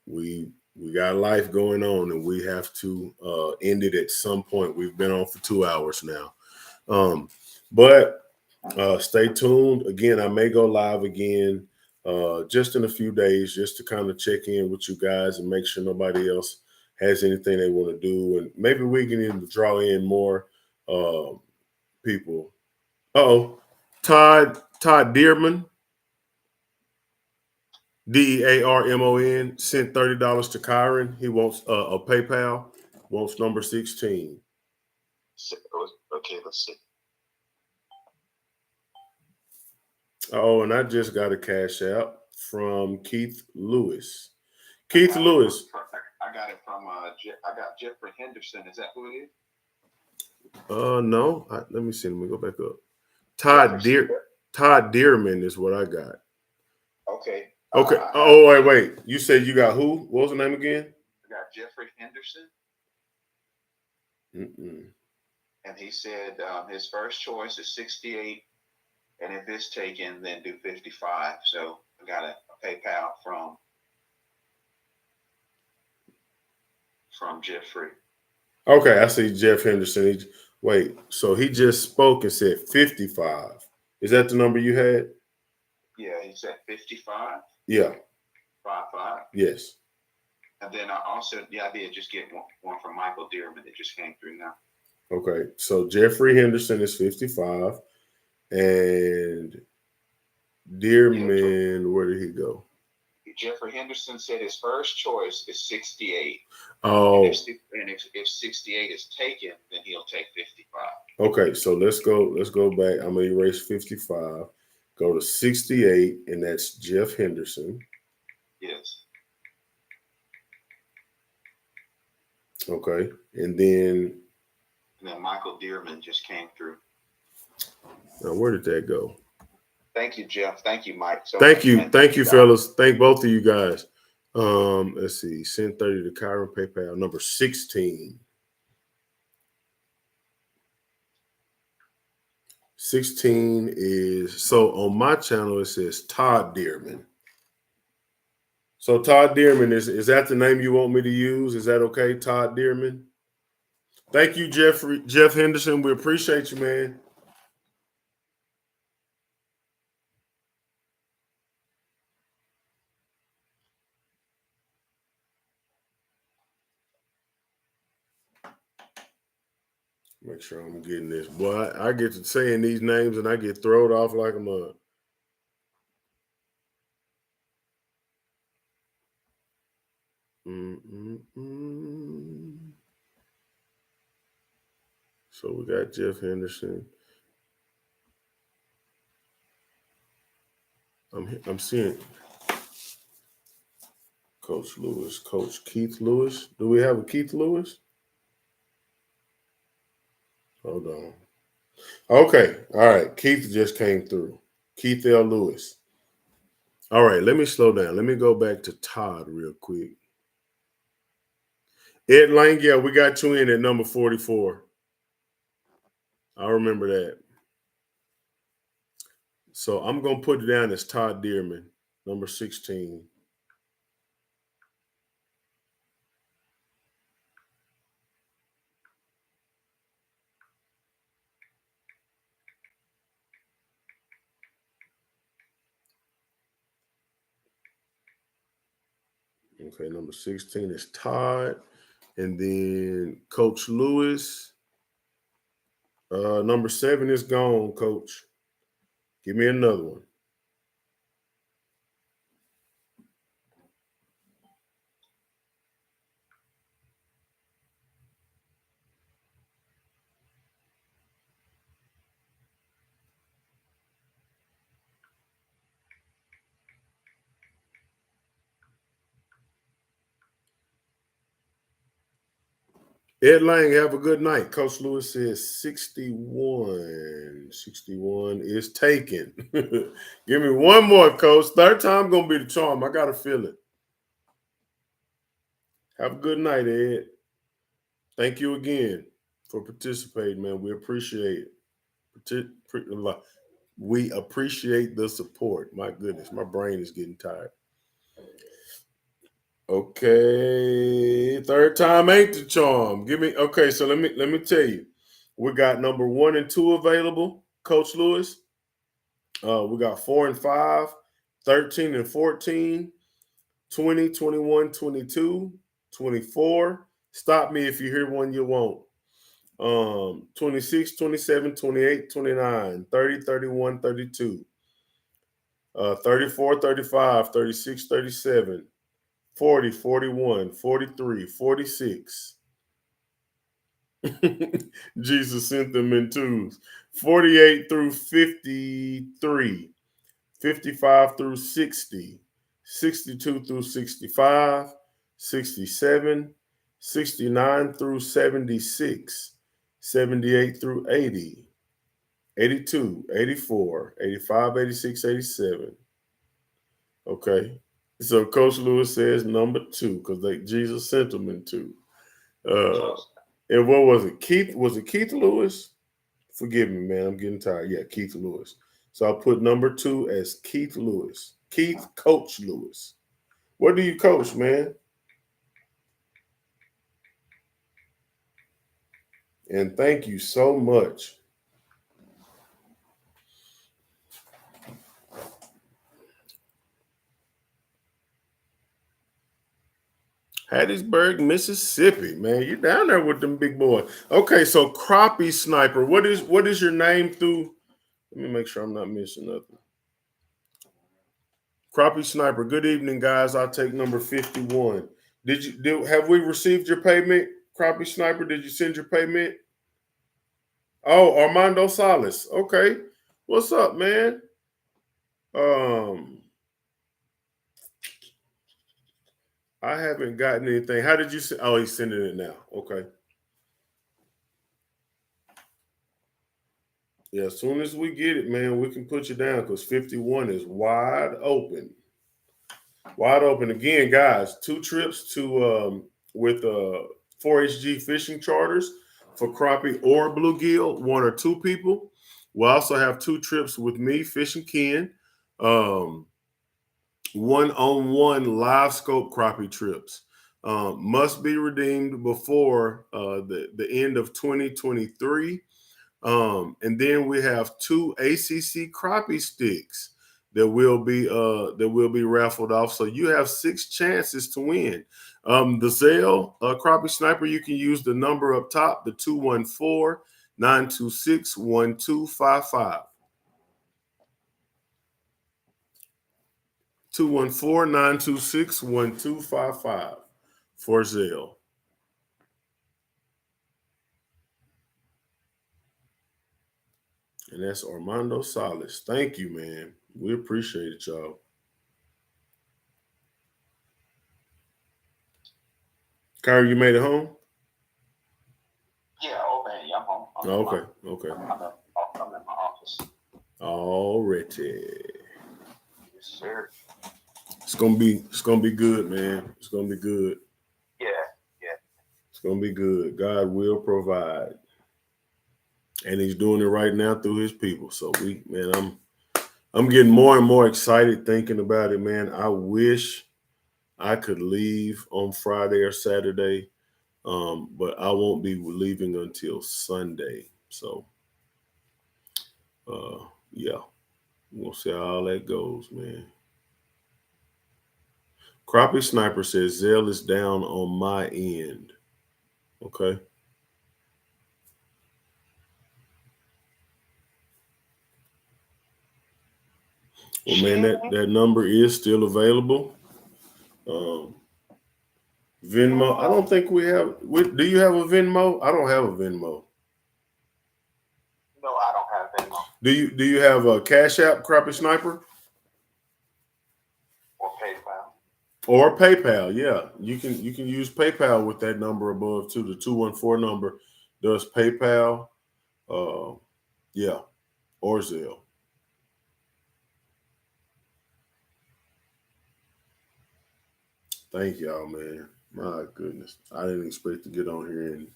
got life going on, and we have to end it at some point. We've been on for 2 hours now. But stay tuned. Again, I may go live again just in a few days, just to kind of check in with you guys and make sure nobody else has anything they want to do. And maybe we can even draw in more people. Todd Dearman, Dearmon, sent $30 to Kyron. He wants a PayPal, wants number 16. Okay, let's see. Oh, and I just got a cash out from Keith Lewis. Keith Lewis. I got it from I got Jeffrey Henderson. Is that who it is? No. Let me see. Let me go back up. Todd Dearman is what I got. Okay. Okay. Wait. You said you got who? What was the name again? I got Jeffrey Henderson. Mm-mm. And he said his first choice is 68, and if it's taken, then do 55. So I got a PayPal from Jeffrey. Okay, I see Jeff Henderson. So he just spoke and said 55. Is that the number you had? Yeah, he said 55. Yeah. 55. Yes. And then I did just get one from Michael Dearman that just came through now. Okay, so Jeffrey Henderson is 55, and Dearman, where did he go? Jeffrey Henderson said his first choice is 68. Oh, and if 68 is taken, then he'll take 55. Okay, so let's go back. I'm gonna erase 55. Go to 68, and that's Jeff Henderson. Yes. Okay, and then Michael Dearman just came through. Now where did that go? Thank you, Jeff. Thank you, Mike. So thank you, man, thank you, fellas. Thank both of you guys. Let's see. Send 30 to Kyron PayPal number 16. 16 is so on my channel. It says Todd Dearman. So Todd Dearman is that the name you want me to use? Is that okay, Todd Dearman? Thank you, Jeff Henderson. We appreciate you, man. Make sure I'm getting this. Boy, I get to saying these names and I get thrown off like a mug. So we got Jeff Henderson. I'm seeing Coach Lewis, Coach Keith Lewis. Do we have a Keith Lewis? Hold on. Okay. All right. Keith just came through. Keith L. Lewis. All right. Let me slow down. Let me go back to Todd real quick. Ed Lang, yeah, we got you in at number 44. I remember that. So I'm going to put it down as Todd Dearman, number 16. Okay, number 16 is Todd. And then Coach Lewis. Number 7 is gone, Coach. Give me another one. Ed Lang, have a good night. Coach Lewis says 61. 61 is taken. Give me one more, Coach. Third time going to be the charm. I got a feeling. Have a good night, Ed. Thank you again for participating, man. We appreciate it. We appreciate the support. My goodness, my brain is getting tired. Okay, third time ain't the charm. Okay, so let me tell you. We got number 1 and 2 available, Coach Lewis. We got 4 and 5, 13 and 14, 20, 21, 22, 24. Stop me if you hear one you won't. 26, 27, 28, 29, 30, 31, 32, 34, 35, 36, 37, 40, 41, 43, 46. Jesus sent them in twos. 48 through 53, 55 through 60, 62 through 65, 67, 69 through 76, 78 through 80, 82, 84, 85, 86, 87. Okay. So Coach Lewis says number 2 because Jesus sent them in 2. And what was it? Keith? Was it Keith Lewis? Forgive me, man. I'm getting tired. Yeah, Keith Lewis. So I'll put number 2 as Keith Lewis. Keith Coach Lewis. What do you coach, man? And thank you so much. Hattiesburg, Mississippi. Man, you down there with them big boys. Okay, so Crappie Sniper. What is your name through? Let me make sure I'm not missing nothing. Crappie Sniper. Good evening, guys. I'll take number 51. Have we received your payment, Crappie Sniper? Did you send your payment? Oh, Armando Salas. Okay. What's up, man? I haven't gotten anything. How did you send? Oh, he's sending it now. Okay. Yeah, as soon as we get it, man, we can put you down because 51 is wide open. Wide open again, guys. 2 trips to with 4HG fishing charters for crappie or bluegill, 1 or 2 people. We'll also have 2 trips with me, Fishing Ken, one-on-one live scope crappie trips. Must be redeemed before the end of 2023. And then we have 2 ACC crappie sticks that will be raffled off. So you have 6 chances to win. The sale crappie sniper, you can use the number up top, the 214-926-1255. 214-926-1255 for Zelle. And that's Armando Salas. Thank you, man. We appreciate it, y'all. Kyrie, you made it home? Yeah, okay, yeah, I'm home. Okay. I'm in my office. Already. Yes, sir. It's gonna be good, man. It's gonna be good. Yeah. It's gonna be good. God will provide. And he's doing it right now through his people. So I'm getting more and more excited thinking about it, man. I wish I could leave on Friday or Saturday, but I won't be leaving until Sunday. So, yeah, we'll see how all that goes, man. Crappie Sniper says Zelle is down on my end. Okay. Well, man, that number is still available. Venmo. I don't think we have. Do you have a Venmo? I don't have a Venmo. No, I don't have Venmo. Do you have a Cash App, Crappie Sniper? Or PayPal. Or PayPal? Yeah, you can use PayPal with that number above too. The 214 number does PayPal. Yeah, or Zelle. Thank y'all, man. My goodness, I didn't expect to get on here and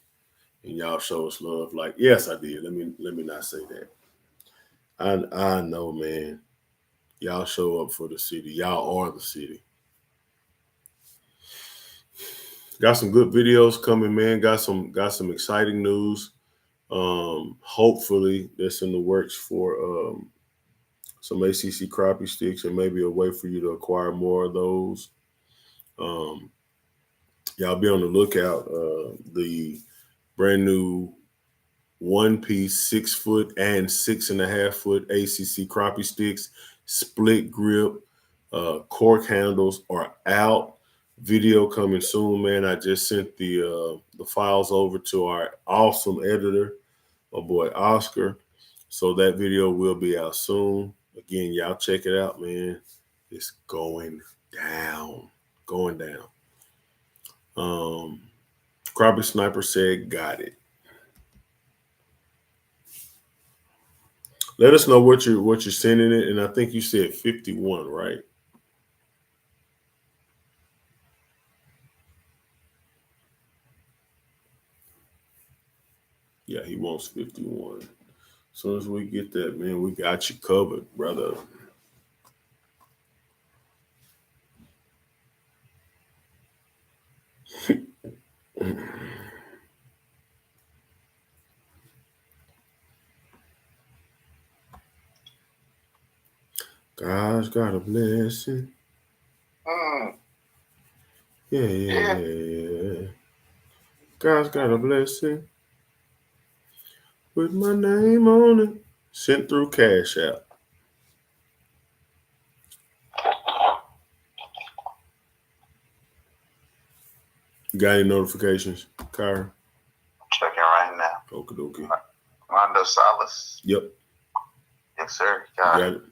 y'all show us love. Like, yes, I did. Let me not say that. I know, man. Y'all show up for the city. Y'all are the city. Got some good videos coming, man. Got some exciting news. Hopefully that's in the works for some ACC crappie sticks and maybe a way for you to acquire more of those. Y'all be on the lookout. The brand new 1-piece 6-foot and 6.5-foot ACC crappie sticks, split grip, cork handles are out. Video coming soon, man. I just sent the files over to our awesome editor, my boy Oscar. So that video will be out soon. Again, y'all check it out, man. It's going down. Going down. Crappie Sniper said, got it. Let us know what you're sending it, and I think you said 51, right? Yeah, he wants 51. As soon as we get that, man, we got you covered, brother. God's got a blessing. Yeah. God's got a blessing with my name on it. Sent through Cash App. Got any notifications, Kyra? Checking right now. Okay. Rondo Salas. Yep. Yes, sir. Got it.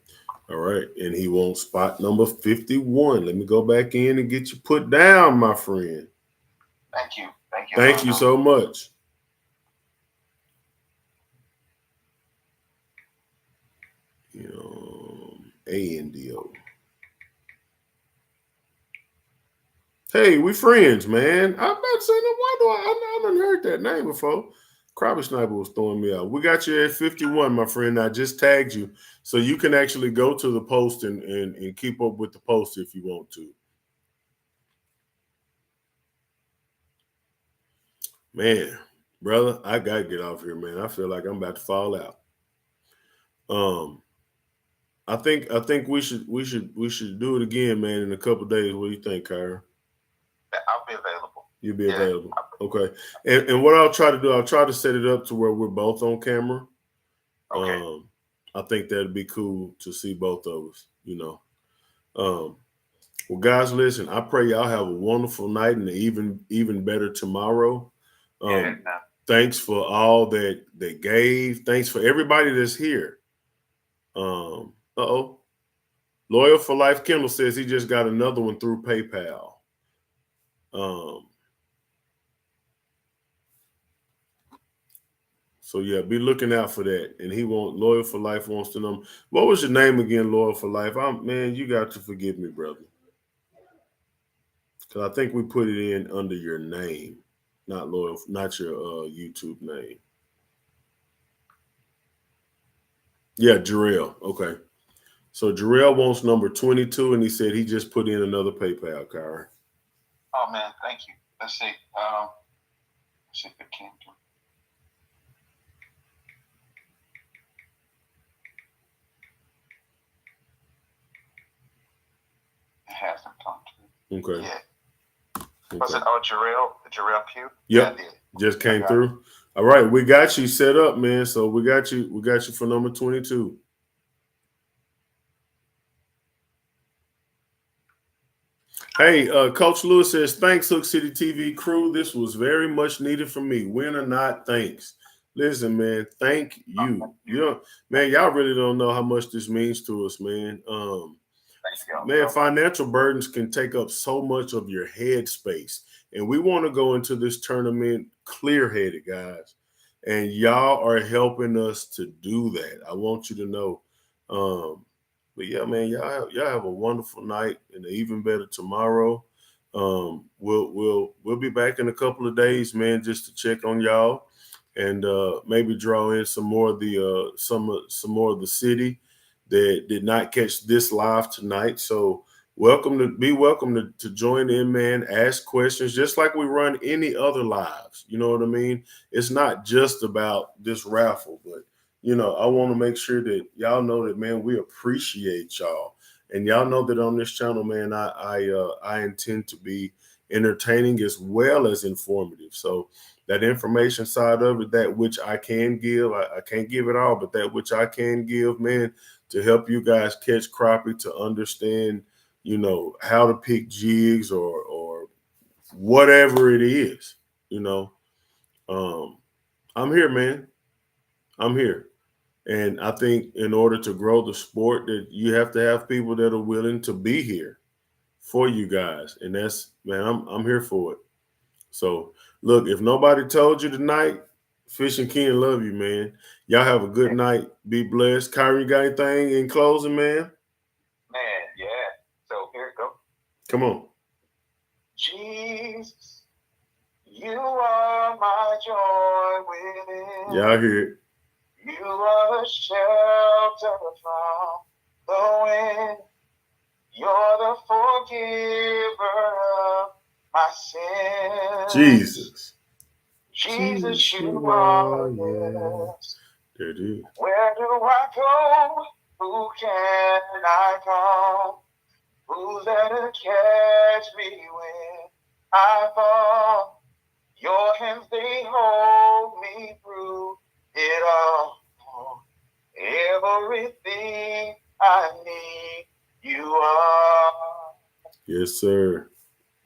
All right. And he wants spot number 51. Let me go back in and get you put down, my friend. Thank you. Thank you so much. ANDO. Hey, we friends, man. I'm about to say, why do I haven't heard that name before. Crappie Sniper was throwing me out. We got you at 51, my friend. I just tagged you. So you can actually go to the post and keep up with the post if you want to. Man, brother, I gotta get off here, man. I feel like I'm about to fall out. I think we should do it again, man, in a couple of days. What do you think, Kyra? I'll be available. You'll be available. Okay. And what I'll try to do, I'll try to set it up to where we're both on camera. Okay. I think that'd be cool to see both of us, Well, guys, listen, I pray y'all have a wonderful night and even better tomorrow. Thanks for all that gave. Thanks for everybody that's here. Loyal for Life Kendall says he just got another one through PayPal. So yeah, be looking out for that. And Loyal for Life wants to know, what was your name again, Loyal for Life? Man, you got to forgive me, brother. Because I think we put it in under your name, not your YouTube name. Yeah, Jarrell. Okay. So Jarrell wants number 22, and he said he just put in another PayPal card. Oh man, thank you. Let's see. Let's see if it came through. It hasn't come through. Okay. Yeah. Was it Jarrell Q? Yep. Yeah, just came through. All right, we got you set up, man. So we got you for number 22. Hey, Coach Lewis says, thanks, Hook City TV crew. This was very much needed for me. Win or not, thanks. Listen, man, thank you. Man, y'all really don't know how much this means to us, man. Man, financial burdens can take up so much of your head space. And we want to go into this tournament clear-headed, guys. And y'all are helping us to do that. I want you to know. But yeah, man, y'all have a wonderful night and even better tomorrow. We'll be back in a couple of days, man, just to check on y'all and maybe draw in some more of the some more of the city that did not catch this live tonight. So welcome to join in, man. Ask questions just like we run any other lives. You know what I mean? It's not just about this raffle, but I want to make sure that y'all know that, man, we appreciate y'all. And y'all know that on this channel, man, I intend to be entertaining as well as informative. So that information side of it, that which I can give, I can't give it all, but that which I can give, man, to help you guys catch crappie, to understand, how to pick jigs or whatever it is, I'm here, man. I'm here. And I think in order to grow the sport, that you have to have people that are willing to be here for you guys. And that's, man, I'm here for it. So look, if nobody told you tonight, Fish and Ken love you, man. Y'all have a good night. Be blessed. Kyrie, got anything in closing, man? Man, yeah. So here it goes. Come on. Jesus, you are my joy within. Y'all hear it. You are the shelter from the wind. You're the forgiver of my sins. Jesus, you are, yes. There it is. Where do I go? Who can I call? Who's there to catch me when I fall. Your hands, they hold me through it all. Everything I need, you are. Yes, sir.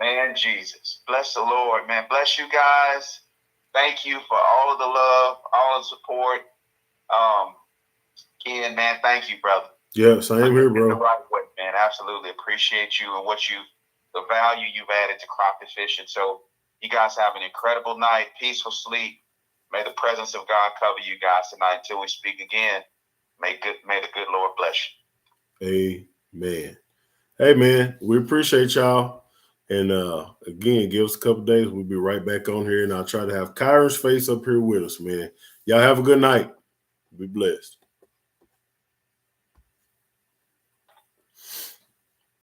Man, Jesus. Bless the Lord, man. Bless you guys. Thank you for all of the love, all the support. Ken, man, thank you, brother. Yeah, same here, bro. The right way, man. Absolutely appreciate you and the value you've added to crappie fishing. So you guys have an incredible night, peaceful sleep. May the presence of God cover you guys tonight until we speak again. May the good Lord bless you. Amen. Hey, man, we appreciate y'all. And again, give us a couple days. We'll be right back on here, and I'll try to have Kyron's face up here with us, man. Y'all have a good night. Be blessed.